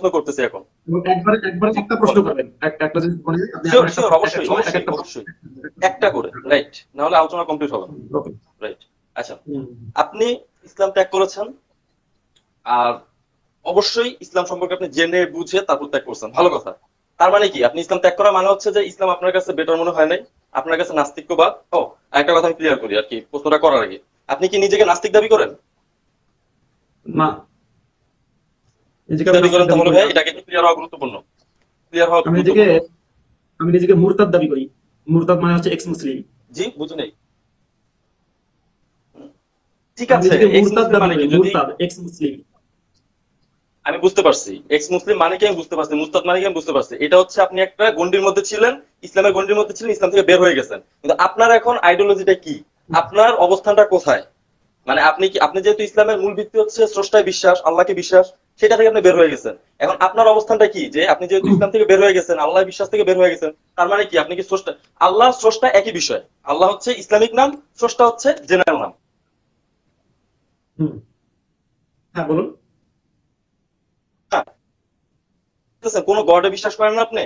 প্রশ্ন করতেছি এখন। একবার একবার একটা প্রশ্ন বলেন। করবেন, একটা যদি বলেন আপনি শিওর আমার একটা শিওর, এক এক অবশ্যই সময় এক অবশ্যই একটা অবশ্যই, একটা করে, রাইট, না হলে আলোচনা কমপ্লিট হবে না। ওকে। রাইট। আচ্ছা, আপনি ইসলাম ত্যাগ করেছেন, আর অবশ্যই ইসলাম সম্পর্কে আপনি জেনে বুঝে তারপর ত্যাগ করছেন, ভালো কথা। তার মানে কি, আপনি ইসলাম ত্যাগ করা মানে হচ্ছে যে ইসলাম আপনার কাছে বেটার মনে হয় নাই, আপনার কাছে নাস্তিক্যবাদ। ও, একটা কথা আমি ক্লিয়ার করি আর কি প্রশ্নটা করার আগে, আপনি কি নিজেকে নাস্তিক দাবি করেন? না, কি নিজেকে আমি দাবি নাস্তিক করেন দাবি তাহলে করি ভাই? না। এটাকে ক্লিয়ার হওয়া গুরুত্বপূর্ণ, ক্লিয়ার হওয়া আমি নিজেকে গুরুত্বপূর্ণ। আমি নিজেকে মুরতাদ দাবি করি। মুরতাদ মানে হচ্ছে এক্স মুসলিম। জি, বুঝি নেই। ঠিক আমি আছে, নিজেকে এক্স মুরতাদ মুসলিম দাবি মানে করি, কি? যদি মুরতাদ এক্স মুসলিম। আমি বুঝতে পারছি এক্স মুসলিম মানে কি, আমি বুঝতে পারছি মুস্তাদ মানে কি আমি বুঝতে পারছি, এটা হচ্ছে আপনি একটা গণ্ডির মধ্যে ছিলেন, ইসলামের গণ্ডির মধ্যে ছিলেন, ইসলাম থেকে বের হয়ে গেছেন, কিন্তু আপনার এখন আইডিওলজিটা কি, আপনার অবস্থানটা কোথায়? মানে আপনি কি, আপনি যেহেতু ইসলামের মূল ভিত্তি হচ্ছে স্রষ্টায় বিশ্বাস, আল্লাহকে বিশ্বাস, সেটা থেকে আপনি বের হয়ে গেছেন, এখন আপনার অবস্থানটা কি? যে আপনি যেহেতু ইসলাম থেকে বের হয়ে গেছেন, আল্লাহ বিশ্বাস থেকে বের হয়ে গেছেন, তার মানে কি আপনি কি স্রষ্টা? আল্লাহ স্রষ্টা একই বিষয়, আল্লাহ হচ্ছে ইসলামিক নাম, স্রষ্টা হচ্ছে জেনারেল নাম। হুম, হ্যাঁ বলুন। হ্যাঁ, ঠিক আছে, কোনো গডে বিশ্বাস করেন না আপনি,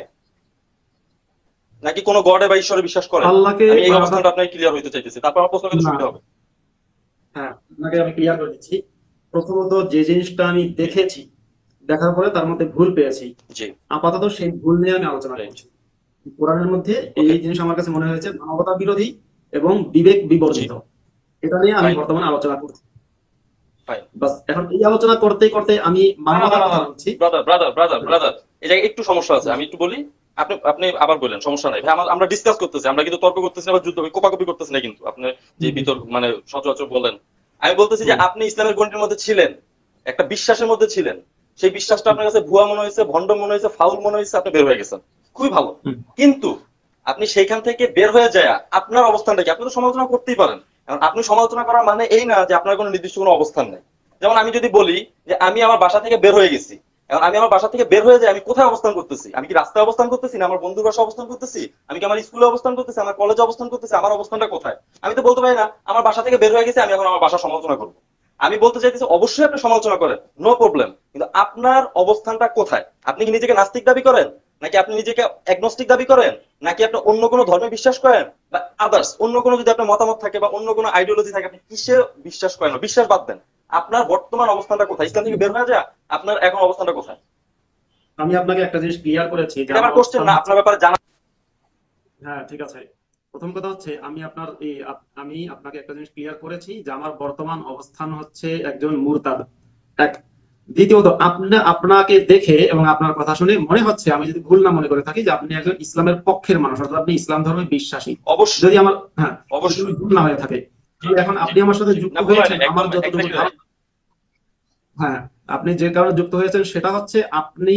নাকি কোনো গডে বা ঈশ্বরে বিশ্বাস করেন? আল্লাহকে আমি এই বারবার। অবস্থানটা আপনাকে ক্লিয়ার হইতে চাইতেছি, তারপর আমার প্রশ্ন করতে না, সুবিধা হবে। হ্যাঁ, আপনাকে আমি ক্লিয়ার করে দিচ্ছি। প্রথমত যে জিনিসটা আমি জি দেখেছি, দেখার পরে তার মধ্যে ভুল পেয়েছি, জি, আপাতত সেই ভুল নিয়ে আমি আলোচনা রাইট, করছি। কোরআনের মধ্যে ওকে, এই জিনিস আমার কাছে মনে হয়েছে মানবতা বিরোধী এবং বিবেক জি, বিবর্জিত। এটা নিয়ে আমি ফাইন বর্তমানে আলোচনা করছি। ফাইন। বাস, এখন এই আলোচনা করতে করতে আমি না না না মানবতার না কথা না, বলছি। ব্রাদার ব্রাদার ব্রাদার ব্রাদার, এই জায়গায় একটু সমস্যা আছে, আমি একটু বলি। আপনি আপনি আবার বললেন, সমস্যা নাই ভাই, আমরা ডিসকাস করতেছি, আমরা কিন্তু তর্ক করতেছি না বা যুদ্ধ কোপাকুপি করতেছি না, কিন্তু আপনি যে হুম, হুম, বিতর্ক মানে সচরাচর বলেন, আমি বলতেছি যে হুম, আপনি ইসলামের গণ্ডির মধ্যে ছিলেন, একটা বিশ্বাসের মধ্যে ছিলেন, সেই বিশ্বাসটা আপনার কাছে ভুয়া মনে হয়েছে, ভণ্ড মনে হয়েছে, ফাউল মনে হয়েছে, আপনি বের হয়ে গেছেন, খুবই ভালো। হুম, কিন্তু আপনি সেইখান থেকে বের হয়ে যায় আপনার অবস্থানটা কি, আপনি তো সমালোচনা করতেই পারেন। এখন আপনি সমালোচনা করার মানে এই না যে আপনার কোনো নির্দিষ্ট কোনো অবস্থান নেই। যেমন আমি যদি বলি যে আমি আমার বাসা থেকে বের হয়ে গেছি, এখন আমি আমার বাসা থেকে বের হয়ে যাই, আমি কোথায় অবস্থান করতেছি? আমি কি রাস্তায় অবস্থান করতেছি, না আমার বন্ধুর বাসায় অবস্থান করতেছি, আমি কি আমার স্কুলে অবস্থান করতেছি, আমার কলেজে অবস্থান করতেছি, আমার অবস্থানটা কোথায়? আমি তো বলতে পারি না আমার বাসা থেকে বের হয়ে গেছি, আমি এখন আমার বাসা সমালোচনা করবো। আমি বলতে চাইতেছি অবশ্যই আপনি সমালোচনা করেন, নো প্রবলেম, কিন্তু আপনার অবস্থানটা কোথায়? আপনি কি নিজেকে নাস্তিক দাবি করেন, নাকি আপনি নিজেকে অ্যাগনস্টিক দাবি করেন, নাকি আপনি অন্য কোনো ধর্মে বিশ্বাস করেন, বা আদার্স অন্য কোনো যদি আপনার মতামত থাকে বা অন্য কোনো আইডিওলজি থাকে, আপনি কিসে বিশ্বাস করেন না? বিশ্বাস বাদ দেন, আপনার বর্তমান অবস্থানটা কোথায়? ইসলাম থেকে বের হয়ে যা, আপনার এখন অবস্থানটা কোথায়? আমি আপনাকে একটা জিনিস ক্লিয়ার করেছি যে এটা আমার আমার কোশ্চেন অবস্থান না, হচ্ছে। আপনার ব্যাপারে জানা। হ্যাঁ, ঠিক আছে। প্রথম কথা হচ্ছে আমি আপনাকে একটা জিনিস ক্লিয়ার করেছি যে আমার বর্তমান অবস্থান হচ্ছে একজন মুরতাদ। এক। দ্বিতীয়ত, আপনাকে দেখে এবং আপনার কথা শুনে মনে হচ্ছে, আমি যদি ভুল না মনে করে থাকি, যে আপনি একজন ইসলামের পক্ষের মানুষ, অর্থাৎ আপনি ইসলাম ধর্মে বিশ্বাসী। যদি অবশ্যই আমার, হ্যাঁ, যদি অবশ্যই, আমার ভুল না হয়ে থাকে, জি তাহলে এখন জি আপনি আমার সাথে জি, যুক্ত না ভুল হয় হয়েছেন না, আমার একদম যতটুকু এক্স্যাক্টলি ধারণা। রাইট। হ্যাঁ, আপনি যে কারণে যুক্ত হয়েছেন সেটা হচ্ছে আপনি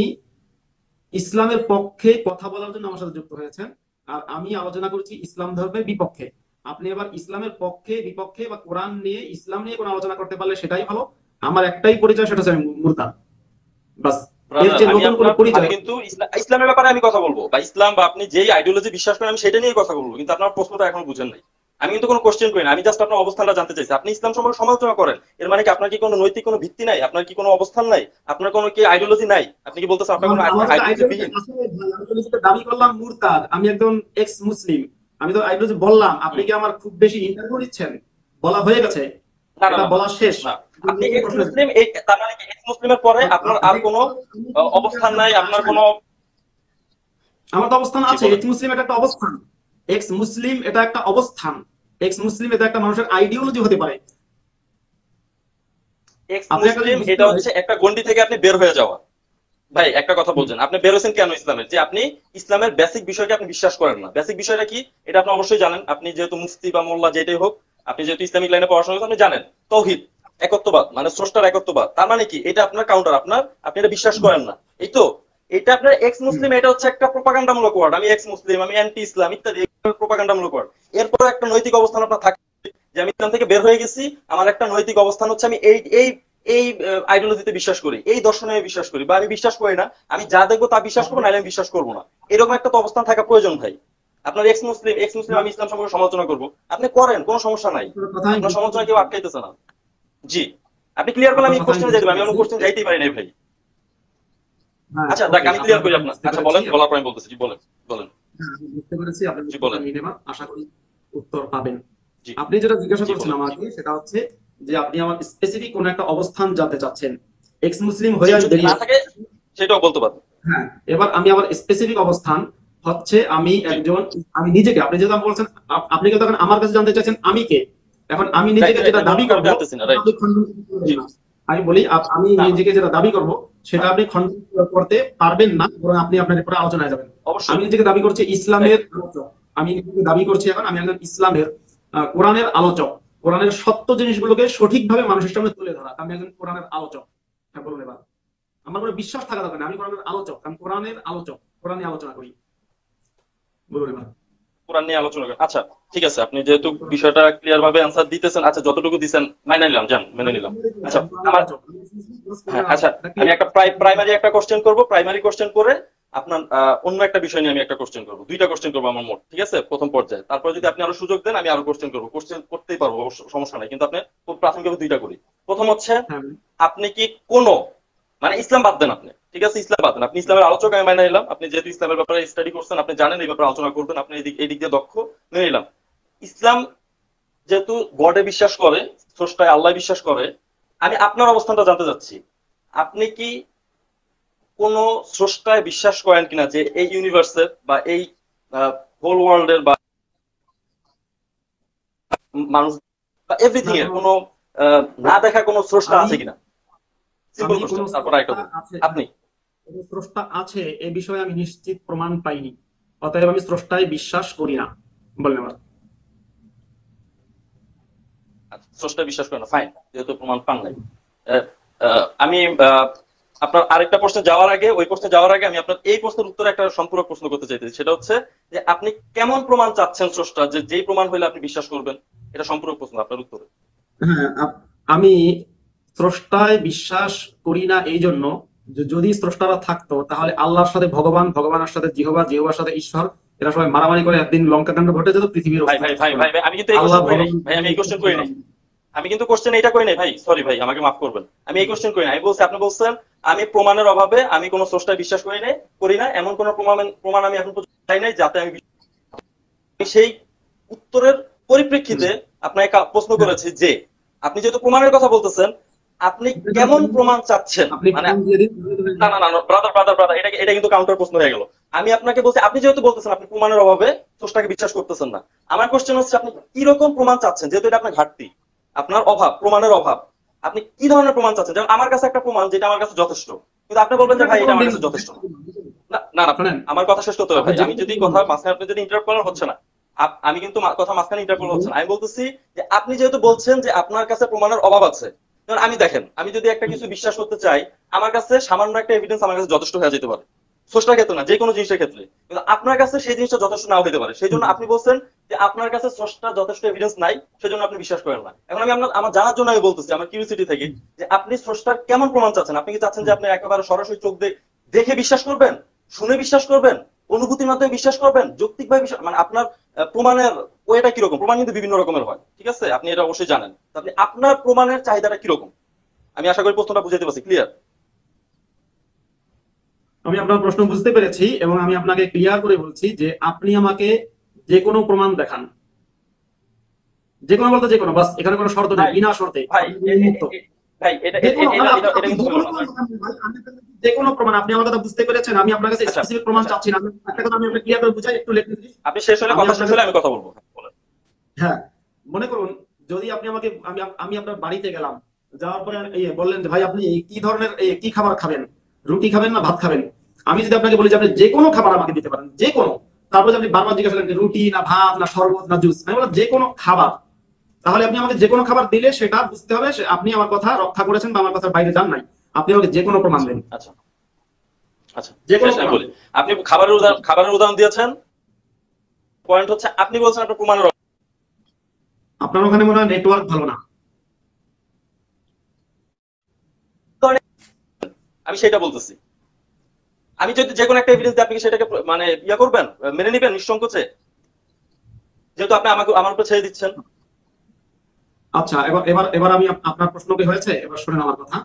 ইসলামের পক্ষে কথা বলার জন্য আমার সাথে যুক্ত হয়েছেন। আর আমি আলোচনা করছি ইসলাম ধর্মের বিপক্ষে। আপনি এবার ইসলামের পক্ষে বিপক্ষে বা কোরআন নিয়ে, ইসলাম নিয়ে কোনো আলোচনা করতে পারলে সেটাই ভালো। আমার একটাই পরিচয়, সেটা হচ্ছে আমি মুরতাদ। বাস। এর ব্রাদার, চেয়ে নতুন কোনো আমি পরিচয়। কিন্তু ইসলামের ব্যাপারে আমি কথা বলবো, বা ইসলাম বা আপনি যেই আইডিওলজি বিশ্বাস করেন আমি সেটা নিয়ে কথা বলবো, কিন্তু আপনার প্রশ্নটা এখন বুঝেন নাই। আমি কিন্তু কোনো কোশ্চেন করি না, আমি জাস্ট আপনার অবস্থানটা জানতে চাইছি। আপনি ইসলাম সম্পর্কে সমালোচনা করেন, এর মানে কি আপনার কি কোনো নৈতিক কোনো ভিত্তি নাই, আপনার কি কোনো অবস্থান নাই, আপনার কোনো কি আইডিওলজি নাই? আপনি কি বলতেছেন আপনার কোনো আমার তো আইডিওলজি আইডিওলজি বিহীন? আছে ভাই, আমি তো নিজেকে দাবি করলাম মুরতাদ, আমি একজন এক্স মুসলিম। আমি তো আইডিওলজি বললাম, আপনি হুম, কি আমার খুব বেশি ইন্টারভিউ নিচ্ছেন? বলা হয়ে গেছে, না না এটা না না বলা শেষ। না, আপনি আপনি নতুন এক্স প্রশ্ন। মুসলিম, এই তার মানে কি এক্স মুসলিমের পরে আপনার আর আমি কোনো অবস্থান নাই, আপনার কোনো? আমার তো অবস্থান জি আছে, বলেন। এক্স মুসলিম এটা একটা অবস্থান। এক্স মুসলিম এটা একটা অবস্থান। এক্স মুসলিম এটা একটা মানুষের আইডিওলজি হতে পারে। এক্স আপনি একটা মুসলিম জিনিস বুঝতে এটা পারেন। হচ্ছে একটা গণ্ডি থেকে আপনি বের হয়ে যাওয়া। ভাই একটা কথা হুম, বলছেন, আপনি বেরোছেন কেন ইসলামের? যে আপনি ইসলামের বেসিক বিষয়কে আপনি বিশ্বাস করেন না। বেসিক বিষয়টা কি এটা আপনি অবশ্যই জানেন, আপনি যেহেতু মুফতি বা মোল্লা যেটাই হোক, আপনি যেহেতু ইসলামিক লাইনে পড়াশোনা করেন, আপনি জানেন তৌহিদ, একত্ববাদ, মানে স্রষ্টার একত্ববাদ। তার মানে কি এটা আপনার কাউন্টার, আপনি এটা বিশ্বাস হুম, করেন না, এই তো? এটা আপনার এক্স হুম, মুসলিম, এটা হচ্ছে একটা প্রোপাগান্ডামূলক ওয়ার্ড, আমি এক্স মুসলিম, আমি অ্যান্টি ইসলাম ইত্যাদি, প্রোপাগান্ডামূলক ওয়ার্ড। এরপর একটা নৈতিক অবস্থান আপনার থাকে, যে আমি ইসলাম থেকে বের হয়ে গেছি, আমার একটা নৈতিক অবস্থান হচ্ছে আমি এই এই এই আইডিওলজিতে বিশ্বাস করি, এই দর্শনে আমি বিশ্বাস করি, বা আমি বিশ্বাস করি না, আমি যা দেখবো তা বিশ্বাস করবো, নাহলে আমি বিশ্বাস করবো না। এরকম একটা তো অবস্থান থাকা প্রয়োজন ভাই। আপনার এক্স মুসলিম আমি ইসলাম সম্পর্কে সমালোচনা করবো, আপনি করেন, কোনো সমস্যা নাই, আপনার কথা আমি আপনার বুঝতে সমালোচনা কেউ পেরেছি। আটকাইতেছে না। জি, আপনি ক্লিয়ার করলে আপনার আমি কথা আমি কোশ্চেনে যাই বুঝতে দেবো, আমি অন্য পেরেছি। কোশ্চেন যাইতেই পারি না ভাই। হ্যাঁ, আচ্ছা দেখ ওকে, আমি ক্লিয়ার আপনার করি কথা আপনার, বুঝতে আচ্ছা পেরেছি। বলেন, বলার পর আমি বলতেছি, জি বলেন, বলেন, হ্যাঁ, আমি বুঝতে পেরেছি আপনি জি উত্তরটা বলেন, নিয়ে নেবেন, আশা করি উত্তর পাবেন। জি আপনি যেটা জিজ্ঞাসা জি করছেন বলেন, আমাকে সেটা হচ্ছে যে আপনি আমার স্পেসিফিক কোন একটা অবস্থান জানতে চাচ্ছেন। এক্স মুসলিম জি হয়ে আমি যদি না বেরিয়ে থাকে সেটাও বলতে পারেন। হ্যাঁ, এবার আমি আমার স্পেসিফিক অবস্থান হচ্ছে আমি জি একজন, আমি নিজেকে, আপনি যেটা বলছেন, আপনি কিন্তু এখন আমার কাছে জানতে চাচ্ছেন আমি কে। এখন আমি রাইট নিজেকে রাইট, যেটা আমি দাবি অন্য করব কারো জানতেছি না, সেটা রাইট, আপনি খণ্ডন করতে জি পারবেন না। আমি বলি আমি না না নিজেকে যেটা দাবি করব সেটা না, আপনি খণ্ডন করতে পারবেন না, বরং আপনি আপনার উপরে আলোচনায় যাবেন। আমি অবশ্যই, নিজেকে দাবি করছি রাইট, ইসলামের আলোচক। আমি নিজেকে দাবি করছি এখন আমি একজন ইসলামের কোরআনের আলোচক। কোরআনের সত্য জিনিসগুলোকে সঠিকভাবে মানুষের সামনে তুলে ধরা, আমি একজন কোরআনের আলোচক। হ্যাঁ, বলুন এবার। আমার কোনো বিশ্বাস থাকা দরকার নেই, আমি কোরআনের আলোচক, আমি কোরআনের আলোচক, কোরআন নিয়ে আলোচনা করি। বলুন এবার। কোরআন নিয়ে আলোচনা করেন। আচ্ছা ঠিক আছে, আপনি যেহেতু বিষয়টা ক্লিয়ার ভাবে অ্যান্সার দিতেছেন, আচ্ছা যতটুকু দিচ্ছেন মাইনে নিলাম, জান মেনে আমি নিলাম। কোরআনের আচ্ছা আমার, আলোচক, আমি হ্যাঁ কোরআনের আচ্ছা, আলোচক, এটা আমি ক্লিয়ার। একটা প্রাইমারি একটা কোশ্চেন করব, প্রাইমারি কোশ্চেন করে আপনার অন্য একটা বিষয় নিয়ে আমি একটা কোশ্চেন করব, দুইটা কোশ্চেন করবো আমার মোট, ঠিক আছে, প্রথম পর্যায়ে। তারপরে যদি আপনি আরো সুযোগ দেন আমি আরো কোশ্চেন করবো, কোশ্চেন করতেই পারবো, সমস্যা নাই, কিন্তু আপনি প্রাথমিকভাবে দুইটা করি। প্রথম হচ্ছে, হ্যাঁ, আপনি কি কোনো, মানে ইসলাম বাদ দেন আপনি, ঠিক আছে, ইসলাম বাদ দেন, আপনি ইসলামের আলোচক আমি মেনে নিলাম, আপনি যেহেতু ইসলামের ব্যাপারে স্টাডি করছেন, আপনি জানেন এই ব্যাপারে আলোচনা করবেন, আপনি এই দিক দিয়ে দক্ষ, মেনে নিলাম। ইসলাম যেহেতু গডে বিশ্বাস করে, স্রষ্টায় আল্লাহ বিশ্বাস করে, আমি আপনার অবস্থানটা জানতে চাচ্ছি, আপনি কি কোন স্রষ্টায় বিশ্বাস করেন কিনা, যে এই ইউনিভার্সের বা এই হোল ওয়ার্ল্ডের বা মানুষ বা এভরিথিং না এর কোনো, কোন না দেখা কোন স্রষ্টা আমি আছে কিনা? সিম্পল আমি কোনো কোশ্চেন, তারপর আরেকটা স্রষ্টা বলবো। আছে, আপনি, কোনো স্রষ্টা আছে এ বিষয়ে আমি নিশ্চিত প্রমাণ পাইনি, অতএব আমি স্রষ্টায় বিশ্বাস করি না। বলেন এবার। আচ্ছা, স্রষ্টা বিশ্বাস করেন না, ফাইন, যেহেতু প্রমাণ পান নাই। আমি আপনার আরেকটা প্রশ্নে যাওয়ার আগে, ওই প্রশ্নে যাওয়ার আগে আমি আপনার এই প্রশ্নের উত্তরে একটা সম্পূরক প্রশ্ন করতে চাইতেছি, সেটা হচ্ছে যে আপনি কেমন প্রমাণ চাচ্ছেন স্রষ্টা, যে যেই প্রমাণ হইলে আপনি বিশ্বাস করবেন? এটা সম্পূরক প্রশ্ন আপনার উত্তরে। হ্যাঁ, আমি স্রষ্টায় বিশ্বাস করি না এই জন্য যে যদি স্রষ্টারা থাকতো তাহলে আল্লাহর সাথে ভগবান, ভগবানের সাথে জিহোবা, জিহোবার সাথে ঈশ্বর, এরা সবাই মারামারি করে একদিন লঙ্কা কাণ্ড ঘটে যেত, পৃথিবীর ভাই অস্তিত্ব ভাই ভাই থাকতো না। ভাই ভাই, আমি কিন্তু এই আল্লাহ কোশ্চেন করি নাই ভগবান ভাই, আমি এই কোশ্চেন করি নাই, আমি কিন্তু কোশ্চেন এইটা করি নাই ভাই, সরি ভাই, আমাকে মাফ করবেন, আমি এই কোশ্চেন করি না। আমি বলছি, আপনি বলছেন আমি প্রমাণের অভাবে আমি কোন স্রষ্টায় বিশ্বাস করি না, এমন কোন প্রমাণ প্রমাণ আমি এখন পর্যন্ত পাই নাই যাতে আমি আমি সেই উত্তরের পরিপ্রেক্ষিতে আপনাকে প্রশ্ন হ্যাঁ, করেছি যে আপনি যেহেতু প্রমাণের কথা বলতেছেন, আপনি আপনি তাহলে কেমন প্রমাণ চাচ্ছেন, আপনি মানে প্রমাণ দিয়ে দিন, তাহলে তো হয়ে না যাবে। না না, ব্রাদার ব্রাদার ব্রাদার, এটা এটা কিন্তু কাউন্টার প্রশ্ন হয়ে গেল। আমি আপনাকে বলছি, আপনি যেহেতু বলতেছেন আপনি প্রমাণের অভাবে স্রষ্টাকে বিশ্বাস করতেছেন না, আমার কোশ্চেন হচ্ছে আপনি কি রকম প্রমাণ চাচ্ছেন, যেহেতু এটা আপনার ঘাটতি, আপনার অভাব, প্রমাণের অভাব, আপনি কি ধরনের প্রমাণ চাচ্ছেন? যেমন আমার কাছে একটা প্রমাণ যেটা আমার কাছে যথেষ্ট, কিন্তু আপনি বলবেন কোনো যে একটা ভাই এটা প্রমাণ আমার দিন কাছে না, যথেষ্ট একটা না। প্রমাণ, বুঝলেন? না না না, শোনেন, আমার কথা শেষ করতে হবে আপনি ভাই, যে আমি কোনো যদি প্রমাণ কথা দিন। মাঝখানে, আপনি যদি ইন্টারাপ্ট করেন হচ্ছে না, আমি কিন্তু কথা মাঝখানে ইন্টারাপ্ট করা আপনি হচ্ছে না, আমি বলতেছি যে আপনি যেহেতু বলছেন যে আপনার কাছে প্রমাণের অভাব আছে, যেমন আমি দেখেন, আমি যদি একটা কিছু বিশ্বাস করতে চাই, আমার কাছে সামান্য একটা এভিডেন্স আমার কাছে যথেষ্ট হয়ে যেতে পারে, স্রষ্টার ক্ষেত্রে না, যে কোনো জিনিসের ক্ষেত্রে, কিন্তু আপনার কাছে সেই জিনিসটা যথেষ্ট নাও হতে পারে, সেই জন্য আপনি বলছেন যে আপনার কাছে স্রষ্টার যথেষ্ট এভিডেন্স নাই, সেজন্য আপনি বিশ্বাস করেন না। এখন আমি আপনার, আমার জানার জন্য আমি বলতেছি, আমার কিউরিওসিটি থেকে, যে আপনি স্রষ্টার কেমন প্রমাণ চাচ্ছেন? আপনি কি চাচ্ছেন যে আপনি একেবারে সরাসরি চোখ দেখে বিশ্বাস করবেন, শুনে বিশ্বাস করবেন, অনুভূতির মাধ্যমে বিশ্বাস করবেন, যৌক্তিকভাবে বিশ্বাস, মানে আপনার প্রমাণের ওয়েটা কিরকম? প্রমাণ কিন্তু বিভিন্ন রকমের হয়, ঠিক আছে, আপনি এটা অবশ্যই জানেন, তো আপনি আপনার প্রমাণের চাহিদাটা কিরকম? আমি আশা করি প্রশ্নটা বুঝাতে পারছি, ক্লিয়ার? আমি আপনার প্রশ্ন বুঝতে পেরেছি এবং আমি আপনাকে ক্লিয়ার করে বলছি যে আপনি আমাকে যে কোনো প্রমাণ দেখান, যে কোনো বলতে যে কোনো, বাস এখানে কোনো শর্ত নেই, ভাই বিনা শর্তে ভাই আপনি উন্মুক্ত। ভাই এটা যে কোনো, এটা মানে এটা এটা আপনি কিন্তু যে হলো কোনো না প্রমাণ ভাই। দেখান ভাই, আমি আপনার কাছে যে কোনো প্রমাণ, আপনি আমার কথা বুঝতে পেরেছেন, আমি আপনার কাছে আচ্ছা স্পেসিফিক প্রমাণ আচ্ছা চাচ্ছি না। একটা কথা আমি আপনাকে ক্লিয়ার করে বুঝাই, একটু লেট প্লিজ। আপনি শেষ হলে, আমি কথা শেষ আপনাকে, হলে আমি কথা বলবো, হ্যাঁ, বলেন। হ্যাঁ, মনে করুন যদি আপনি আমাকে, আমি আপনার বাড়িতে গেলাম, যাওয়ার পরে বললেন যে ভাই আপনি কি ধরনের কি খাবার খাবেন, রুটি খাবেন না ভাত খাবেন? আমি যদি আপনাকে বলি যে আপনি যে কোনো খাবার আমাকে দিতে পারেন, যে কোনো, তারপরে আপনি বারবার জিজ্ঞাসা করেন যে রুটি না ভাত না শরবত না জুস, আমি বললাম যে কোনো খাবার, তাহলে আপনি আমাকে যে কোনো খাবার দিলে সেটা বুঝতে হবে আপনি আমার কথা রক্ষা করেছেন বা আমার কথার বাইরে যান নাই। আপনি আমাকে যে কোনো প্রমাণ আচ্ছা দেন, আচ্ছা আচ্ছা, যে কোনো শেষ আমি প্রমাণ। বলি। আপনি খাবারের উদাহরণ দিয়েছেন, পয়েন্ট হচ্ছে আপনি বলছেন আপনার প্রমাণের আপনার ওখানে মনে হয় নেটওয়ার্ক ভালো না। অভাব। আমি সেটা বলতেছি, আমি যদি যে কোনো একটা এভিডেন্স দিই, আপনি কি সেটাকে মানে ইয়া করবেন, মেনে নিবেন নিঃসংকোচে, যেহেতু আপনি আমাকে, আমার উপর ছেড়ে দিচ্ছেন? আচ্ছা, এবার এবার এবার আমি আপনার প্রশ্ন কি হয়েছে, এবার শুনেন আমার কথা।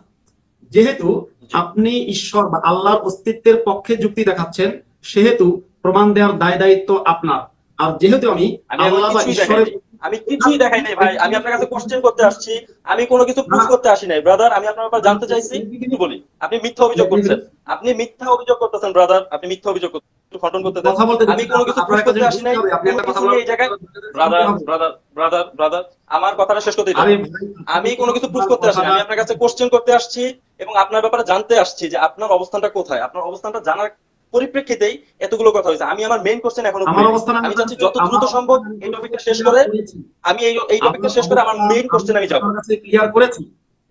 যেহেতু জি। আপনি ঈশ্বর বা আল্লাহর অস্তিত্বের পক্ষে যুক্তি দেখাচ্ছেন, সেহেতু প্রমাণ দেওয়ার দায় দায়িত্ব আপনার। আর যেহেতু আমি আমি এখন আল্লাহ বা কিছুই দেখাই ঈশ্বরের নাই, আমি কিছুই দেখাই নাই ভাই, আমি আপনার কাছে কোশ্চেন করতে আসছি, আমি কোনো কিছু না প্রুফ না, করতে আসি নাই ব্রাদার, আমি আপনার ব্যাপারে জানতে চাইছি একটু বলি। আপনি মিথ্যা অভিযোগ করছেন, আপনি মিথ্যা অভিযোগ করতেছেন ব্রাদার, আপনি মিথ্যা অভিযোগ করছেন, একটু খণ্ডন করতে দেন। কথা বলতে আমি দিচ্ছেন না। কোনো কিছু আপনার প্রুফ একটা করতে জিনিস আসি বুঝতে নাই, হবে, আপনি কোনো একটা কথা কিছু বলার নিয়ে এই জায়গায়। শুনতে ব্রাদার হবে। ব্রাদার ব্রাদার ব্রাদার আমার কথাটা শেষ করতেই দেন। আরে ভাই, আমি আপনি তো কোনো কিছু প্রুফ আপনার করতে আসি না, কথাটা, আমি আপনার কাছে কোশ্চেন করতে আসছি এবং আপনার ব্যাপারে জানতে আসছি যে আপনার অবস্থানটা কোথায়, আপনার অবস্থানটা জানার পরিপ্রেক্ষিতেই এতগুলো কথা হয়েছে। আমি আমার মেইন কোশ্চেন এখনো আমার করি নাই, অবস্থান আমি আমি চাচ্ছি আপনাকে, যত আমার দ্রুত অবস্থান সম্ভব আমি এই আপনাকে টপিকটা শেষ ক্লিয়ার করে, করেছি। আমি এই টপিকটা আমার শেষ করে আমার অবস্থান মেইন আমি কোশ্চেনে আমি যাব। আপনার কাছে ক্লিয়ার করেছি।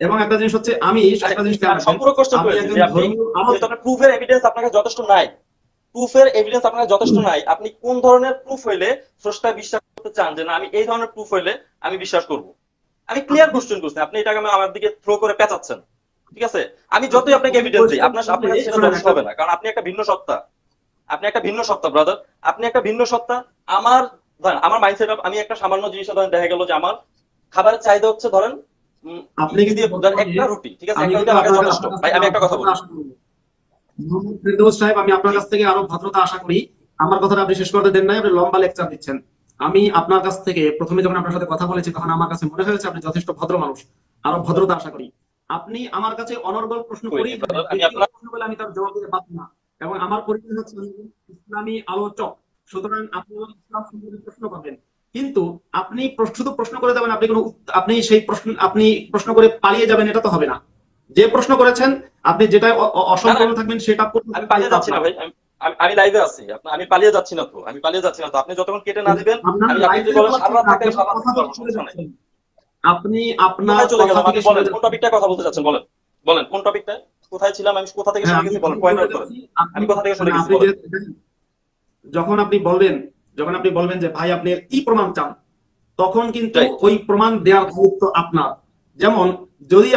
এবং একটা জিনিস হচ্ছে, আমি আচ্ছা, একটা জিনিস খেয়াল রাখবেন, সম্পূর্ণ কোশ্চেন আমি করেছি একজন যে আপনি, ধর্মীয় যেহেতু আলোচক। আপনার প্রুফের এভিডেন্স আপনার কাছে যথেষ্ট নাই, প্রুফের এভিডেন্স আপনার কাছে যথেষ্ট নাই, আপনি কোন ধরনের প্রুফ হইলে স্রষ্টা বিশ্বাস করতে চান যে না আমি এই ধরনের প্রুফ হইলে আমি বিশ্বাস করব। আমি ক্লিয়ার আপনি কোশ্চেন করছি, আপনি এটাকে আমার দিকে থ্রো করে পেঁচাচ্ছেন। ঠিক আছে, আমি আপনি যতই আপনাকে আপনি এভিডেন্স দিই কোয়েশ্চেন আপনার আপনার করলে, কাছে সেটা শোনেন যথেষ্ট একটা, হবে না, কারণ আপনি একটা ভিন্ন সত্তা, আপনি একটা ভিন্ন সত্তা ব্রাদার, আপনি একটা ভিন্ন সত্তা। আমার ধরেন আমার মাইন্ডসেট আপ, আমি একটা সামান্য জিনিস ধরেন দেখা গেল যে আমার খাবারের চাহিদা হচ্ছে ধরেন আপনি ই কিন্তু দিয়ে ধরেন বর্তমানে, একটা রুটি, ঠিক আছে, আমি একটা রুটি কিন্তু আমার কাছে আপনার যথেষ্ট। আপনার কাছ ভাই থেকে আমি আরো একটা কথা ভদ্রতা বলি। আশা করব। মোহাম্মদ ফেরদৌস সাহেব, আমি আপনার জি। কাছ থেকে আরো ভদ্রতা আশা করি। আমার কথাটা আপনি শেষ করতে দেন নাই, আপনি লম্বা লেকচার দিচ্ছেন। আমি আপনার কাছ থেকে প্রথমে যখন আপনার সাথে কথা বলেছি, তখন আমার কাছে মনে হয়েছে আপনি যথেষ্ট ভদ্র মানুষ। আরো ভদ্রতা আশা করি। আপনি আমার কাছে অনর্গল প্রশ্ন কই নাই করেই যাবেন, ব্রাদার, আমি ব্যক্তিগত আপনার, প্রশ্ন করলে আমি তার জবাব দিতে পারছি না। এবং আমার পরিচয় হচ্ছে আমি একজন ইসলামী আলোচক, সুতরাং আপনি ইসলাম সম্পর্কে প্রশ্ন করবেন। কিন্তু আপনি শুধু প্রশ্ন করে যাবেন, আপনি কোনো আপনি সেই প্রশ্ন, আপনি প্রশ্ন করে পালিয়ে যাবেন, এটা তো হবে না। যে প্রশ্ন করেছেন, আপনি যেটা না না অসম্পূর্ণ থাকবেন সেটা পূর্ণ আমি করার পালিয়ে দায়িত্ব যাচ্ছি না আপনার। ভাই, আমি লাইভে আছি, আমি পালিয়ে যাচ্ছি না তো, আমি পালিয়ে যাচ্ছি না তো, আপনি যতক্ষণ কেটে না দিবেন আপনার আমি, আপনি লাইফ যদি থেকে বলেন যাচ্ছেন সারা রাত না, থাকতে আপনি আমি সারা রাত কথা থাকতে থেকে পারবো, সরে সমস্যা নেই। যাচ্ছেন। আপনি আপনার কোথায় চলে কথা গেলাম থেকে আমি, সরে বলেন কোন যাচ্ছেন। টপিকটায় কথা বলতে চাচ্ছেন, বলেন বলেন কোন টপিকটায়, কোথায় ছিলাম আমি, কোথা থেকে হ্যাঁ, সরে আমি গেছি, বলেন আমি পয়েন্ট বলতে আউট করেন। চাচ্ছি, আপনি আমি কোথা থেকে মানে সরে গেছি আপনি বলেন। যে যখন আপনি বলবেন, যখন আপনি বলবেন যে ভাই আপনি কি প্রমাণ চান, তখন কিন্তু রাইট। ওই প্রমাণ দেওয়ার দায়িত্ব আপনার। যেমন, যদি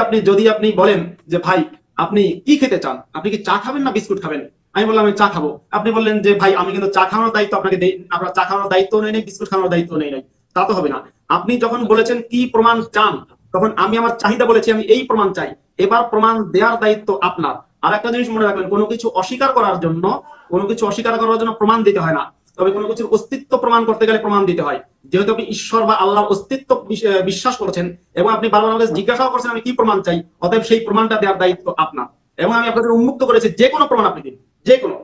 আপনি বলেন যে ভাই আপনি কি খেতে চান, আপনি কি চা খাবেন না বিস্কুট খাবেন, আমি বললাম আমি চা খাবো, আপনি বললেন যে ভাই আমি কিন্তু চা খাওয়ানোর দায়িত্ব আপনাকে দেই, আপনার চা খাওয়ানোর দায়িত্ব নেই নাই, বিস্কুট খাওয়ানোর দায়িত্ব নেই নাই, তা তো হবে না। আপনি যখন আচ্ছা। বলেছেন কি প্রমাণ চান, তখন আমি আমার চাহিদা বলেছি আমি এই প্রমাণ চাই। এবার প্রমাণ দেওয়ার দায়িত্ব আপনার। আর একটা জিনিস মনে রাখবেন, কোনো কিছু অস্বীকার করার জন্য প্রমাণ দিতে হয় না, তবে কোনো কিছুর অস্তিত্ব প্রমাণ করতে গেলে প্রমাণ দিতে হয়। যেহেতু আপনি ঈশ্বর বা আল্লাহর অস্তিত্ব বিশ্বাস করছেন, এবং আপনি বারবার আমাকে জিজ্ঞাসাও করছেন আমি কি প্রমাণ চাই, অতএব সেই প্রমাণটা দেওয়ার দায়িত্ব আপনার। এবং আমি আপনাদের উন্মুক্ত করেছি, যে কোনো প্রমাণ আপনি দিন, যে কোনো।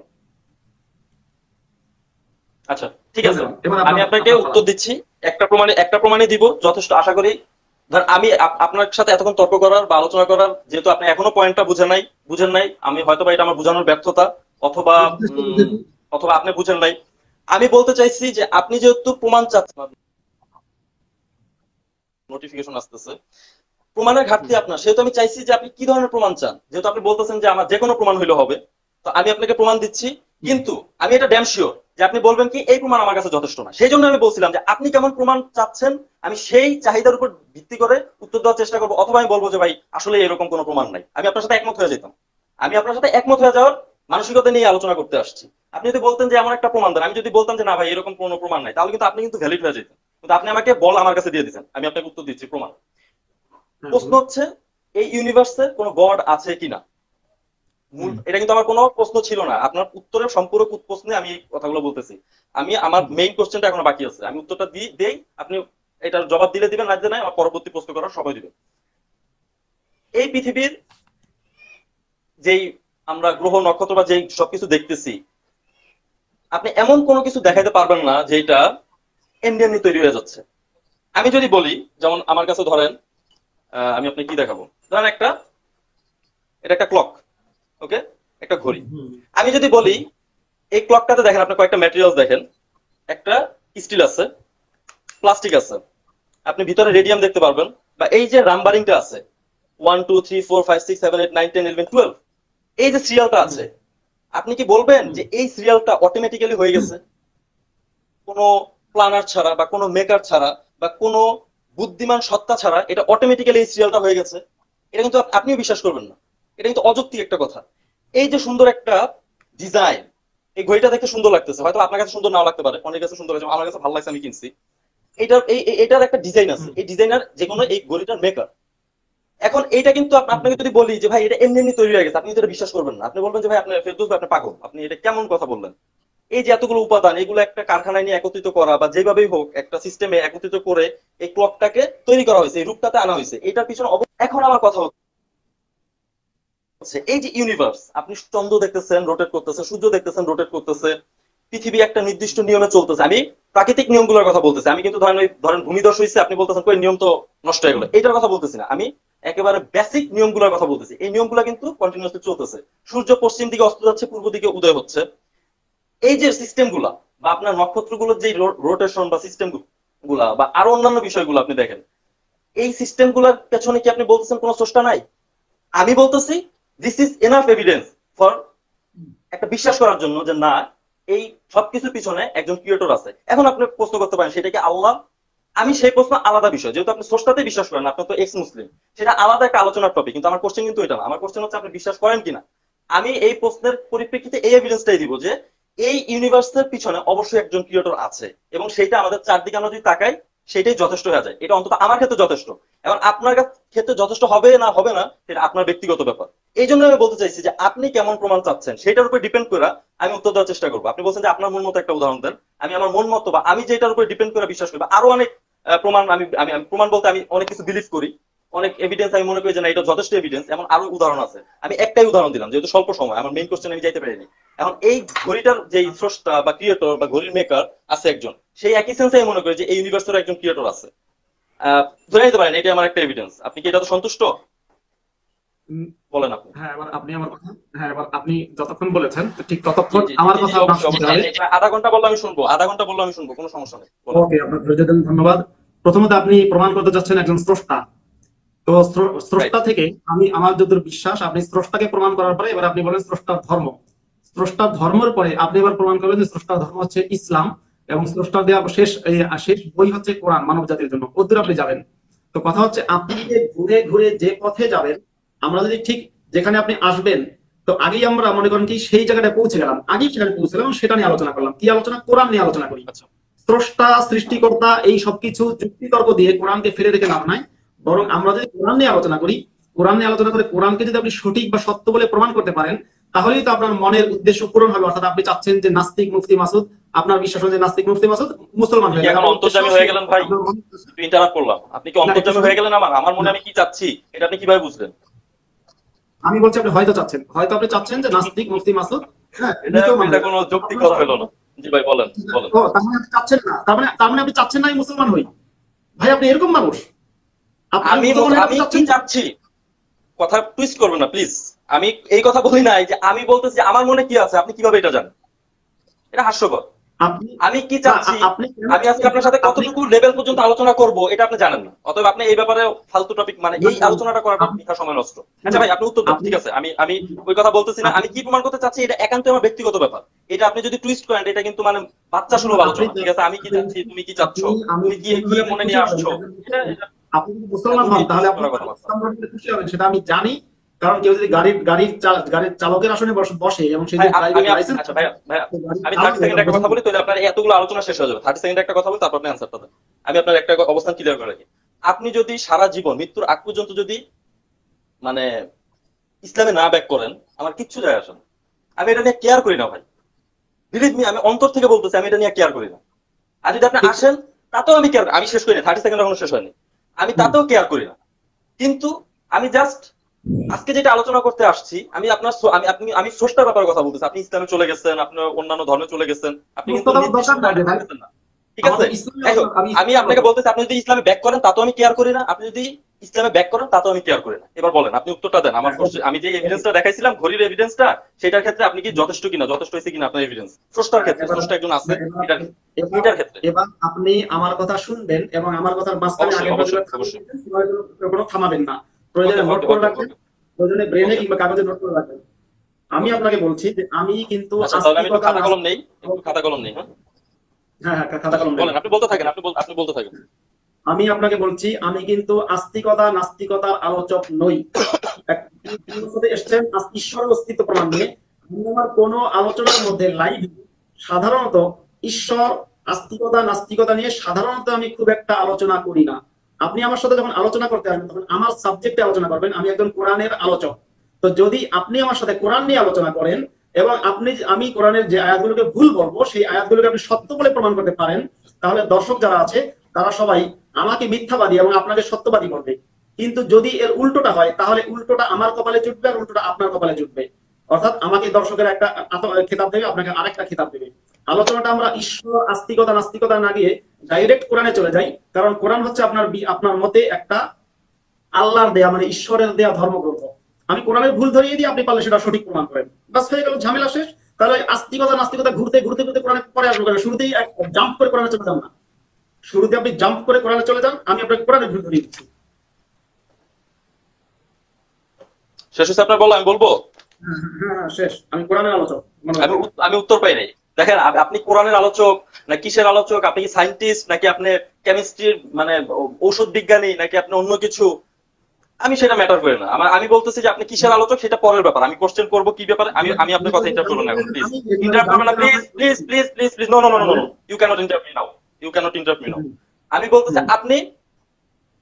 আচ্ছা ঠিক আছে, ধন্যবাদ। এবার আমি আপনার আপনাকে আপনার পালা। উত্তর দিচ্ছি, একটা প্রমাণে দিব যথেষ্ট আশা করি। ধর আমি আপনার সাথে এতক্ষণ তর্ক করার বা আলোচনা করার, যেহেতু আপনি এখনো পয়েন্টটা বুঝেন নাই, আমি হয়তো বা এটা আমার বোঝানোর ব্যর্থতা, অথবা আমি যথেষ্ট বুঝেছি। অথবা আপনি বুঝেন নাই। আমি বলতে চাইছি যে আপনি যেহেতু প্রমাণ চাচ্ছেন, নোটিফিকেশন আসতেছে, প্রমাণের ঘাটতি আপনার, সেহেতু আমি চাইছি যে আপনি কি ধরনের প্রমাণ চান। যেহেতু আপনি বলতেছেন যে আমার যে কোনো প্রমাণ হইলে হবে, তো আমি আপনাকে প্রমাণ দিচ্ছি। কিন্তু আমি এটা ড্যাম শিওর যে আপনি বলবেন কি এই প্রমাণ আমার কাছে যথেষ্ট না, সেই জন্য আমি বলছিলাম যে আপনি কেমন প্রমাণ চাচ্ছেন, আমি সেই চাহিদার উপর ভিত্তি করে উত্তর দেওয়ার চেষ্টা করবো, অথবা আমি বলবো যে ভাই আসলে এরকম কোনো প্রমাণ নাই, আমি আপনার সাথে একমত হয়ে যেতাম। আমি আপনার সাথে একমত হয়ে যাওয়ার মানসিকতা নিয়ে আলোচনা করতে আসছি। আপনি যদি বলতেন যে এমন একটা প্রমাণ দেন, আমি যদি বলতাম যে না ভাই এরকম কোনো প্রমাণ নাই, তাহলে কিন্তু আপনি কিন্তু ভ্যালিড হয়ে যেতেন। কিন্তু আপনি আমাকে বল আমার কাছে দিয়ে দিচ্ছেন, আমি আপনাকে উত্তর দিচ্ছি প্রমাণ। হ্যাঁ, প্রশ্ন বলুন। হচ্ছে এই ইউনিভার্সে কোনো গড আছে কিনা। হুম, এটা কিন্তু আমার কোনো প্রশ্ন ছিল না, আপনার উত্তরের সম্পূরক প্রশ্নে আমি এই কথাগুলো বলতেছি। আমি আমার হুম, মেইন কোশ্চেনটা এখনো বাকি আছে, আমি উত্তরটা দেই, আপনি এটার জবাব দিলে দিবেন, না দিলে নাই, আমার পরবর্তী প্রশ্ন করার সময় দিবেন। এই পৃথিবীর যেই আমরা গ্রহ নক্ষত্র বা যেই সবকিছু দেখতেছি, আপনি এমন কোনো কিছু দেখাইতে পারবেন না যেটা এমনি এমনি তৈরি হয়ে যাচ্ছে। আমি যদি বলি, যেমন আমার কাছে ধরেন, আমি আপনাকে কি দেখাবো, ধরেন এটা একটা ক্লক, ওকে, একটা হুম, ঘড়ি। হুম, আমি যদি বলি এই ক্লকটাতে দেখেন আপনি কয়েকটা ম্যাটেরিয়ালস দেখেন, একটা স্টিল আছে, প্লাস্টিক আছে, আপনি ভিতরে রেডিয়াম দেখতে পারবেন, বা এই যে নাম্বারিংটা আছে 1 2 3 4 5 6 7 8 9 10 11 12, এই যে সিরিয়ালটা হুম, আছে, আপনি কি বলবেন হুম, যে এই সিরিয়ালটা অটোমেটিক্যালি হয়ে গেছে, কোনো প্ল্যানার ছাড়া বা কোনো মেকার ছাড়া বা কোনো বুদ্ধিমান সত্তা ছাড়া এটা অটোমেটিক্যালি এই সিরিয়ালটা হয়ে গেছে? এটা কিন্তু আপনিও বিশ্বাস করবেন না, এটা কিন্তু অযৌক্তিক একটা কথা। এই যে সুন্দর একটা ডিজাইন, এই ঘড়িটা দেখতে সুন্দর লাগতেছে, হয়তো আপনার কাছে সুন্দর নাও লাগতে পারে, অনেক কাছে সুন্দর লাগছে, আমার কাছে ভালো লাগছে, আমি কিনছি। এটার একটা ডিজাইন আছে, হুম, এই ডিজাইনার যে কোনো এই ঘড়িটার মেকার। এখন এইটা কিন্তু আপনাকে যদি বলি যে ভাই এটা এমনি এমনি তৈরি হয়ে গেছে, আপনি কিন্তু এটা বিশ্বাস করবেন না। আপনি বলবেন যে ভাই আপনি ফেরদৌস ভাই আপনি পাগল, আপনি এটা কেমন কথা বললেন। এই যে এতগুলো উপাদান, এগুলো একটা কারখানায় নিয়ে একত্রিত করা বা যেভাবেই হোক একটা সিস্টেমে একত্রিত করে এই ক্লকটাকে তৈরি করা হয়েছে, এই রূপটাতে আনা হয়েছে, এটার পিছনে এখন আমার কথা হচ্ছে এই যে ইউনিভার্স, আপনি চন্দ্র দেখতেছেন রোটেট করতেছে, সূর্য দেখতেছেন রোটেট করতেছে, পৃথিবী একটা নির্দিষ্ট নিয়মে চলতেছে। আমি প্রাকৃতিক নিয়মগুলোর কথা বলতেছি, আমি কিন্তু ধরেন ভূমিধস হয়েছে আপনি বলতেছেন কই নিয়ম তো নষ্ট হয়ে গেলো, এটার কথা বলতেছি না। আমি একেবারে বেসিক নিয়মগুলোর কথা বলতেছি। এই নিয়মগুলো কিন্তু কন্টিনিউসলি চলতেছে। সূর্য পশ্চিম দিকে অস্ত যাচ্ছে, পূর্ব দিকে উদয় হচ্ছে। এই যে সিস্টেম গুলা বা আপনার নক্ষত্রগুলোর যে রোটেশন বা সিস্টেম গুলা বা আরো অন্যান্য বিষয়গুলো আপনি দেখেন, এই সিস্টেম গুলার পেছনে কি আপনি বলতেছেন কোনো স্রষ্টা নাই? আমি বলতেছি this is enough evidence for একটা বিশ্বাস করার জন্য যে না, এই সবকিছুর পিছনে একজন ক্রিয়েটর আছে। এখন আপনি প্রশ্ন করতে পারেন সেটা কি আল্লাহ? আমি সেই প্রশ্ন আলাদা বিষয়, যেহেতু আপনি স্রষ্টাতে বিশ্বাস করেন, আপনার তো এক্স মুসলিম, সেটা আলাদা একটা আলোচনার টপিক। কিন্তু আমার কোশ্চেন কিন্তু এটা না, আমার কোশ্চেন হচ্ছে আপনি বিশ্বাস করেন কিনা। আমি এই প্রশ্নের পরিপ্রেক্ষিতে এই এভিডেন্সটাই দিব যে এই ইউনিভার্সের পিছনে অবশ্যই একজন ক্রিয়েটর আছে, এবং সেইটা আমাদের চারদিকে আমরা যদি তাকাই সেটাই যথেষ্ট হয়ে যায়। এটা অন্তত আমার ক্ষেত্রে যথেষ্ট। এখন আপনার ক্ষেত্রে যথেষ্ট হবে না হবে না সেটা আপনার ব্যক্তিগত ব্যাপার। এই জন্য আমি বলতে চাইছি যে আপনি কেমন প্রমাণ চাচ্ছেন সেটার উপর ডিপেন্ড করে আমি উত্তর দেওয়ার চেষ্টা করবো। আপনি বলছেন যে আপনার মন মতো একটা উদাহরণ দেন, আমি আমার মন মতো বা আমি যেটার উপর ডিপেন্ড করে বিশ্বাস করি বা আরো অনেক প্রমাণ, আমি আমি আমি প্রমাণ বলতে আমি অনেক কিছু বিলিভ করি, অনেক এভিডেন্স আমি মনে করি যে না এটা যথেষ্ট এভিডেন্স, এমন আরো উদাহরণ আছে। আমি একটাই উদাহরণ দিলাম যেহেতু স্বল্প সময়, আমার মেইন কোশ্চেন আমি যাইতে পারিনি। এখন এই ঘড়িটার যে স্রষ্টা বা ক্রিয়েটর বা ঘড়ির মেকার আছে একজন, সেই একই সেন্সে আমি মনে করি যে এই ইউনিভার্সের একজন ক্রিয়েটর আছে। ধরে নিতে পারেন এটা আমার একটা এভিডেন্স। আপনি কি এটা তো সন্তুষ্ট? উম, বলেন আপনি। হ্যাঁ, এবার আপনি আমার কথা, হ্যাঁ এবার আপনি যতক্ষণ বলেছেন ঠিক জি ততক্ষণ জি জি আমার জি জি, কথা আপনার অবশ্যই শুনতে অবশ্যই। হবে। আধা ঘন্টা বললে আমি শুনবো, আধা ঘন্টা বললে আমি শুনবো, কোনো সমস্যা নেই, বলেন। ওকে, আপনার ধৈর্য দেন, ধন্যবাদ। প্রথমত আপনি প্রমাণ করতে চাচ্ছেন একজন স্রষ্টা। তো রাইট। স্রষ্টা থেকে আমি আমার যতদূর বিশ্বাস, আপনি স্রষ্টাকে প্রমাণ করার পরে এবার আপনি বলেন স্রষ্টার ধর্ম। স্রষ্টার ধর্মের পরে আপনি এবার প্রমাণ করবেন যে স্রষ্টার ধর্ম হচ্ছে ইসলাম, এবং স্রষ্টার দেওয়া শেষ বই হচ্ছে কোরআন মানব জাতির জন্য। ওদের আপনি যাবেন। তো কথা হচ্ছে আপনি যে ঘুরে ঘুরে যে পথে যাবেন, আমরা যদি ঠিক যেখানে আপনি আসবেন, তো আগেই আমরা মনে করেন কি সেই জায়গাটায় পৌঁছে গেলাম, আগেই সেখানে পৌঁছে গেলাম, সেটা নিয়ে আলোচনা করলাম। কি আলোচনা? কোরআন নিয়ে আলোচনা করি। আচ্ছা। স্রষ্টা, সৃষ্টিকর্তা, এই সবকিছু যুক্তি তর্ক দিয়ে কোরআনকে ফেলে রেখে লাভ নাই। বরং আমরা যদি কোরআন নিয়ে আলোচনা করি, কোরআন নিয়ে আলোচনা করে কোরআনকে যদি আপনি সঠিক বা সত্য বলে প্রমাণ করতে পারেন, তাহলেই তো আপনার মনের উদ্দেশ্য পূরণ হবে। অর্থাৎ আপনি চাচ্ছেন যে নাস্তিক মুফতি মাসুদ, আপনার বিশ্বাস হচ্ছে নাস্তিক মুফতি মাসুদ মুসলমান আপনি হয়ে কি যাবে, এখন আপনার উদ্দেশ্য অন্তর্যামী হয়ে শেষ। গেলেন ভাই? আপনার মনে একটু ইন্টারাপ্ট করলাম, আপনি কি না, একটু অন্তর্যামী শুনুন। হয়ে গেলেন? আমার মনে না, আমি কি চাচ্ছি এটা আপনি কিভাবে বুঝলেন? আমি বলছি আপনি হয়তো চাচ্ছেন, হয়তো আপনি চাচ্ছেন যে নাস্তিক মুফতি মাসুদ, হ্যাঁ, এটা মুসলমান এটা হয়ে যাবে। কোনো তো যৌক্তিক আপনার কথা হলো না। জি ভাই, বলেন বলেন। ও, তার মানে আপনি চাচ্ছেন না, তার মানে আপনি চাচ্ছেন না আমি মুসলমান হই। ভাই আপনি এরকম মানুষ? আপনি মুসলমান হয়ে আমি আপনি কি চাচ্ছেন? চাচ্ছি, কথা টুইস্ট করবেন না প্লিজ। আমি এই কথা বলি নাই যে আমি বলতেছি যে আমার মনে কি আছে, আপনি কিভাবে এটা জানেন? এটা হাস্যকর। আপনি আমি কি না, চাচ্ছি, আপনি কেন আমি আজকে আপনার সাথে আপনি কতটুকু লেভেল পর্যন্ত আলোচনা করব এটা আপনি জানেন না। অতএব আপনি এই ব্যাপারে ফালতু টপিক, মানে না, এই আলোচনাটা করাটা আপনি বৃথা সময় নষ্ট। আচ্ছা না, ভাই আপনি উত্তর দেন, আপনি ঠিক আছে, আমি আমি ওই কথা বলতেছি না। আপনি আমি কি প্রমাণ করতে চাচ্ছি এটা একান্ত আমার ব্যক্তিগত ব্যাপার। এটা আপনি যদি টুইস্ট করেন এটা কিন্তু মানে বাচ্চা সুলভ আপনি আলোচনা। ঠিক আছে, আমি কি চাচ্ছি, তুমি কি চাচ্ছ, আপনি আমি তুমি কি মুসলমান কি হলে আপনি মনে খুশি নিয়ে হবেন, আসছো, একজন এটা মুসলমান। এটা আপনি যদি মুসলমান হন একদমই তাহলে টুইস্ট আপনি করার কথাবার্তা। ইসলাম ধর্মে খুশি হবেন, সেটা আমি জানি। কারণ কেউ যদি গাড়ির চালকের আসনে বসে এবং সে ভাই যদি ড্রাইভিং আমি লাইসেন্স, আচ্ছা ভাইয়া ভাইয়া, গাড়ি আমি 30 চালাবে, সেকেন্ড এটা একটা বোঝেন কথা না। বলি তাহলে আপনার এতগুলো আলোচনা শেষ হয়ে যাবে। 30 সেকেন্ড একটা কথা বলি তারপর আপনি অ্যান্সারটা দেন। আমি আপনার একটা অবস্থান ক্লিয়ার করে রাখি। আপনি যদি সারা জীবন মৃত্যুর আগ পর্যন্ত যদি মানে ইসলামে না ব্যাক করেন, আমার কিচ্ছু যায় আসে না। আমি এটা নিয়ে কেয়ার করি না ভাই। বিলিভ মি, আমি অন্তর থেকে বলতেছি আমি এটা নিয়ে কেয়ার করি না। আর যদি আপনি ঠিক। আসেন তাতেও আমি কেয়ার, আমি শেষ করি না, 30 সেকেন্ড এখনো শেষ হয়নি। আমি হুম। তাতেও কেয়ার করি না। কিন্তু আমি জাস্ট আজকে যেটা আলোচনা করতে আসছি, আমি আপনার আমি স্রষ্টার ব্যাপারে কথা বলতেছি। আপনি ইসলামে চলে গেছেন, আপনি অন্যান্য ধর্মে চলে গেছেন, আপনি কিন্তু প্রশ্নটা নির্দিষ্ট দরকার নাই পয়েন্টে রে ভাই, থাকতেছেন না। ঠিক আছে, আমাদের ইসলামী যাই হোক, আলোচনা, আমি আমি ইসলামী আপনাকে আলোচনা। বলতেছি আপনি যদি ইসলামে ব্যাক করেন তাতেও আমি কেয়ার করি না, আপনি যদি ইসলামে ব্যাক করেন তাতেও আমি কেয়ার করি না। এবার বলেন, আপনি উত্তরটা দেন আমার হ্যাঁ, ওকে, আমি যে ওকে। এভিডেন্সটা দেখাইছিলাম ঘড়ির এভিডেন্সটা, সেটার ক্ষেত্রে আপনি কি যথেষ্ট কিনা, যথেষ্ট হয়েছে কিনা আপনার এভিডেন্স স্রষ্টার ক্ষেত্রে, এবার স্রষ্টা একজন আছে এবার এটার এবার এটার ক্ষেত্রে। এবার আপনি আমার কথা শুনবেন এবং আমার কথার মাঝখানে অবশ্যই আগের বার অবশ্যই যেভাবে থামিয়ে অবশ্যই। দিয়েছেন সেভাবে কোনো থামাবেন না। ওকে প্রয়োজনে নোট ওকে করে ওকে রাখবেন, ওকে প্রয়োজনে ব্রেনে ওকে কিংবা কাগজে নোট করে রাখবেন। আমি ওকে। আপনাকে বলছি যে আমি কিন্তু আচ্ছা তাহলে আমি একটু আস্তিকতা খাতা কলম নেই, একটু খাতা কলম নেই, হ্যাঁ। হ্যাঁ হ্যাঁ, খাতা কলম নেন। বলেন, আপনি বলতে থাকেন, আপনি বলতে থাকেন। আমি আপনাকে বলছি আমি কিন্তু আস্তিকতা নাস্তিকতার আলোচক নই। তিনি সাথে এসছেন ঈশ্বরের অস্তিত্ব প্রমাণ নিয়ে। আমি আমার কোনো আলোচনার মধ্যে লাইভ সাধারণত ঈশ্বর, আস্তিকতা নাস্তিকতা নিয়ে সাধারণত আমি খুব একটা আলোচনা করি না। আপনি আমার সাথে যখন আলোচনা করতে আসবেন তখন আমার সাবজেক্টে আলোচনা করবেন, আমি একজন কোরআনের আলোচক। তো যদি আপনি আমার সাথে কোরআন নিয়ে আলোচনা করেন এবং আমি কোরআনের যে আয়াতগুলোকে ভুল বলবো সেই আয়াতগুলোকে আপনি সত্য বলে প্রমাণ করতে পারেন, তাহলে দর্শক যারা আছে তারা সবাই আমাকে মিথ্যাবাদী এবং আপনাকে সত্যবাদী করবে। কিন্তু যদি এর উল্টোটা হয় তাহলে উল্টোটা আমার কপালে জুটবে আর উল্টোটা আপনার কপালে জুটবে। অর্থাৎ আমাকে দর্শকের একটা খেতাব দেবে, আপনাকে আরেকটা খেতাব দেবে। আলোচনাটা আমরা ঈশ্বর আস্তিকতা নাস্তিকতা না গিয়ে ডাইরেক্ট কোরআনে চলে যাই, কারণ কোরআন হচ্ছে আপনার মতে একটা আল্লাহর দেয়া মানে ঈশ্বরের দেয়া ধর্মগ্রন্থ। আমি কোরআনের ভুল ধরিয়ে দিই, আপনি পারলে সেটা সঠিক প্রমাণ করেন, বাস হয়ে গেল, ঝামেলা শেষ। তাহলে আস্তিকতা নাস্তিকতা ঘুরতে ঘুরতে ঘুরতে কোরআনে পরে আসবো কেন? শুরুতেই জাম্প করে কোরআনে চলে যান না, শুরুতে আপনি জাম্প করে কোরআনে চলে যান, আমি আপনাকে কোরআনের ভুল ধরিয়ে দিচ্ছি। শেষ হচ্ছে আপনার বলো, আমি বলবো? হ্যাঁ হ্যাঁ হ্যাঁ, শেষ, আমি কোরআনের আলোচক। আমি উত্তর পাই নাই। দেখেন, আপনি কোরআনের আলোচক না কিসের আলোচক? আপনি কি সায়েন্টিস্ট নাকি আপনি কেমিস্ট্রির মানে ঔষধ বিজ্ঞানী নাকি আপনি অন্য কিছু? আমি সেটা ম্যাটার করে না। আমি বলতেছি যে আপনি কিসের আলোচক সেটা পরের ব্যাপার। আমি কোশ্চেন করবো কি ব্যাপারে, আমি আপনার কথা ইন্টারাপ্ট করবো না এখন, প্লিজ ইন্টারাপ্ট করবেন না, please please please please please, no no no no no, you can't interrupt me now, you can't interrupt me now. আমি বলতেছি আপনি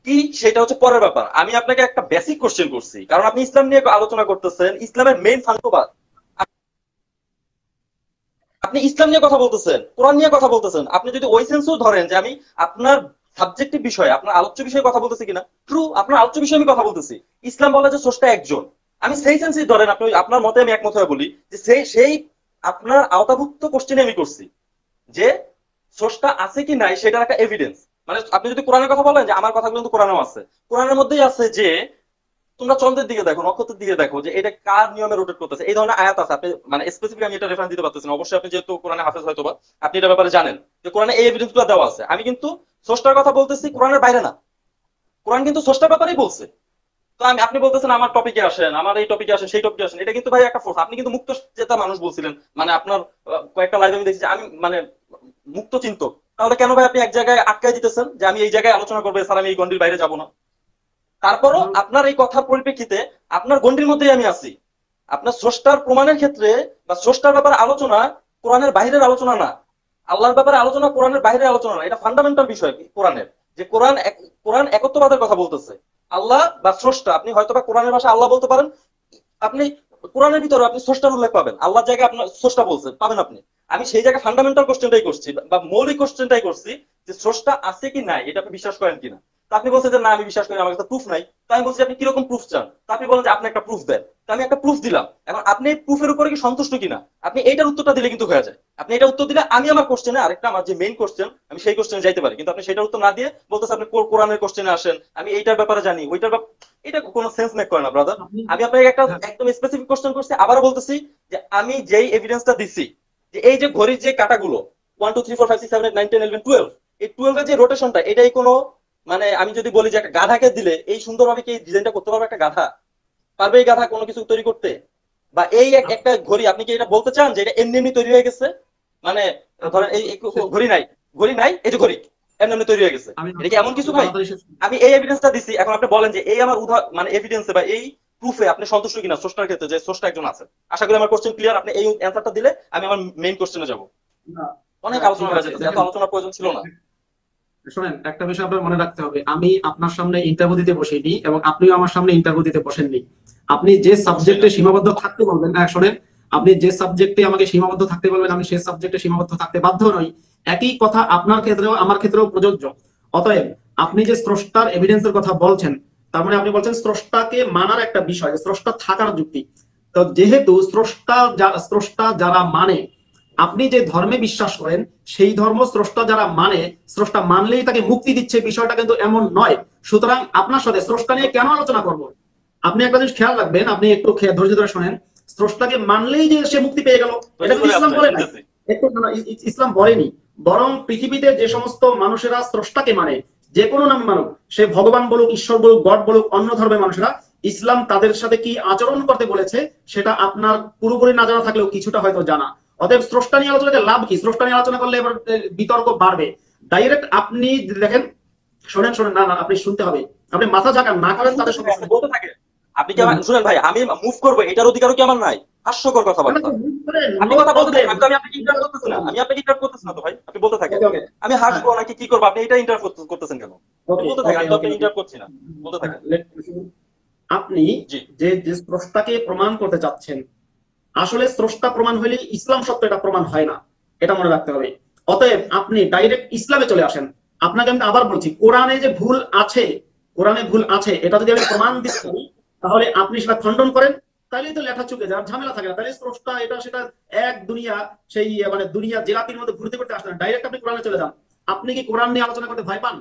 কি সেটা হচ্ছে পরের ব্যাপার। আমি আপনাকে একটা বেসিক কোশ্চেন করছি, কারণ আপনি ইসলাম নিয়ে আলোচনা করতেছেন, ইসলামের মেইন ফান্ডবাদ। আপনি ইসলাম নিয়ে কথা বলতেছেন, কোরআন নিয়ে কথা বলতেছেন। আপনি যদি ওই সেন্সও ধরেন যে আমি আপনার সাবজেক্টিভ বিষয়ে, আপনার আলোচ্য বিষয়ে কথা বলতেছি কিনা, ট্রু, আপনার আলোচ্য বিষয়ে আমি কথা বলতেছি। ইসলাম বলে যে স্রষ্টা একজন, আমি সেই সেন্সই ধরেন, আপনি আপনার মতে আমি একমত হয়ে বলি যে সেই আপনার আওতাভুক্ত কোশ্চেনে আমি করছি যে স্রষ্টা আছে কি নাই সেটার একটা এভিডেন্স। মানে আপনি যদি কোরআনের কথা বলেন যে আমার কথাগুলো কিন্তু কোরআনেও আছে, কোরআনের মধ্যেই আছে যে তোমরা চন্দ্রের দিকে দেখো, নক্ষত্রের দিকে দেখো, যে এটা কার নিয়মে রোটেট করতেছে, এই ধরনের আয়াত আছে। আপনি মানে স্পেসিফিক আমি এটা রেফারেন্স দিতে পারতেছি না, অবশ্যই আপনি যেহেতু কোরআনে হাফেজ হয়তো বা আপনি এটা ব্যাপারে জানেন যে কোরআনে এই এভিডেন্স গুলো দেওয়া আছে। আমি কিন্তু স্রষ্টার কথা বলতেছি, কোরআনের বাইরে না। কোরআন কিন্তু স্রষ্টার ব্যাপারেই বলছে। তো আপনি বলতেছেন আমার টপিকে আসেন, আমার এই টপিকে আসেন, সেই টপিকে আসেন, এটা কিন্তু ভাই একটা ফোর্স। আপনি কিন্তু মুক্ত চেতা মানুষ বলছিলেন, মানে আপনার কয়েকটা লাইভ আমি দেখছি যে আমি মানে মুক্ত চিন্তক। তাহলে কেন ভাই আপনি এক জায়গায় আটকায় দিতেছেন যে আমি এই জায়গায় আলোচনা করবো, স্যার আমি এই গন্ডির বাইরে যাবো না? তারপরও আপনার এই কথার পরিপ্রেক্ষিতে আপনার গণ্ডির মধ্যেই আমি আছি। আপনার স্রষ্টার প্রমাণের ক্ষেত্রে বা স্রষ্টার ব্যাপারে আলোচনা কোরআনের বাইরের আলোচনা না, আল্লাহর ব্যাপারে আলোচনা কোরআনের বাইরের আলোচনা না। এটা ফান্ডামেন্টাল বিষয় কোরআনের, যে কোরআন একত্ববাদের কথা বলতেছে। আল্লাহ বা স্রষ্টা, আপনি হয়তো বা কোরআনের ভাষা আল্লাহ বলতে পারেন, আপনি কোরআনের ভিতরে আপনি স্রষ্টার উল্লেখ পাবেন, আল্লাহর জায়গায় আপনার স্রষ্টা বলছে পাবেন আপনি। আমি সেই জায়গায় ফান্ডামেন্টাল কোশ্চেনটাই করছি বা মৌলিক কোশ্চেনটাই করছি যে স্রষ্টা আছে কি নাই এটা আপনি বিশ্বাস করেন কিনা। তা আপনি বলছেন যে না আমি বিশ্বাস করি, আমার কাছে প্রুফ নাই। তা আমি বলছি আপনি কিরকম প্রুফ চান? তা আপনি বলেন যে আপনি একটা প্রুফ দেন। তা আমি একটা প্রুফ দিলাম, এখন আপনি প্রুফের উপরে কি সন্তুষ্ট কিনা আপনি এইটার উত্তরটা দিলে কিন্তু হয়ে যায়। আপনি এটা উত্তর দিলে আমি আমার কোশ্চেনে আরেকটা, আমার যে মেইন কোশ্চেন, আমি সেই কোশ্চেনে যাইতে পারি। কিন্তু আপনি সেটার উত্তর না দিয়ে বলতেছেন আপনি কোরআনের কোশ্চেনে আসেন, আমি এইটার ব্যাপারে জানি, ওইটার এটা কোনো সেন্স মেক করে না ব্রাদার। আমি আপনাকে একটা একদম স্পেসিফিক কোশ্চেন করছি, আবারও বলতেছি যে আমি যেই এভিডেন্সটা দিচ্ছি যে এই যে ঘড়ির যে কাটাগুলো 1 2 3 4 5 6 7 8 9 10 11 12, এই 12 এর যে রোটেশনটা, এটাই কোনো মানে আমি যদি বলি যে একটা গাধাকে দিলে এই সুন্দরভাবে কি ডিজাইনটা করতে পারবে? একটা গাধা পারবে এই গাধা কোনো কিছু তৈরি করতে? বা এই একটা ঘড়ি আপনি কি এটা বলতে চান যে এটা এমনি এমনি তৈরি হয়ে গেছে? মানে ধরেন এই ঘড়ি নাই, ঘড়ি নাই, এই যে ঘড়ি এমনি এমনি তৈরি হয়ে গেছে, এটা কি এমন কিছু ভাই? আমি এই এভিডেন্সটা দিচ্ছি, এখন আপনি বলেন যে এই আমার মানে এভিডেন্সে বা এই প্রুফে আপনি সন্তুষ্ট কিনা স্রষ্টার ক্ষেত্রে যে স্রষ্টা একজন আছে। আশা করি আমার কোশ্চেন ক্লিয়ার। আপনি এই অ্যান্সারটা দিলে আমি আমার মেইন কোশ্চেনে যাব। অনেক আলোচনা হয়ে যেত, এত আলোচনার প্রয়োজন ছিল না। শোনেন, একটা বিষয় আপনার মনে রাখতে হবে, আমি আপনার সামনে ইন্টারভিউ দিতে বসিনি এবং আপনিও আমার সামনে ইন্টারভিউ দিতে বসেননি। আপনি যে সাবজেক্টে সীমাবদ্ধ থাকতে বলবেন, হ্যাঁ শোনেন, আপনি যে সাবজেক্টে আমাকে সীমাবদ্ধ থাকতে বলবেন আমি সেই সাবজেক্টে সীমাবদ্ধ থাকতে বাধ্য নই। একই কথা আপনার ক্ষেত্রেও আমার ক্ষেত্রেও প্রযোজ্য। অতএব আপনি যে স্রষ্টার এভিডেন্সের কথা বলছেন, তার মানে আপনি বলছেন স্রষ্টাকে মানার একটা বিষয়, স্রষ্টা থাকার যুক্তি। তো যেহেতু স্রষ্টা যারা মানে, আপনি যে ধর্মে বিশ্বাস করেন সেই ধর্ম স্রষ্টা যারা মানে, স্রষ্টা মানলেই তাকে মুক্তি দিচ্ছে, বিষয়টা কিন্তু এমন নয়। সুতরাং আপনার সাথে স্রষ্টা নিয়ে কেন আলোচনা করব? আপনি একটা জিনিস খেয়াল রাখবেন, আপনি একটু ধৈর্য ধরে শোনেন। স্রষ্টাকে মানলেই যে সে মুক্তি পেয়ে গেল, এটা কিন্তু ইসলাম বলে নাই। একটু ইসলাম বলেনি, বরং পৃথিবীতে যে সমস্ত মানুষেরা স্রষ্টাকে মানে, যে কোনো নাম মানুক, সে ভগবান বলুক, ঈশ্বর বলুক, গড বলুক, অন্য ধর্মের মানুষেরা, ইসলাম তাদের সাথে কি আচরণ করতে বলেছে সেটা আপনার পুরোপুরি না জানা থাকলেও কিছুটা হয়তো জানা। অতএব স্রষ্টা নিয়ে আলোচনা লাভ কি? স্রষ্টা নিয়ে আলোচনা করলে এবার বিতর্ক বাড়বে। ডাইরেক্ট আপনি দেখেন, শোনেন শোনেন, না না আপনি শুনতে হবে, আপনি মাথা ঝাঁকান না করেন তাদের সমস্যা বলতে থাকে। আপনি কি শুনেন ভাই, আমি মুভ করবো এটার অধিকারও কি আমার নাই? হাস্যকর কথাবার্তা। আপনি কথা বলতে থাকেন, আমি আপনাকে ইন্টারাপ্ট করতেছি না, আমি আপনাকে ইন্টারাপ্ট করতেছি না তো ভাই, আপনি বলতে থাকেন। আমি হাসবো নাকি কি করবো, আপনি এটা ইন্টারাপ্ট করতেছেন কেন? ওকে বলতে থাকেন, ওকে আমি তো ওকে আপনাকে ওকে ইন্টারাপ্ট করছি না, বলতে থাকেন। আপনি জি। যে যে স্রষ্টাকে প্রমাণ করতে চাচ্ছেন, আসলে স্রষ্টা প্রমাণ হইলে ইসলাম সত্য এটা প্রমাণ হয় না, এটা মনে রাখতে হবে। অতএব আপনি ডাইরেক্ট ইসলামে চলে আসেন। আপনাকে আমি আবার বলছি, কোরআনে যে ভুল আছে, কোরআনে ভুল আছে এটা যদি আমি প্রমাণ দিতে পারি, তাহলে আপনি সেটা খণ্ডন করেন, তাহলেই তো লেখা চুকে যায়, আর ঝামেলা থাকে না। তাহলে স্রষ্টা এটা সেটা এক দুনিয়া, সেই মানে দুনিয়া জেলাপির মধ্যে ঘুরতে ঘুরতে আসেন, ডাইরেক্ট আপনি কোরআনে চলে যান। আপনি কি কোরআন নিয়ে আলোচনা করতে ভয় পান?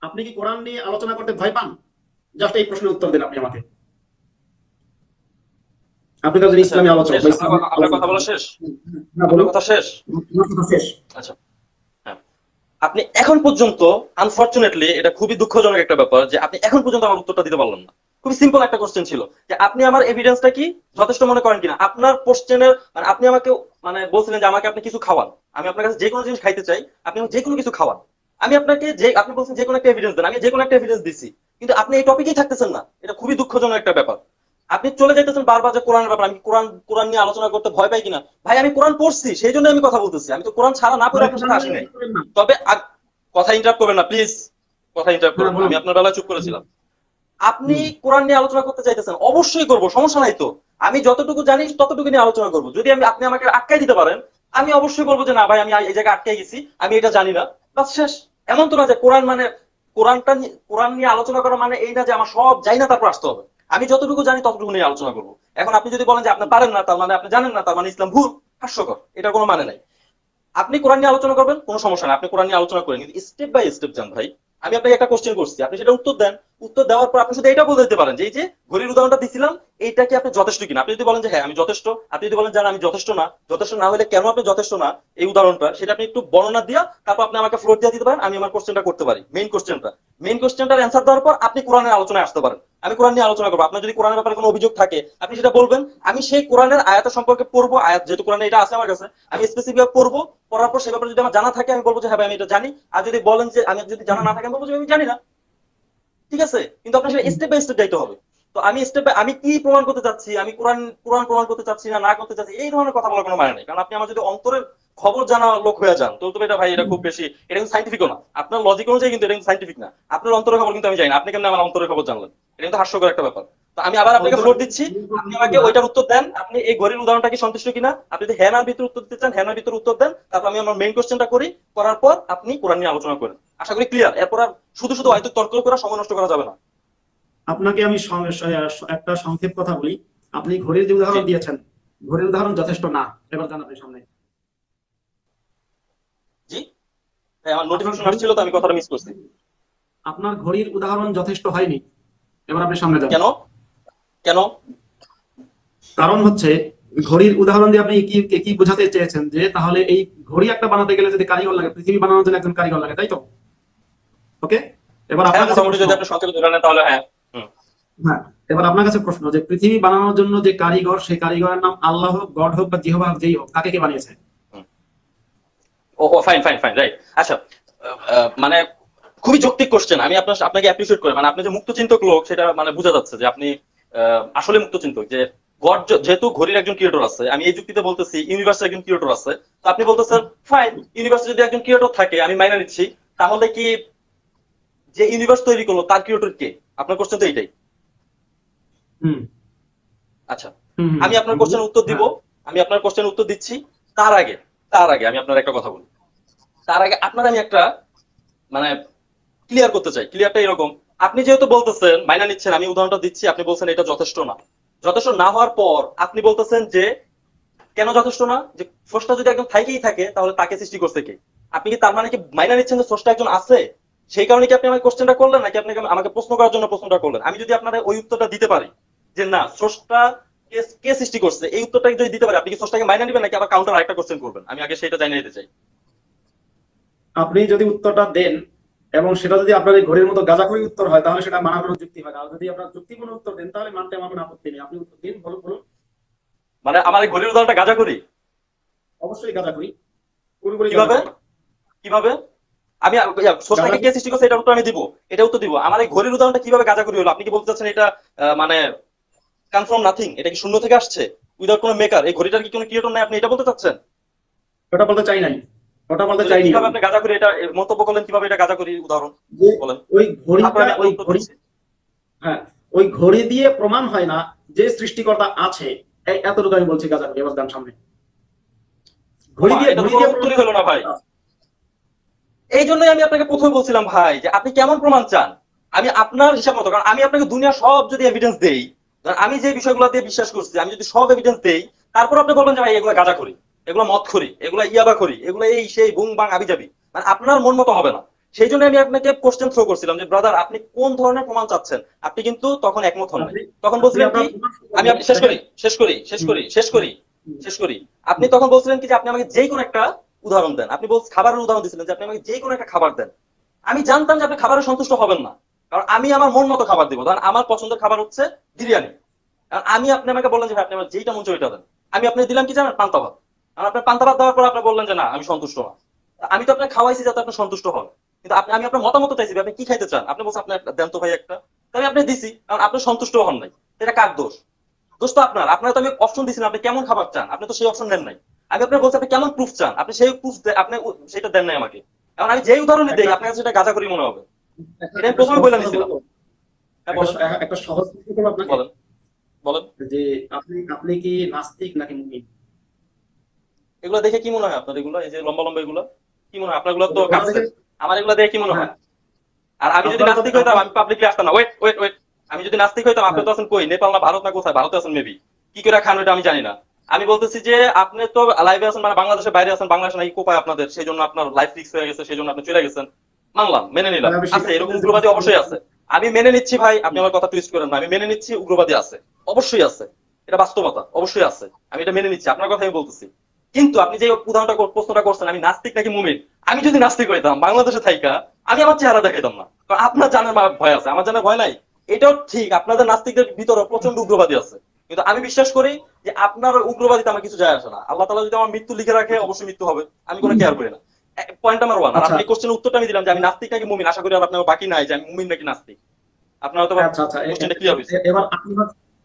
আপনি কি কোরআন নিয়ে আলোচনা করতে ভয় পান? জাস্ট এই প্রশ্নের উত্তর দেন আপনি আমাকে। আপনি তো একজন আচ্ছা, ইসলামী আলোচক শেষ বা আপনার ইসলামী আপনার আলোচনা কথা বলা করেন। শেষ? হ্যাঁ আপনার বলুন। কথা শেষ? আমার কথা শেষ। আচ্ছা, হ্যাঁ। আপনি এখন পর্যন্ত, আনফরচুনেটলি এটা খুবই দুঃখজনক একটা ব্যাপার যে আপনি এখন পর্যন্ত আমার উত্তরটা দিতে পারলেন না। খুবই সিম্পল একটা কোশ্চেন ছিল যে আপনি আমার এভিডেন্সটা কি যথেষ্ট মনে করেন কিনা। আপনার কোশ্চেনের মানে আপনি আমাকে মানে বলছিলেন যে আমাকে আপনি কিছু খাওয়ান, আমি আপনার কাছে যে কোনো জিনিস খাইতে চাই, আপনি আমাকে যে কোনো কিছু খাওয়ান। আমি আপনাকে যে আপনি বলছেন যে কোনো একটা এভিডেন্স দেন, আমি যে কোনো একটা এভিডেন্স দিচ্ছি, কিন্তু আপনি এই টপিকেই থাকতেছেন না। এটা খুবই দুঃখজনক একটা ব্যাপার। আপনি চলে যাইতেছেন বারবার যে কোরআনের ব্যাপার, আমি কোরআন কোরআন নিয়ে আলোচনা করতে ভয় পাই কিনা। ভাই আমি কোরআন পড়ছি, সেই জন্য আমি কথা বলতেছি, আমি তো কোরআন ছাড়া না পড়ে মানে আপনার কোরআন সাথে নিয়ে আসি নাই। আলোচনা করেন না। তবে কথা ইন্টারাপ্ট করবেন না প্লিজ, কথা ইন্টারাপ্ট হ্যাঁ করবেন না, বলুন। আমি আপনার বেলায় চুপ করেছিলাম। আপনি হুম। কোরআন নিয়ে আলোচনা করতে চাইতেছেন, অবশ্যই করবো, সমস্যা নাই তো। আমি যতটুকু জানি ততটুকু নিয়ে আলোচনা করবো। যদি আপনি আমাকে আটকাই দিতে পারেন, আমি অবশ্যই বলবো যে না ভাই আমি এই জায়গায় আটকাই গেছি, আমি এটা জানি না, বাস শেষ। এমন তো না যে কোরআন মানে কোরআন নিয়ে আলোচনা করা মানে এই না যে আমার সব জানি না তারপর আসতে হবে। আমি যতটুকু জানি ততটুকু নিয়ে আলোচনা করবো। এখন আপনি যদি বলেন যে আপনি পারেন না, তার মানে আপনি জানেন না, তার মানে ইসলাম ভুল, হাস্যকর, এটার কোনো মানে নাই। আপনি কোরআন নিয়ে আলোচনা করবেন, কোনো সমস্যা নাই, আপনি কোরআন নিয়ে আলোচনা করেন, কিন্তু স্টেপ বাই স্টেপ যান ভাই। আমি আপনাকে একটা কোশ্চেন করছি, আপনি সেটা উত্তর দেন। উত্তর দেওয়ার পর আপনি শুধু এটা বলে দিতে পারেন যে এই যে ঘড়ির উদাহরণটা দিছিলাম, এইটা কি আপনি যথেষ্ট কিনা। আপনি যদি বলেন যে হ্যাঁ আমি যথেষ্ট, আপনি যদি বলেন যে না, আমি যথেষ্ট না, যথেষ্ট না হলে কেন আপনি যথেষ্ট না এই উদাহরণটা, সেটা আপনি একটু বর্ণনা দিয়া তারপর আপনি আমাকে ফ্লোর দিয়ে দিতে পারেন, আমি আমার কোশ্চেনটা করতে পারি। মেইন কোশ্চেনটার অ্যান্সার দেওয়ার পর আপনি কোরআনের আলোচনায় আসতে পারেন, আমি কোরআন নিয়ে আলোচনা করবো। আপনার যদি কোরআনের ব্যাপারে কোনো অভিযোগ থাকে আপনি সেটা বলবেন, আমি সেই কোরআনের আয়াত সম্পর্কে পড়বো, আয়াত যেহেতু কোরআনে এটা আছে আমার কাছে, আমি স্পেসিফিক পড়বো। পড়ার পর সে ব্যাপারে যদি আমার জানা থাকে আমি বলবো যে হ্যাঁ ভাই আমি এটা জানি। আর যদি বলেন যে আমি যদি জানা না থাকে আমি বলবো যে আমি জানি না। ঠিক আছে, কিন্তু আপনার সেটা স্টেপ বাই স্টেপ যাইতে হবে। তো আমি আমি কি প্রমাণ করতে চাচ্ছি, আমি কোরআন কোরআন প্রমাণ করতে চাচ্ছি না না করতে চাচ্ছি, এই ধরনের কথা বলার কোনো মানে নেই। কারণ আপনি আমার যদি অন্তরের খবর জানা লোক হয়ে যান তো তো এটা ভাই এটা খুব বেশি, এটা কিন্তু সাইন্টিফিকও না। আপনার লজিক অনুযায়ী কিন্তু এটা কিন্তু সাইন্টিফিক না। আপনার অন্তরের খবর কিন্তু আমি জানি না, আপনি কেমন আমার অন্তরের খবর জানলেন? এটা কিন্তু হাস্যকর একটা ব্যাপার। তো আমি আবার আপনাকে অন্তর ফ্লোর দিচ্ছি, আপনি আমাকে না। ওইটার উত্তর দেন। আপনি এই ঘড়ির উদাহরণটা কি সন্তুষ্ট কিনা, আপনি যদি হ্যাঁ নার ভিতরে উত্তর দিতে চান হ্যাঁ নার ভিতরে উত্তর দেন, তারপর আমি আমার মেইন কোশ্চেনটা করি, করার পর আপনি কোরআন নিয়ে আলোচনা করেন। আশা করি ক্লিয়ার। এরপর আর শুধু শুধু হয়তো তর্ক করা, সময় নষ্ট করা যাবে না। আপনাকে আমি একটা সংক্ষেপ কথা বলি। আপনি ঘড়ির যে জি। উদাহরণ দিয়েছেন, ঘড়ির উদাহরণ যথেষ্ট না। এবার জান আপনি সামনে। জি। হ্যাঁ, আমার আপনার নোটিফিকেশন ঘড়ির আসছিল তো আমি কথাটা মিস করছি। আপনার ঘড়ির উদাহরণ যথেষ্ট হয়নি। এবার আপনি সামনে যান। কেন? কেন? কারণ হচ্ছে, ঘড়ির উদাহরণ দিয়ে আপনি কি কি বোঝাতে চেয়েছেন, যে তাহলে এই ঘড়ি একটা বানাতে গেলে যদি কারিগর লাগে, পৃথিবী বানানোর জন্য একজন কারিগর লাগে, তাই তো? ওকে। এবার হ্যাঁ, আপনার কাছে মোটামুটি প্রশ্ন। যদি আপনি সংক্ষেপে ধরে নেন তাহলে হ্যাঁ। হুম। হ্যাঁ, এবার আপনার কাছে প্রশ্ন, যে পৃথিবী বানানোর জন্য যে কারিগর, সেই কারিগরের নাম আল্লাহ হোক, গড হোক বা জিহোবা হোক, যেই হোক, তাকে কে বানিয়েছে? হুম। ও ও ফাইন ফাইন ফাইন রাইট। আচ্ছা, মানে খুবই যৌক্তিক কোশ্চেন। আমি আপনাকে অ্যাপ্রিসিয়েট করি, মানে আপনি যে মুক্তচিন্তক লোক সেটা মানে বোঝা যাচ্ছে যে আপনি আসলে মুক্তচিন্তক। যে গড যেহেতু ঘড়ির একজন ক্রিয়েটর আছে, আমি এই যুক্তিতে বলতেছি ইউনিভার্সের একজন ক্রিয়েটর আছে, তো আপনি বলতেছেন ফাইন, ইউনিভার্সে যদি একজন ক্রিয়েটর থাকে আমি মাইনে নিচ্ছি, তাহলে কি যে ইউনিভার্স তৈরি করলো তার ক্রিয়েটর কে? আপনার কোশ্চেন তো এইটাই। হুম। আচ্ছা, হুম। আমি আপনার কোশ্চেনের উত্তর দিব। হ্যাঁ। আমি আপনার কোশ্চেনের উত্তর দিচ্ছি। তার আগে আমি আপনার একটা কথা বলি। তার আগে আপনার আমি একটা মানে ক্লিয়ার করতে চাই। ক্লিয়ারটা এরকম, আপনি যেহেতু বলতেছেন মাইনা নিচ্ছেন, আমি উদাহরণটা দিচ্ছি, আপনি বলছেন এটা যথেষ্ট না। যথেষ্ট না হওয়ার পর আপনি বলতেছেন যে কেন যথেষ্ট না, যে স্রষ্টা যদি একজন থাইকেই থাকে তাহলে তাকে সৃষ্টি করছে কে? আপনি কি তার মানে কি মাইনা নিচ্ছেন যে স্রষ্টা একজন আছে? সেই কারণে কি আপনি আমাকে কোশ্চেনটা করলেন, নাকি আপনি আমাকে প্রশ্ন করার জন্য প্রশ্নটা করলেন? আমি যদি আপনার ওই উত্তরটা দিতে পারি যে না স্রষ্টা কে কে সৃষ্টি করছে, এই উত্তরটা যদি দিতে পারি, আপনি কি স্রষ্টাকে মাইনা নিবেন নাকি আবার কাউন্টার আরেকটা কোশ্চেন করবেন? আমি আগে সেটা জানিয়ে দিতে চাই। আপনি যদি উত্তরটা দেন, এবং সেটা যদি আপনার এই ঘড়ির মতো গাঁজাখড়ি উত্তর হয়, তাহলে সেটা মানার কোনো যুক্তি হয় না। আর যদি আপনার যুক্তিপূর্ণ উত্তর দেন, তাহলে মানতে আমার কোনো আপত্তি নেই। আপনি উত্তর দিন, বলুন বলুন। মানে আমার এই ঘড়ির উদাহরণটা গাঁজা করি? অবশ্যই গাঁজাখড়ি, পুরোপুরি কিভাবে? গাঁজাখড়ি। কিভাবে? আমি স্রষ্টাকে কে গাঁজাখড়ি। সৃষ্টি করছে এটা উত্তর আমি দিব, এটা উত্তর দিব। আমার এই ঘড়ির উদাহরণটা কিভাবে গাঁজাখড়ি হলো? আপনি কি বলতে চাচ্ছেন এটা মানে কনফার্ম নাথিং, এটা কি শূন্য থেকে আসছে উইদাউট কোনো মেকার? এই ঘড়িটার কি কোনো ক্রিয়েটর নাই, আপনি এটা বলতে চাচ্ছেন? ওটা বলতে চাই নাই। ওটা বলতে তাহলে চাইনি কিভাবে আমি। আপনি গাঁজাখুরি এটা মন্তব্য করলেন, কিভাবে এটা গাঁজাখুরি উদাহরণ যে বলেন? ওই তারপরে ঘড়িটা, আমি ওই আপনার উত্তর ঘড়ি, দিচ্ছি। হ্যাঁ, ওই ঘড়ি দিয়ে প্রমাণ হয় না যে সৃষ্টিকর্তা আছে। এতটুকু আমি বলছি গাজাকে, এবার দেন সামনে। ঘড়ি ওমা, দিয়ে, এটা তো ঘড়ি কোনো দিয়ে প্রমাণ উত্তরই হয় হলো না ভাই। না। এই জন্যই আমি আপনাকে প্রথমে বলছিলাম ভাই যে আপনি কেমন প্রমাণ চান। আমি আপনার হিসাব মতো, কারণ আমি আপনাকে দুনিয়া সব যদি এভিডেন্স দেই, ধরেন আমি যে বিষয়গুলো দিয়ে বিশ্বাস করছি, আমি যদি সব এভিডেন্স দেই, তারপর আপনি বলবেন যে ভাই এগুলো গাঁজা করি, এগুলো মদ করি, এগুলো ইয়াবা করি, এগুলো এই সেই বুং বাং আবি যাবি, মানে আপনার মন মতো হবে না। সেই জন্য আমি আপনাকে কোশ্চেন থ্রো করছিলাম যে ব্রাদার আপনি কোন ধরনের প্রমাণ চাচ্ছেন। আপনি কিন্তু তখন একমত হন নাই। আপনি তখন আপনি বলছিলেন কি, আপনার প্রমাণ আমি করবেন, শেষ দেখেন। করি শেষ করি শেষ হুম, করি শেষ করি হুম, শেষ করি। আপনি তখন বলছিলেন কি যে আপনি আমাকে যে কোনো একটা উদাহরণ দেন। আপনি খাবারের উদাহরণ দিচ্ছিলেন যে আপনি আমাকে যে কোনো একটা খাবার দেন। আমি জানতাম যে আপনি খাবারে সন্তুষ্ট হবেন না, কারণ আমি আমার মন মতো খাবার দিব। ধরেন আমার পছন্দের খাবার হচ্ছে বিরিয়ানি, কারণ আপনি আমাকে বললেন যে ভাই আপনি আমার যেইটা মন চায় ওইটা দেন। আমি আপনি দিলাম কি জানেন, পান্তা ভাত। আর আপনার পান্তা ভাত দেওয়ার পর আপনি বললেন যে না আমি সন্তুষ্ট না। আমি তো আপনাকে খাওয়াইছি যাতে আপনি সন্তুষ্ট হন, কিন্তু আমি আপনার মতামত চাইছি যে আপনি কি খাইতে চান। আপনি বলছেন আপনি দেন তো ভাই একটা, তো আমি আপনি দিছি, কারণ আপনি সন্তুষ্ট হন নাই। তো এটা কার দোষ? দোষ তো আপনার। আপনার তো আমি অপশন দিছি না, আপনি কেমন খাবার চান, আপনি তো সেই অপশন দেন নাই। আমি আপনাকে বলছি আপনি কেমন প্রুফ চান, আপনি সেই প্রুফ আপনি সেটা দেন নাই আমাকে। কারণ আমি যেই উদাহরণই দেই একটা আপনার কাছে সেটা গাঁজা করি মনে হবে। একটা এটা আমি একটা প্রথমে সহজ বলে কথা নিছিলাম। বলবো। হ্যাঁ একটা বলেন। একটা সহজ প্রশ্ন করবো আপনাকে, বলেন। বলেন। যে আপনি আপনি কি নাস্তিক নাকি মুমিন? এগুলো দেখে কি মনে হয় আপনার, এগুলো এই যে লম্বা লম্বা এগুলো কি মনে হয় আপনার? এগুলো তো ওটা দেখে, কাটছেন, আমার এগুলো দেখে কি মনে হ্যাঁ, হয়? আর আমি যদি আপনার কথা নাস্তিক হইতাম আপনার, আমি পাবলিকলি আসতাম না। ওয়েট ওয়েট ওয়েট, আমি যদি নাস্তিক হইতাম, আপনি হ্যাঁ, তো আছেন কই, নেপাল না ভারত না কোথায়, ভারতে আছেন মেবি, কি করে খান ওইটা আমি জানি না। আমি বলতেছি যে আপনি তো লাইভে আছেন, মানে বাংলাদেশের বাইরে আছেন, বাংলাদেশে নাকি কোপায় আপনাদের, সেই জন্য আপনার লাইফ ফিক্স হয়ে গেছে, সেই জন্য আপনি চলে গেছেন। মানলাম, মেনে নিলাম, তাহলে আমি আছে স্বীকার এরকম করতেছি উগ্রবাদী নাস্তিক অবশ্যই নাকি আছে। মুমিন। আমি মেনে নিচ্ছি ভাই, আপনি হুম, আমার কথা টুইস্ট করেন না, আমি মেনে নিচ্ছি উগ্রবাদী আছে, অবশ্যই আছে, এটা বাস্তবতা, অবশ্যই আছে। আমি এটা মেনে নিচ্ছি, আপনার কথা আমি বলতেছি। কিন্তু আপনি যে উদাহরণটা প্রশ্নটা করছেন আমি নাস্তিক নাকি মুমিন, আমি যদি নাস্তিক হইতাম বাংলাদেশে থাইকা, আমি আমার চেহারা দেখাইতাম না, কারণ আপনার জানার ভয় আছে, আমার জানার ভয় নাই। এটাও ঠিক, আপনাদের নাস্তিকদের ভিতরে প্রচন্ড উগ্রবাদী আছে, কিন্তু আমি বিশ্বাস করি যে আপনার ওই উগ্রবাদীতে আমার কিছু যায় আসে না। আল্লাহ তাআলা যদি আমার মৃত্যু লিখে রাখে অবশ্যই মৃত্যু হবে, আমি কোনো কেয়ার করি না। Point number one. আর আচ্ছা, আপনি কোশ্চেনের উত্তরটা আমি দিলাম যে আমি নাস্তিক নাকি মুমিন, আশা করি আর আপনার বাকি নাই যে আমি মুমিন নাকি নাস্তিক। আপনার হয়তো আচ্ছা, আচ্ছা, কোশ্চেনটা ক্লিয়ার হয়েছে। এবার আপনি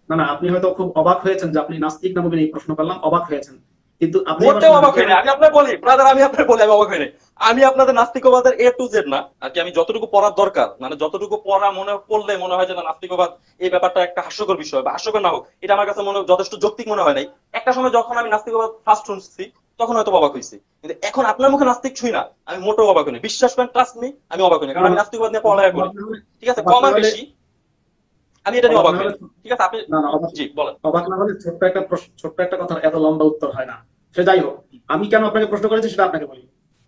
না, না, আপনি হয়তো খুব অবাক হয়েছেন যে আপনি নাস্তিক না মুমিন, এই প্রশ্ন করলাম, অবাক হয়েছেন। কিন্তু আপনি আবার মোটেও শুনেন, অবাক আপনি হয়নি, আবার, আমি আপনার বলি ব্রাদার, আমি আপনার বলি আমি অবাক হয়নি। আমি আপনাদের নাস্তিকবাদের এ টু জেড না আর কি, আমি যতটুকু পড়ার দরকার, মানে যতটুকু পড়া মনে পড়লে মনে হয় যে না নাস্তিকবাদ এই ব্যাপারটা একটা হাস্যকর বিষয়, বা হাস্যকর না হোক এটা আমার কাছে মনে যথেষ্ট যৌক্তিক মনে হয় নাই। একটা সময় যখন আমি নাস্তিকবাদ ফার্স্ট শুনছি তখন হয়তো অবাক হয়েছি, কিন্তু এখন আপনার মুখে নাস্তিক ছুঁই না, আমি মোটেও অবাক হইনি। বিশ্বাস করেন, ট্রাস্ট মি, আমি অবাক হইনি, কারণ আমি নাস্তিকবাদ নিয়ে পড়ালেখা করি। অবাক না হলে, ঠিক আছে, অবাক কম না আর হলে, বেশি, আমি এটা নিয়ে অবাক অবাক না হলে, হইনি। ঠিক আছে আপনি, না, না, অবাক, জি বলেন। অবাক না হলে ছোট্ট একটা প্রশ্ন, ছোট্ট একটা কথা এত লম্বা উত্তর হয় না। সে যাই হোক, আমি কেন আপনাকে প্রশ্ন করেছি সেটা আপনাকে বলি।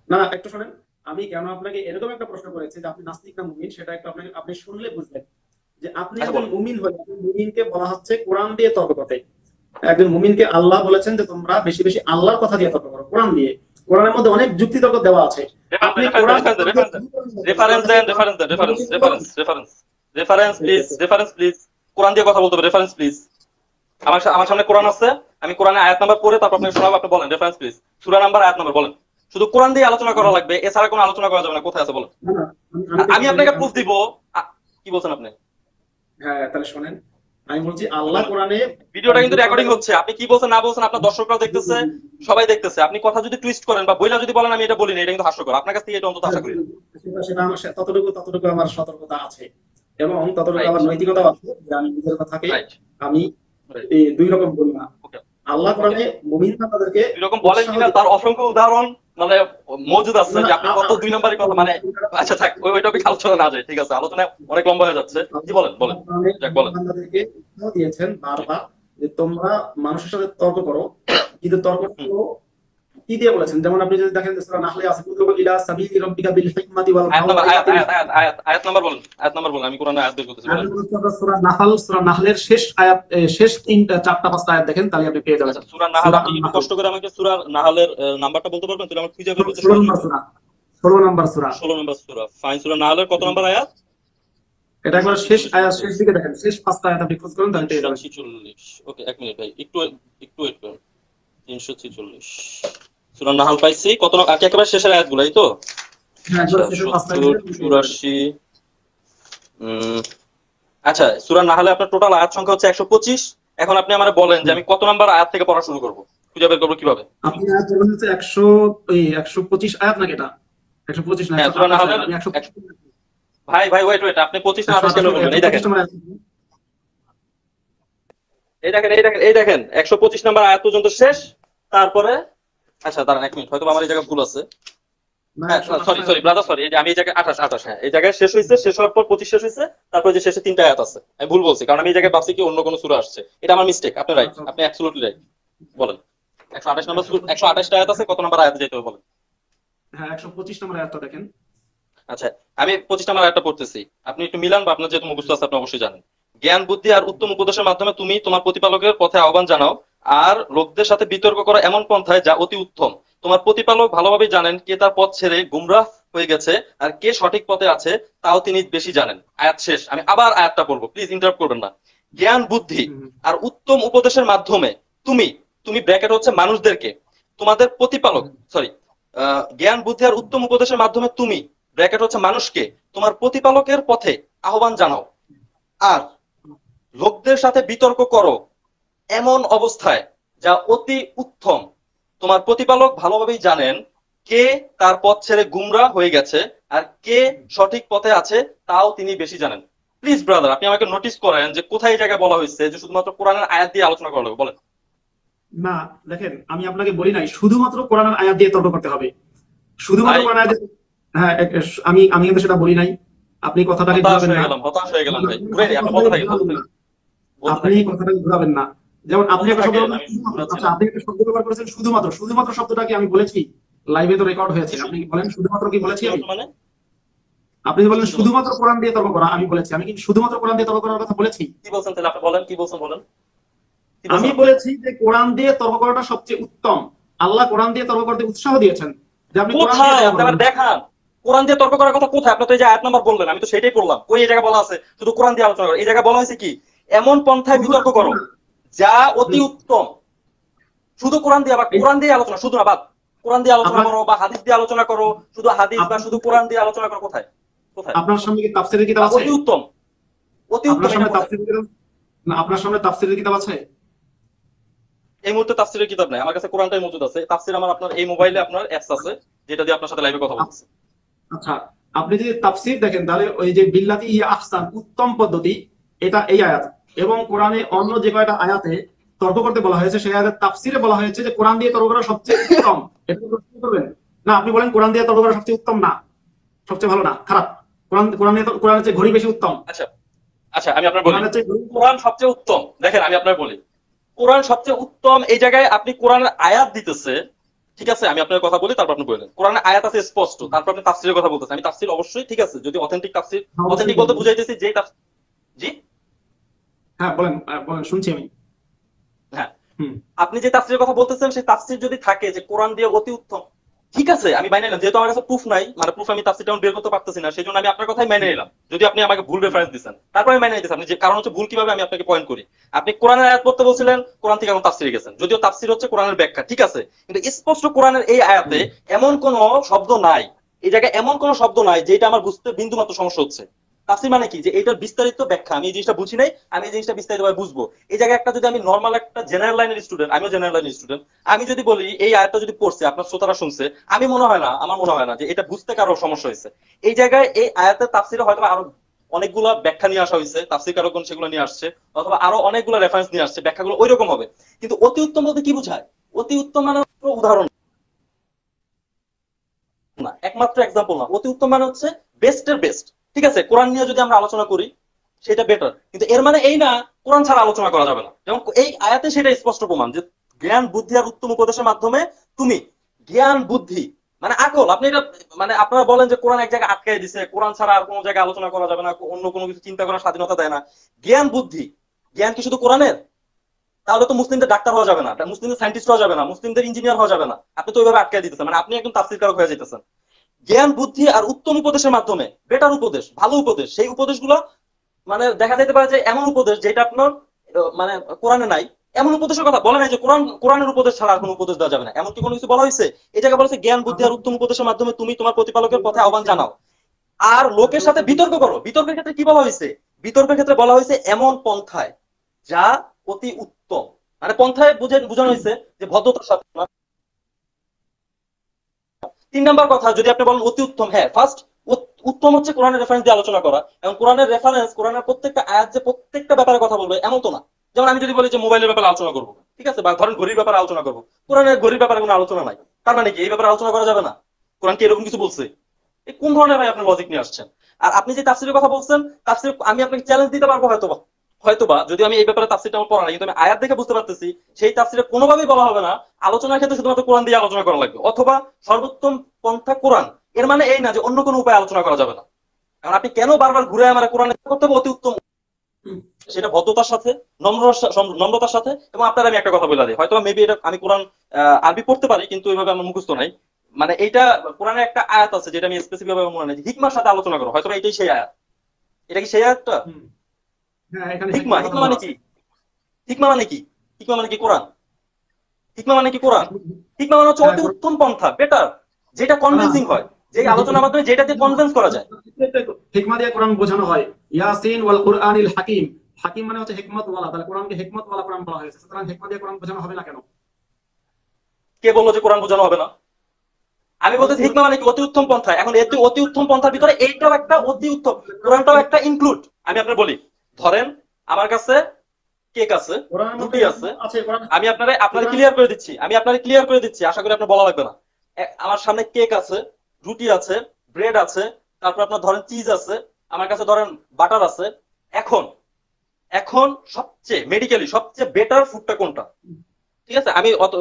না, না, একটু শোনেন। আমি কেন আপনাকে এরকম একটা প্রশ্ন করেছি যে আপনি নাস্তিক না মুমিন, সেটা একটু আপনাকে, আপনি শুনলে বুঝবেন। যে আপনি আচ্ছা একজন বলেন। মুমিন হয়ে, একজন মুমিনকে বলা হচ্ছে কোরআন দিয়ে তর্ক করতে। একজন মুমিনকে আল্লাহ বলেছেন যে তোমরা বেশি বেশি আল্লাহর কথা দিয়ে তর্ক করো, কোরআন দিয়ে। কোরআনের মধ্যে অনেক যুক্তি তর্ক দেওয়া আছে। আপনি কোরআন রেফারেন্স দেন, রেফারেন্স দেন, reference reference reference reference please, reference please. কোরআন দিয়ে কথা বলতে হবে, রেফারেন্স প্লিজ। আমার সামনে কোরআন আছে, আমি কোরআনে আয়াত নাম্বার পড়ে তারপর আপনাকে শোনাবো, আপনি বলেন রেফারেন্স প্লিজ, সূরা নাম্বার আয়াত নাম্বার বলেন। শুধু কোরআন দিয়ে আলোচনা করা লাগবে, এছাড়া কোনো আলোচনা করা যাবে না, কোথায় আছে বলেন। না, না, আর আমি তো আমি বলি, আপনাকে প্রুফ দিব। কি বলছেন আপনি? হ্যাঁ, তাহলে শোনেন। আমি বলছি আল্লাহ বলেন। কোরআনে ভিডিওটা কিন্তু হিন্দু রেকর্ডিং সম্প্রদায়, হচ্ছে, আপনি কি বলছেন না বলছেন আপনার দর্শকরাও দেখতেছে, সবাই দেখতেছে। আপনি কথা যদি টুইস্ট করেন বা বইলা যদি বলেন আমি এটা বলিনি, এটা কিন্তু হাস্যকর। আপনার কাছ থেকে এটা অন্তত আশা করি না। সেটা আমার ততটুকু ততটুকু আমার সতর্কতা আছে, এবং ততটুকু রাইট। আমার নৈতিকতাও আছে যে আমি নিজের কথাকে রাইট। আমি রাইট। দুই রকম বলি না। ওকে। আল্লাহ ওকে। কোরআনে মুমিন বান্দাদেরকে এরকম বলেন উৎসাহ কিনা দিয়ে, তার অসংখ্য উদাহরণ মানে মজুদ আছে, না, যে না, আপনি কত দুই নম্বরই কথা মানে। আচ্ছা থাক, ওই টপিক আলোচনা না যায়, ঠিক আছে, আলোচনা অনেক লম্বা হয়ে যাচ্ছে। জি বলেন আল্লাহ বলেন। কোরআনে যাক মুমিন বলেন। বান্দাদেরকে উৎসাহ দিয়েছেন জি। বারবার যে তোমরা মানুষের সাথে তর্ক করো, কিন্তু তর্ক হুম। করো কি দিয়ে বলেছেন? যেমন আপনি যদি দেখেন সূরা নাহলে আছে, উদউ ইলা সাবিলি রাব্বিকা বিল হিকমাতি ওয়াল আয়াত নাম্বার, আয়াত মাউইজাতিল আয়াত আয়াত আয়াত আয়াত নাম্বার বলেন, আয়াত নাম্বার বলেন, আমি কোরআনে আয়াত বের করতেছি, বলেন। সূরা নাহল, সূরা নাহলের শেষ আয়াত, শেষ তিনটা চারটা পাঁচটা আয়াত দেখেন, তাহলে আপনি পেয়ে যাবেন। আচ্ছা সূরা নাহাল, সূরা আপনি একটু নাহল কষ্ট করে আমাকে সূরা নাহালের নাম্বারটা বলতে পারবেন, তাহলে আমার খুঁজে বের করতে 16 সহজ নম্বর হতো। সূরা, 16 নম্বর সূরা। 16 নম্বর সূরা, ফাইন। সূরা নাহালের কত নম্বর আয়াত? এটা একবার শেষ 346 আয়াত, নম্বর। শেষ দিকে দেখেন, শেষ পাঁচটা আয়াত আপনি খোঁজ করেন, তাহলে পেয়ে যাবেন। 346। ওকে এক মিনিট ভাই, একটু একটু ওয়েট করুন। 346 সূরা নাহাল পাইছি। কত আর কি একেবারে শেষের আয়াতগুলো, এই তো? হ্যাঁ, আচ্ছা একবার শেষের পাঁচটা আয়াত 70 দেখেন, আপনি পেয়ে যাবেন। 84। আচ্ছা সূরা নাহালে আপনার টোটাল আয়াত সংখ্যা হচ্ছে 125। এখন আপনি আমারে বলেন যে হুম। আমি কত নাম্বার আয়াত থেকে পড়া শুরু করব। খুঁজে বের করবো কিভাবে? আপনি আয়াত বলেন হচ্ছে 125 আয়াত নাকি এটা? 125 না হ্যাঁ, সূরা 128 আয়াত। নাহলের আমি 125 ভাই ভাই ওয়েট ওয়েট, আপনি 25 না 28 কেন বলবেন? এই দেখেন, 125 নম্বর আয়াত। এই দেখেন 125 নম্বর আয়াত পর্যন্ত শেষ। তারপরে আচ্ছা দাঁড়ান এক মিনিট, হয়তো আমার এই জায়গায় ভুল আছে। না হ্যাঁ 128 সরি সরি ব্রাদার সরি, এই যে আমি এই জায়গায় 28 হ্যাঁ এই জায়গায় শেষ হয়েছে, শেষ হওয়ার পর 25 শেষ হয়েছে, তারপর যে শেষে 3টা আয়াত আছে। আমি ভুল বলছি, কারণ আমি এই জায়গায় ভাবছি কি অন্য কোনো সূরা আসছে। এটা আমার মিস্টেক, আপনি রাইট, আচ্ছা, আপনি অ্যাবসলিউটলি রাইট। বলেন 128 নম্বর 128টা আয়াত আছে, কত নম্বর আয়াতে যেতে হবে বলেন। হ্যাঁ 125 নম্বর আয়াতটা দেখেন। আচ্ছা, আমি 25 নম্বর আয়াতটা পড়তেছি, আপনি একটু মিলান, বা আপনার যেহেতু মুখস্থ আছে আপনি অবশ্যই জানেন। জ্ঞান বুদ্ধি আর উত্তম উপদেশের মাধ্যমে তুমি তোমার প্রতিপালকের পথে আহ্বান জানাও, আর লোকদের সাথে বিতর্ক করো এমন পন্থায় যা অতি উত্তম। তোমার প্রতিপালক ভালোভাবে জানেন কে তার পথ ছেড়ে গুমরাহ হয়ে গেছে, আর কে সঠিক পথে আছে তাও তিনি বেশি জানেন। আয়াত শেষ। আমি আবার আয়াতটা পড়বো, প্লিজ ইন্টারাপ্ট করবেন না। জ্ঞান বুদ্ধি হুম, আর উত্তম উপদেশের মাধ্যমে তুমি তুমি ব্র্যাকেট হচ্ছে মানুষদেরকে তোমাদের প্রতিপালক, হুম, সরি, জ্ঞান বুদ্ধি আর উত্তম উপদেশের মাধ্যমে তুমি ব্র্যাকেট হচ্ছে মানুষকে তোমার প্রতিপালকের পথে আহ্বান জানাও, আর লোকদের সাথে বিতর্ক করো এমন অবস্থায় যা অতি উত্তম। তোমার প্রতিপালক ভালোভাবেই জানেন কে তার পথ ছেড়ে গুমরা হয়ে গেছে, আর কে সঠিক পথে আছে তাও তিনি বেশি জানেন। প্লিজ ব্রাদার, আপনি আমাকে নোটিস করেন যে কোথায় এই জায়গায় বলা হয়েছে যে শুধুমাত্র কোরআনের আয়াত দিয়ে আলোচনা করা লাগবে, বলেন। না দেখেন আমি আপনাকে বলি নাই শুধুমাত্র কোরআনের আয়াত দিয়ে তর্ক করতে হবে, শুধুমাত্র ভাই কোরআন আয়াত হ্যাঁ আমি কিন্তু সেটা বলি নাই। আপনি কথাটাকে হতাশ ঘুরাবেন হয়ে না। গেলাম, হতাশ হয়ে গেলাম ভাই, ঘুরে আপনি কথাটাকে বলতে থাকেন, বলতে ঘুরাবেন না। থাকেন, বলতে আপনি থাকেন, কথাটাকে ঘুরাবেন না। যেমন আপনি বলতে একটা শব্দ থাকেন, বললেন আমি শুধুমাত্র। ঘুরাচ্ছি আচ্ছা না। আপনি একটা শব্দ ব্যবহার করেছেন শুধুমাত্র। শুধুমাত্র শব্দটা কি আমি বলেছি? লাইভে তো রেকর্ড হয়েছে। আপনি কি বলেন শুধুমাত্র কি বলেছি আমি? শুধুমাত্র মানে আপনি কি বললেন শুধুমাত্র? শুধুমাত্র কোরআন দিয়ে তর্ক করা, আমি বলেছি। আমি কি শুধুমাত্র কোরআন দিয়ে তর্ক করার কথা বলেছি? কি বলছেন তাহলে আপনি বলেন, কি বলছেন বলেন, কি আমি বলছেন আপনি? বলেছি যে কোরআন দিয়ে তর্ক করাটা সবচেয়ে উত্তম। আল্লাহ কোরআন দিয়ে তর্ক করতে উৎসাহ দিয়েছেন যে আপনি কোরআন দিয়ে কোথায় তর্ক আপনি করবেন। আবার দেখান? কোরআন দিয়ে তর্ক করার কথা কোথায়? আপনি তো এই যে আয়াত নাম্বার বললেন, আমি তো সেটাই পড়লাম, কই এই জায়গায় বলা আছে শুধু কোরআন দিয়ে আলোচনা করো? এই জায়গায় বলা হয়েছে কি এমন পন্থায় শুধু বিতর্ক করো যা অতি হুম, উত্তম। শুধু কোরআন দিয়ে, আবার এই- কোরআন দিয়ে আলোচনা, শুধু না বাদ, কোরআন দিয়ে আলোচনা আপনার করো বা হাদিস দিয়ে আলোচনা করো, শুধু হাদিস বা শুধু আপনার কোরআন দিয়ে আলোচনা করো, কোথায়? কোথায়? আপনার সামনে কি তাফসীরের কিতাব বা আছে? অতি উত্তম, অতি উত্তম আপনার এটা সামনে কোথায়? তাফসীরের কিতাব না, আপনার সামনে তাফসীরের কিতাব আছে? এই মুহূর্তে তাফসিরের কিতাব নাই আমার কাছে, কোরআনটাই মজুদ আছে। তাফসির আমার আপনার এই মোবাইলে আপনার অ্যাপস আছে, যেটা দিয়ে আপনার সাথে লাইভে কথা বলতেছি। আচ্ছা আপনি যদি তাফসীর দেখেন তাহলে ওই যে বিল্লাতি ইয়া আহসান উত্তম পদ্ধতি, এটা এই আয়াত। এবং কোরআনে অন্য যে কয়টা আয়াতে তর্ক করতে বলা হয়েছে সেই আয়াতের তাফসীরে বলা হয়েছে যে কোরআন দিয়ে তর্ক করা সবচেয়ে উত্তম। এটা কি প্রশ্ন করবেন? না আপনি বলেন কোরআন দিয়ে তর্ক করা সবচেয়ে উত্তম না, সবচেয়ে ভালো না, খারাপ? কোরআনের চেয়ে ঘড়ি বেশি উত্তম। আচ্ছা আচ্ছা, আমি আপনার বলি কোরআনের চেয়ে ঘড়ি। কোরআন সবচেয়ে উত্তম। দেখেন আমি আপনার বলি কোরআন সবচেয়ে উত্তম, এই জায়গায় আপনি কোরআনের আয়াত দিতেছে, ঠিক আছে? আমি আপনার কথা বলি, তারপর আপনি বললেন কোরআনের আয়াত আছে স্পষ্ট, তারপর আপনি তাফসিরের কথা বলতেছেন। আমি তাফসির অবশ্যই ঠিক আছে, যদি অথেন্টিক তাফসির, অবশ্যই অথেন্টিক বলতে বলবেন। বুঝাইতেছি যে জি হ্যাঁ বলেন, বলেন শুনছি আমি। হ্যাঁ, হুম। আপনি যে তাফসিরের কথা বলতেছেন সেই তাফসির যদি থাকে যে কোরআন দিয়ে অতি উত্তম, ঠিক আছে আমি মাইনে নিলাম। যেহেতু আমার কাছে প্রুফ নাই, মানে প্রুফ আমি তাফসিরটা এখন বের করতে পারতেছি না, সেই জন্য আমি আপনার কথাই মেনে নিলাম। যদি আপনি আমাকে ভুল রেফারেন্স দিচ্ছেন তারপর আমি মেনে নিতেছি। আপনি যে কারণ হচ্ছে ভুল কিভাবে আমি আপনাকে পয়েন্ট করি। আপনি কোরআনের আয়াত পড়তে বলছিলেন, কোরআন থেকে এখন তাফসিরে গেছেন, যদিও তাফসির হচ্ছে কোরআনের ব্যাখ্যা, ঠিক আছে, কিন্তু স্পষ্ট কোরআনের এই আয়াতে এমন কোন শব্দ নাই, এই জায়গায় এমন কোন শব্দ নাই যেটা আমার বুঝতে বিন্দু মাত্র সমস্যা হচ্ছে। তাফসির মানে কি, যে এটার বিস্তারিত ব্যাখ্যা, আমি এই জিনিসটা বুঝি নাই, আমি এই জিনিসটা বিস্তারিতভাবে বুঝবো। এই জায়গায় একটা যদি আমি নর্মাল একটা জেনারেল লাইনের স্টুডেন্ট, আমিও জেনারেল লাইনের স্টুডেন্ট, আমি যদি বলি এই আয়াতটা যদি পড়ছে আপনার শ্রোতারা শুনছে, আমার মনে হয় না যে এটা বুঝতে কারো সমস্যা হয়েছে। এই জায়গায় এই আয়াতের তাফসিরে হয়তো আরো অনেকগুলো ব্যাখ্যা নিয়ে আসা হয়েছে, তাফসির কারকগণ সেগুলো নিয়ে আসছে, অথবা আরো অনেকগুলো রেফারেন্স নিয়ে আসছে, ব্যাখ্যাগুলো ওই রকম হবে। কিন্তু অতি উত্তম বলতে কি বোঝায়? অতি উত্তম মানে হচ্ছে উদাহরণ না, একমাত্র এক্সাম্পল না। অতি উত্তম মানে হচ্ছে বেস্টের বেস্ট। ঠিক আছে, কোরআন নিয়ে যদি আমরা আলোচনা করি সেটা বেটার, কিন্তু এর মানে এই না কোরআন ছাড়া আলোচনা করা যাবে না। যেমন এই আয়াতে সেটা স্পষ্ট প্রমাণ যে জ্ঞান বুদ্ধি আর উত্তম উপদেশের মাধ্যমে তুমি জ্ঞান বুদ্ধি মানে আকল, আপনি এটা মানে আপনারা বলেন যে কোরআন এক জায়গায় আটকাই দিছে, কোরআন ছাড়া আর কোনো জায়গায় আলোচনা করা যাবে না, অন্য কোনো কিছু চিন্তা করার স্বাধীনতা দেয় না। জ্ঞান বুদ্ধি, জ্ঞান কি শুধু কোরআনের? তাহলে তো মুসলিমদের ডাক্তার হওয়া যাবে না, মুসলিমদের সায়েন্টিস্ট হওয়া যাবে না, মুসলিমদের ইঞ্জিনিয়ার হওয়া যাবে না। আপনি তো ওইভাবে আটকাই দিতেছেন, মানে আপনি একদম তাফসীর কারক হয়ে যেতেছেন। জ্ঞান বুদ্ধি আর উত্তম উপদেশের মাধ্যমে, বেটার উপদেশ, ভালো উপদেশ, সেই উপদেশগুলো মানে দেখা যেতে পারে যে এমন উপদেশ যেটা আপনার মানে কোরআনে নাই, এমন উপদেশের কথা বলে নাই যে কোরআনের উপদেশ ছাড়া আর কোনো উপদেশ দেওয়া যাবে না, এমন কি কোনো কিছু বলা হয়েছে? এই জায়গায় বলা হয়েছে জ্ঞান বুদ্ধি আর উত্তম উপদেশের মাধ্যমে তুমি তোমার প্রতিপালকের পথে আহ্বান জানাও, আর লোকের সাথে বিতর্ক করো। বিতর্কের ক্ষেত্রে কি বলা হয়েছে? বিতর্কের ক্ষেত্রে বলা হয়েছে এমন পন্থায় যা অতি উত্তম। মানে পন্থায় বোঝানো হয়েছে যে ভদ্রতার সাথে না। 3 নাম্বার কথা, যদি আপনি বলেন অতি উত্তম, হ্যাঁ ফার্স্ট উত্তম হচ্ছে কোরআনের রেফারেন্স দিয়ে আলোচনা করা, এবং কোরআনের রেফারেন্স, কোরআনের প্রত্যেকটা আয়াত যে প্রত্যেকটা ব্যাপারে কথা বলবে এমন তো না। যেমন আমি যদি বলি যে মোবাইলের ব্যাপারে আলোচনা করবো, ঠিক আছে, বা ধরেন ঘড়ির ব্যাপারে আলোচনা করবো, কোরআনের ঘড়ির ব্যাপারে কোনো আলোচনা নাই, তার মানে কি এই ব্যাপারে আলোচনা করা যাবে না? কোরআন কি এরকম কিছু বলছে? এই কোন ধরনের ভাই আপনি লজিক নিয়ে আসছেন? আর আপনি যে তাফসীরের কথা বলছেন, তাফসীর আমি আপনাকে চ্যালেঞ্জ দিতে পারবো হয়তোবা, হয়তোবা যদি আমি এই ব্যাপারে তাফসীরটা আমার পড়া নাই, কিন্তু আমি আয়াত দেখে বুঝতে পারতেছি সেই তাফসীরে কোনোভাবেই বলা হবে না আলোচনার ক্ষেত্রে শুধুমাত্র কোরআন দিয়ে আলোচনা করা লাগবে, অথবা সর্বোত্তম পন্থা কোরআন। এর মানে এই না যে অন্য কোনো উপায়ে আলোচনা করা যাবে না। কারণ আপনি কেন বারবার ঘুরে আমার কোরআন করতে হবে অতি উত্তম, সেটা ভদ্রতার সাথে, নম্রতার সাথে। এবং আপনার আমি একটা কথা বলে দিই, হয়তো মেবি এটা আমি কোরআন আরবি পড়তে পারি কিন্তু ওইভাবে আমার মুখস্থ নাই। মানে এইটা কোরআনে একটা আয়াত আছে যেটা আমি স্পেসিফিক ভাবে মনে নাই, হিকমার সাথে আলোচনা করো, হয়তো এটাই সেই আয়াত। এটা কি সেই আয়াতটা? হ্যাঁ, এখানে হিকমা, হিকমার কথা হিকমা বলা মানে আছে। কি? হিকমা মানে কি? হিকমা মানে কি কোরআন? হিকমা মানে কি কোরআন? হিকমা মানে হচ্ছে হ্যাঁ, অতি উত্তম পন্থা, বেটার, যেটা কনভিন্সিং হয়, যে আলোচনার মাধ্যমে যেটা দিয়ে কনভিন্স করা যায়। হিকমা দিয়ে কোরআন বোঝানো হয়। ইয়াসিন ওয়াল কুরআনিল হাকিম। হাকিম মানে হচ্ছে হিকমত ওয়ালা, তাহলে কোরআনকে হিকমত ওয়ালা কোরআন বলা হয়েছে, সুতরাং হিকমা দিয়ে কোরআন বোঝানো হবে না কেন? কে বললো যে কোরআন বোঝানো হবে না? আমি বলতেছি হিকমা মানে কি অতি উত্তম পন্থা। এখন এতে অতি উত্তম পন্থার ভিতরে এইটাও একটা অতি উত্তম, কোরআনটাও একটা ইনক্লুড। আমি আপনার বলি, ধরেন আমার কাছে কেক আছে, কোরআনের মধ্যে রুটি আছে, আছে কোরআন। আমি আপনারে কোরআন ক্লিয়ার করে দিচ্ছি, আশা করি আপনার বলা লাগবে না। আমার সামনে কেক আছে, রুটি আছে, ব্রেড আছে, তারপর আপনার ধরেন চিজ আছে, আমার কাছে ধরেন বাটার আছে। এখন এখন সবচেয়ে মেডিকেলি সবচেয়ে বেটার ফুডটা কোনটা? ঠিক আছে, আমি অত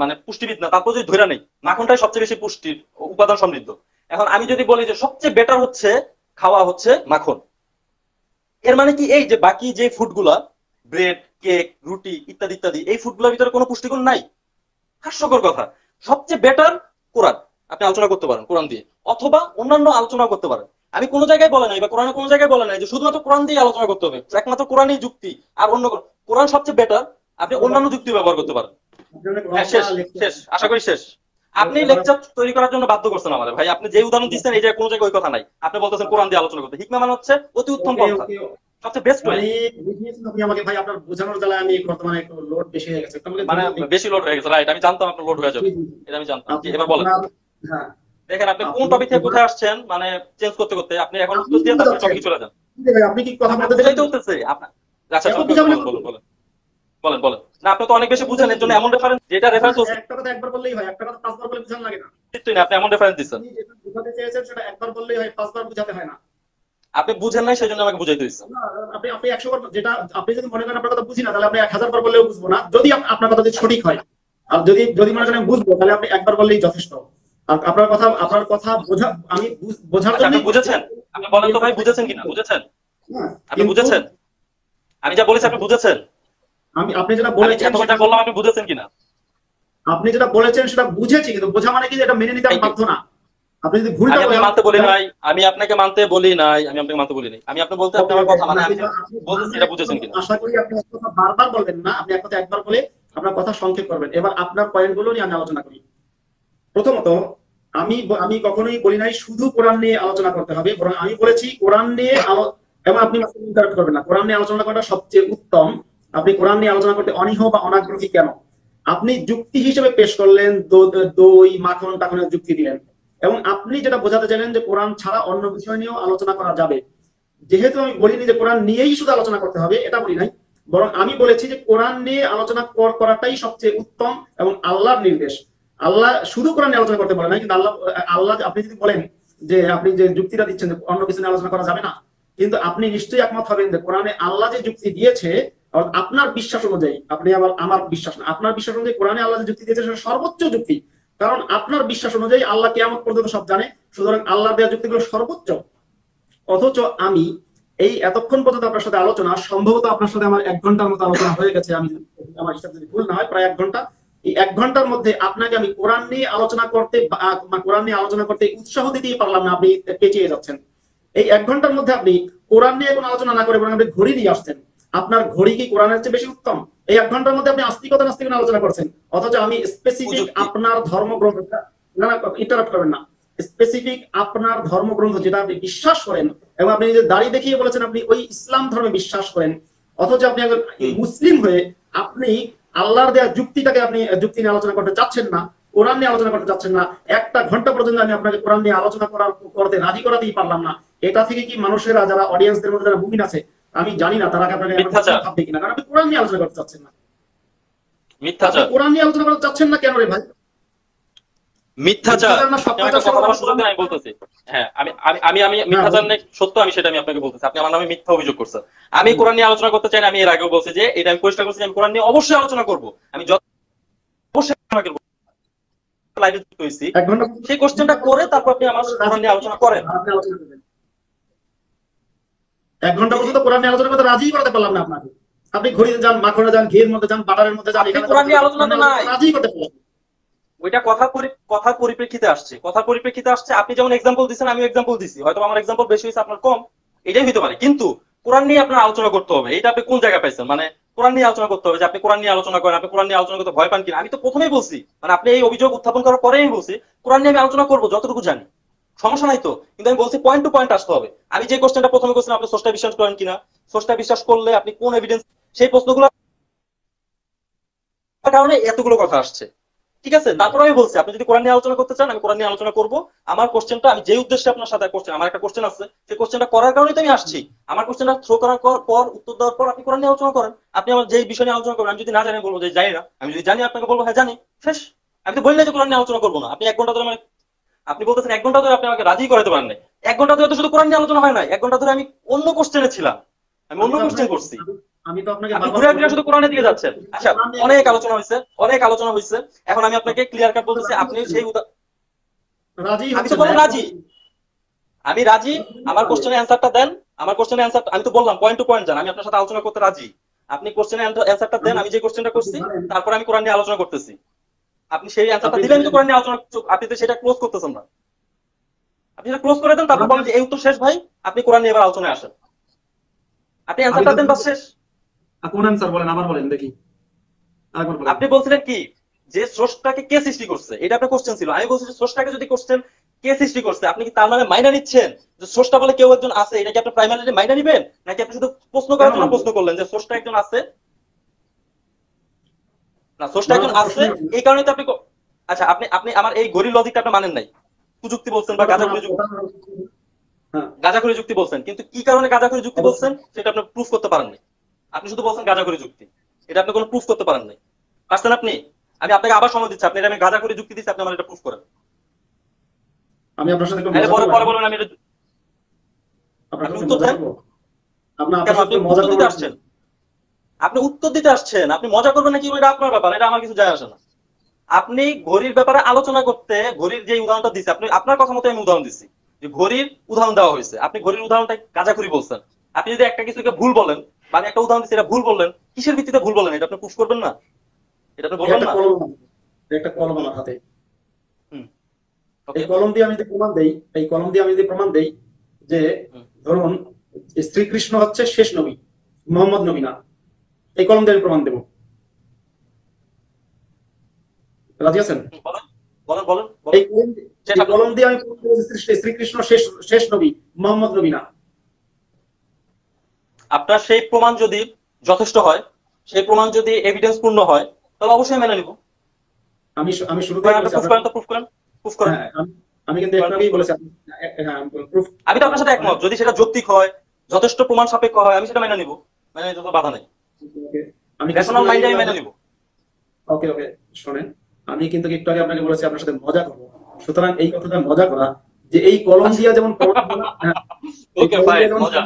মানে পুষ্টিবিদ না, তারপর যদি ধরে নেই মাখনটাই সবচেয়ে বেশি পুষ্টির উপাদান সমৃদ্ধ। এখন আমি যদি বলি যে সবচেয়ে বেটার হচ্ছে খাওয়া হচ্ছে মাখন, এর মানে কি এই যে বাকি যে ফুডগুলা, ব্রেড, কেক, রুটি ইত্যাদি ইত্যাদি, এই ফুডগুলোর ভিতরে কোনো পুষ্টিগুণ নাই? হাস্যকর কথা। সবচেয়ে বেটার কোরআন, আপনি আলোচনা করতে পারেন কোরআন দিয়ে, অথবা অন্যান্য আলোচনা করতে পারেন। আমি কোনো জায়গায় বলে নাই, বা কোরআনে কোনো জায়গায় বলে নাই যে শুধুমাত্র কোরআন দিয়ে আলোচনা করতে হবে, একমাত্র কোরআনই যুক্তি, আর অন্য কোরআন সবচেয়ে বেটার, আপনি অন্যান্য যুক্তি ব্যবহার করতে পারেন। হ্যাঁ, শেষ, শেষ, আশা করি শেষ। আপনি লেকচার তৈরি করার জন্য বাধ্য করছেন আমাদের ভাই, আপনি যে উদাহরণ দিচ্ছেন এই জায়গায় কোনো জায়গায় ওই কথা নাই, আপনি বলতেছেন কোরআন দিয়ে আলোচনা করতে। হিকমা মানে হচ্ছে অতি উত্তম ওকে পন্থা, ওকে সবচেয়ে বেস্ট ওয়ে। মানে বুঝিয়েছেন আপনি আমাকে ভাই, আপনার বোঝানোর জ্বালায় আমি বর্তমানে একটু লোড বেশি হয়ে গেছে, একটু আমাকে মানে ধৈর্য দিন। বেশি লোড হয়ে গেছে, রাইট, আমি জানতাম আপনার লোড হয়ে জি যাবে, জি জি। এটা আমি জানতাম। জি, আপনি এবার বলেন। আপনার, হ্যাঁ, দেখেন আপনি কোন আপনি টপিক থেকে কোথায় আসছেন, মানে চেঞ্জ করতে করতে আপনি এখন আপনি উত্তর কি দিয়ে তারপরে বোঝাচ্ছেন? টপিকে চলে যান। জি ভাই, আপনি কি কথা আপনার বলতে দেবেন বুঝাইতে না? হতেছে আপনার। আচ্ছা, এত ওকে ওকে, বুঝাবেন বলেন না বলেন তো। বলেন বলেন বলেন। না, আপনি তো অনেক বেশি বুঝেন, এর জন্য এমন রেফারেন্স, যেটা না, রেফারেন্স একটা কথা একবার বললেই হয়, একটা কথা পাঁচবার বলে বোঝানো লাগে না। অস্তিত্বই না, আপনি এমন রেফারেন্স দিচ্ছেন। আপনি যেটা বোঝাতে চেয়েছেন সেটা একবার বললেই হয়, পাঁচবার বোঝাতে হয় না। আপনি বুঝেন নাই সেই জন্য আমাকে বুঝাইতে দিচ্ছেন। না, আপনি আপনি 100 বার যেটা, আপনি যদি মনে করেন আপনার কথা বুঝি না, তাহলে আপনি 1000 বার বললেও বুঝবো না, যদি আপনার কথা যদি সঠিক হয়। আর যদি যদি মনে করেন বুঝবো, তাহলে আপনি একবার বললেই যথেষ্ট। আর আপনার কথা বোঝা, আমি বোঝার আচ্ছা, আপনি জন্যই বলছি। বুঝেছেন? আপনি বলেন তো ভাই, বুঝেছেন কিনা? বুঝেছেন? হ্যাঁ, আপনি কিন্তু বুঝেছেন? আমি যা বলেছি আপনি বুঝেছেন? আপনি যেটা আমি বলেছেন এতক্ষণ সেটা, যা বললাম আপনি বুঝেছেন কিনা? আপনি যেটা বলেছেন সেটা বুঝেছি, কিন্তু বোঝা মানে কি যে এটা মেনে নিতে আমি থ্যাংক ইউ। বাধ্য না। আপনি যদি ভুলটা আমি আপনাকে বলেন মানতে বলি তাহলে, নাই, আমি আপনাকে মানতে বলি নাই, আমি আপনাকে মানতে বলি নাই, আমি আপনি বলতে আপনি ওকে আমার ওকে, কথা মানে আমি আপনি বলতেছি বারবার এটা এক কথা, বুঝেছেন কিনা। আশা করি আপনি এক কথা বারবার বলবেন না, আপনি এক কথা একবার বলে আপনার কথা সংক্ষেপ করবেন। এবার আপনার পয়েন্টগুলো নিয়ে আমি আলোচনা করি। প্রথমত, আমি কখনোই বলি নাই শুধু কোরআন নিয়ে আলোচনা করতে হবে, বরং আমি বলেছি কোরআন নিয়ে এবং আপনি ইন্টারাপ্ট করবেন না, কোরআন নিয়ে আলোচনা করাটা সবচেয়ে উত্তম। আপনি কোরআন নিয়ে আলোচনা করতে অনীহ বা অনাগ্রহী কেন? আপনি যুক্তি হিসেবে পেশ করলেন, দই মাখন টাখনের যুক্তি দিলেন, এবং আপনি যেটা বোঝাতে চাইলেন যে কোরআন ছাড়া অন্য বিষয় নিয়েও আলোচনা করা যাবে। যেহেতু আমি বলিনি যে কোরআন নিয়েই শুধু আলোচনা করতে হবে, এটা বলি নাই, বরং আমি বলেছি যে কোরআন নিয়ে আলোচনা করাটাই সবচেয়ে উত্তম এবং আল্লাহর নির্দেশ। আল্লাহ শুধু কোরআন নিয়ে আলোচনা করতে বলে না, কিন্তু আল্লাহ আল্লাহ আপনি যদি বলেন যে আপনি যে যুক্তিটা দিচ্ছেন যে অন্য কিছু নিয়ে আলোচনা করা যাবে না, কিন্তু আপনি নিশ্চয়ই একমত হবেন যে কোরআনে আল্লাহ যে যুক্তি দিয়েছে, আপনার বিশ্বাস অনুযায়ী, আপনি আবার আমার বিশ্বাস না, আপনার বিশ্বাস অনুযায়ী কোরআনে আল্লাহ যে যুক্তি দিয়েছে সেটা সর্বোচ্চ যুক্তি। কারণ আপনার বিশ্বাস অনুযায়ী আল্লাহ কিয়ামত পর্যন্ত সব জানে, সুতরাং আল্লাহ দেওয়া যুক্তিগুলো সর্বোচ্চ। অথচ আমি এই এতক্ষণ পর্যন্ত আপনার সাথে আলোচনা, সম্ভবত আপনার সাথে আমার 1 ঘন্টার মতো আলোচনা হয়ে গেছে, আমি আমার হিসাব যদি ভুল না হয় প্রায় 1 ঘন্টা। এই 1 ঘন্টার মধ্যে আপনাকে আমি কোরআন নিয়ে আলোচনা করতে কোরআন নিয়ে আলোচনা করতে উৎসাহ দিতেই পারলাম না, আপনি পেঁচিয়ে যাচ্ছেন। এই 1 ঘন্টার মধ্যে আপনি কোরআন নিয়ে কোনো আলোচনা না করে বরং আপনি ঘড়ি নিয়ে আসছেন। আপনার ঘড়ি কি কোরআনের চেয়ে বেশি উত্তম? এই 1 ঘন্টার মধ্যে আপনি আস্তিকতা নাস্তিকতা আলোচনা করছেন, অথচ আমি স্পেসিফিক কুযুক্তি। আপনার ধর্মগ্রন্থ, না না, ইন্টারাপ্ট করবেন না, স্পেসিফিক আপনার ধর্মগ্রন্থ যেটা আপনি বিশ্বাস করেন, এবং আপনি নিজের দাড়ি দেখিয়ে বলেছেন আপনি ওই ইসলাম ধর্মে বিশ্বাস করেন, অথচ আপনি একজন মুসলিম হয়ে আপনি আল্লাহর দেওয়া যুক্তিটাকে আপনি যুক্তি নিয়ে আলোচনা করতে চাচ্ছেন না, কোরআন নিয়ে আলোচনা করতে চাচ্ছেন না। 1 ঘন্টা পর্যন্ত আমি আপনাকে কোরআন নিয়ে আলোচনা করতে রাজি করাতেই পারলাম না। এটা থেকে কি মানুষেরা, যারা অডিয়েন্সদের মধ্যে যারা মুমিন আছে, আমি জানি না তারা আপনাকে মিথ্যাচার, ভাববে কিনা, কারণ আপনি কোরআন নিয়ে আলোচনা করতে চাচ্ছেন না। আপনি মিথ্যাচার, কোরআন নিয়ে আলোচনা করতে চাচ্ছেন না কেন রে ভাই? মিথ্যাচার। মিথ্যাচার না আপনি সত্যচার আমাকে কথা সেটা বলার আমি সুযোগ কোরআন। দেন, আমি বলতেছি। হ্যাঁ, আমি হ্যাঁ মিথ্যাচার বলুন। নেই সত্য, আমি সেটা আমি আপনাকে বলতেছি। আপনি আমার নামে মিথ্যা অভিযোগ করছেন। আমি কোরআন নিয়ে আলোচনা করতে চাই না, আমি এর আগেও বলছি যে এটা আমি পরিষ্কার করছি যে আমি কোরআন নিয়ে অবশ্যই আলোচনা করব। আমি অবশ্যই আলোচনা করব, লাইভে যুক্ত হয়েছি। 1 ঘন্টা সেই কোশ্চেনটা করে তারপর আপনি আমার কোরআন নিয়ে আলোচনা করেন। আপনি আলোচনা করবেন। 1 ঘন্টা জি জি। পর্যন্ত কোরআন নিয়ে আলোচনা করতে রাজি করাতে পারলাম না আপনাকে। আপনি ঘড়িতে যান, মাখনে যান, ঘিয়ের মধ্যে যান, বাটারের মধ্যে যান, আপনি এখানে যান, কোরআন নিয়ে আলোচনা কোরআন তো নিয়ে আলোচনা নাই, করতে রাজি করতে পারলাম না। ওইটা কথার পরিপ্রেক্ষিতে আসছে, কথার পরিপ্রেক্ষিতে আসছে। আপনি যেমন এক্সাম্পল দিচ্ছেন, আমিও এক্সাম্পল দিচ্ছি, হয়তো আমার এক্সাম্পল বেশি হয়েছে, আপনার কম, এটাই হতে পারে। কিন্তু কোরআন নিয়ে আপনার আলোচনা করতে হবে, এটা আপনি কোন জায়গায় পাইছেন? মানে কোরআন নিয়ে আলোচনা করতে হবে যে আপনি কোরআন নিয়ে আলোচনা করেন, আপনি কোরআন নিয়ে আলোচনা করতে ভয় পান কিনা? আমি তো প্রথমেই বলছি, মানে আপনি এই অভিযোগ উত্থাপন করার পরেই বলছি কোরআন নিয়ে আমি আলোচনা করবো যতটুকু জানি, সমস্যা নাই তো। কিন্তু আমি বলছি পয়েন্ট টু পয়েন্ট আসতে হবে। আমি যে কোশ্চেনটা প্রথমে করছিলাম, আপনি স্রষ্টা বিশ্বাস করেন কিনা, স্রষ্টা বিশ্বাস করলে আপনি কোন এভিডেন্স, সেই প্রশ্নগুলোর কারণে এতগুলো কথা আসছে। ঠিক আছে, তারপরে আমি বলছি আপনি যদি কোরআন নিয়ে আলোচনা করতে চান, আমি কোরআন নিয়ে আলোচনা করব। আমার কোশ্চেনটা, আমি যে উদ্দেশ্যে আপনার সাথে কোশ্চেন, আমার একটা কোশ্চেন আছে, সেই কোশ্চেনটা করার কারণেই তো আমি আসছি। আমার কোশ্চেনটা থ্রো করার পর উত্তর দেওয়ার পর আপনি কোরআন নিয়ে আলোচনা করেন। আপনি আমার যে বিষয় নিয়ে আলোচনা করবেন, আমি যদি না জানি বলবো যে জানি না, আমি যদি জানি আপনাকে বলবো হ্যাঁ জানি, শেষ। আমি তো বললে যে কোরআন নিয়ে আলোচনা করবো না। আপনি 1 ঘন্টা ধরে, মানে আপনি বলতেছেন 1 ঘন্টা ধরে আপনি আমাকে রাজি করাতে পারেন নাই। 1 ঘন্টা ধরে তো শুধু কোরআন নিয়ে আলোচনা হয় নাই, 1 ঘন্টা ধরে আমি অন্য কোশ্চেনে ছিলাম, আমি আমি অন্য তো কোশ্চেন আপনাকে করছি। আমি তো আপনাকে আপনি বারবার ঘুরে ফিরে বললাম শুধু কোরআনের দিকে যাচ্ছেন। আচ্ছা, কোরআন নিয়ে অনেক আলোচনা হয়েছে, অনেক আলোচনা হয়েছে। এখন আমি আপনাকে ক্লিয়ার কাট বলতেছি, রাজি আপনি হচ্ছেন সেই না, রাজি আমি তো হচ্ছেন না বললাম একদম। রাজি, আমি রাজি। আমার কোশ্চেনের অ্যান্সারটা দেন, আমার কোশ্চেনের অ্যান্সার, আমি তো বললাম পয়েন্ট টু পয়েন্ট যান, আমি আপনার সাথে আলোচনা করতে রাজি। আপনি কোশ্চেনের অ্যান্সারটা দেন, আমি- আমি যে কোশ্চেনটা আপনি করছি জানেন, তারপর আমি কোরআন নিয়ে আলোচনা করতেছি। আপনি সেই অ্যান্সারটা আপনি দিলে আমি তো জানেন কোরআন নিয়ে আলোচনা, আপনি তো সেটা ক্লোজ করতেছেন না। আপনি সেটা ক্লোজ করে দেন, তারপর কোরআন বলেন যে এই উত্তর শেষ ভাই, আপনি কোরআন নিয়ে এবার আলোচনায় আসেন। আপনি আমি অ্যান্সারটা তো দেন, বাস শেষ। কোন অ্যান্সার বলেন, আবার বলেন দেখি, আরেকবার বলেন। আপনি বলছিলেন কি যে স্রষ্টাকে কে সৃষ্টি করছে, এটা আপনার কোশ্চেন ছিল। আমি বলছি যে স্রষ্টাকে যদি কোশ্চেন কে সৃষ্টি করছে, আপনি কি তার মানে মাইনা নিচ্ছেন যে স্রষ্টা বলে কেউ একজন আছে, এটা কি আপনি প্রাইমারিলি মাইনা নিবেন, নাকি আপনি শুধু প্রশ্ন কেন করার জন্য মানবো? প্রশ্ন করলেন যে স্রষ্টা একজন আছে? না, স্রষ্টা মানা একজন তো আছে, প্রশ্নই আছে। এই কারণে তো আপনি আচ্ছা, আপনি আপনি আমার এই গরিব লজিকটা আপনি মানেন নাই। কুযুক্তি বলছেন বা ওটা তো গাঁজাখুরি যুক্তি, হ্যাঁ গাঁজাখুরি যুক্তি বলছেন, কিন্তু কি কারণে গাঁজাখুরি যুক্তি বলছেন অবশ্যই। সেটা আপনি প্রুফ করতে পারেন নাই। আপনি শুধু বলছেন গাঁজাখুরি যুক্তি, এটা আপনি কোনো প্রুফ করতে পারেন নাই। পারছেন আপনি? আমি আপনাকে আবার সময় দিচ্ছি, আপনি এটা, আমি গাঁজাখুরি যুক্তি দিচ্ছি, আপনি আমার এটা প্রুফ করেন। আমি আপনার সাথে একটু নাহলে মজা পরে করবো পরে এখন। বলবেন আমি এটা, আপনার আপনি সাথে উত্তর মজা দেন। করবো। আপনার কেন, আপনার সাথে আপনি একটু মজা উত্তর করবো দিতে নাকি? আসছেন? আপনি উত্তর দিতে আসছেন, আপনি মজা করবেন নাকি এটা আপনার ব্যাপার, এটা আমার কিছু যায় আসে না। আপনি ঘড়ির ব্যাপারে আলোচনা করতে, ঘড়ির যে উদাহরণটা দিচ্ছে, আপনি আপনার কথা মতো আমি উদাহরণ দিচ্ছি যে ঘড়ির উদাহরণ দেওয়া হয়েছে, আপনি ঘড়ির উদাহরণটা গাঁজাখুরি বলছেন। আপনি যদি একটা কিছুকে ভুল বলেন, বা আমি একটা উদাহরণ দিচ্ছি এটা ভুল বললেন, কিসের ভিত্তিতে ভুল বলেন এটা আপনি প্রুফ করবেন না, এটা আপনি এই বলবেন একটা না। কলম আমার- এই একটা কলম হুম আমার হাতে। হুম। এই ওকে। কলম দিয়ে আমি যদি প্রমাণ দেই, এই কলম দিয়ে আমি যদি প্রমাণ দেই যে হুম ধরুন শ্রীকৃষ্ণ হচ্ছে শেষ নবী, মোহাম্মদ নবী না, এই কলম দিয়ে আমি প্রমাণ দেবো। রাজি আছেন? হুম, বলেন বলেন বলেন এই বলেন। কলম শেষ, এই আপনি কলম বলেন। দিয়ে আমি প্রমাণ দেবো যে শ্রীকৃষ্ণ শেষ শেষ নবী, মোহাম্মদ নবী না। আপনার সেই প্রমাণ যদি যথেষ্ট হয়, সেই প্রমাণ যদি এভিডেন্স পূর্ণ হয়, তাহলে অবশ্যই মেনে নিব। আমি শুরুতেই করেন, আপনি বলেছি প্রুফ আপনার। করেন তো, প্রুফ করেন, প্রুফ করেন, হ্যাঁ আমি কিন্তু একটু করেন, প্রুফ আগেই করেন। বলেছি হ্যাঁ প্রুফ। আমি তো আপনার সাথে একমত, যদি সেটা যৌক্তিক হয়, যথেষ্ট প্রমাণ সাপেক্ষ হয়, আমি সেটা মেনে নিব, মেনে নিতে তো বাধা নেই। আমি রেশনাল কিছুক্ষণ আগে মাইন্ডে আমি বললাম মেনে যে নিব। ওকে ওকে শোনেন, আমি কিন্তু একটু আগে আপনাকে বলেছি আপনার সাথে মজা করবো। সুতরাং এই কথাটা মজা করা, যে এই কলম আচ্ছা। দিয়ে যেমন প্রমাণ হলো না, হ্যাঁ, এই ওকে কলম ফাইন, দিয়ে যেমন মজা।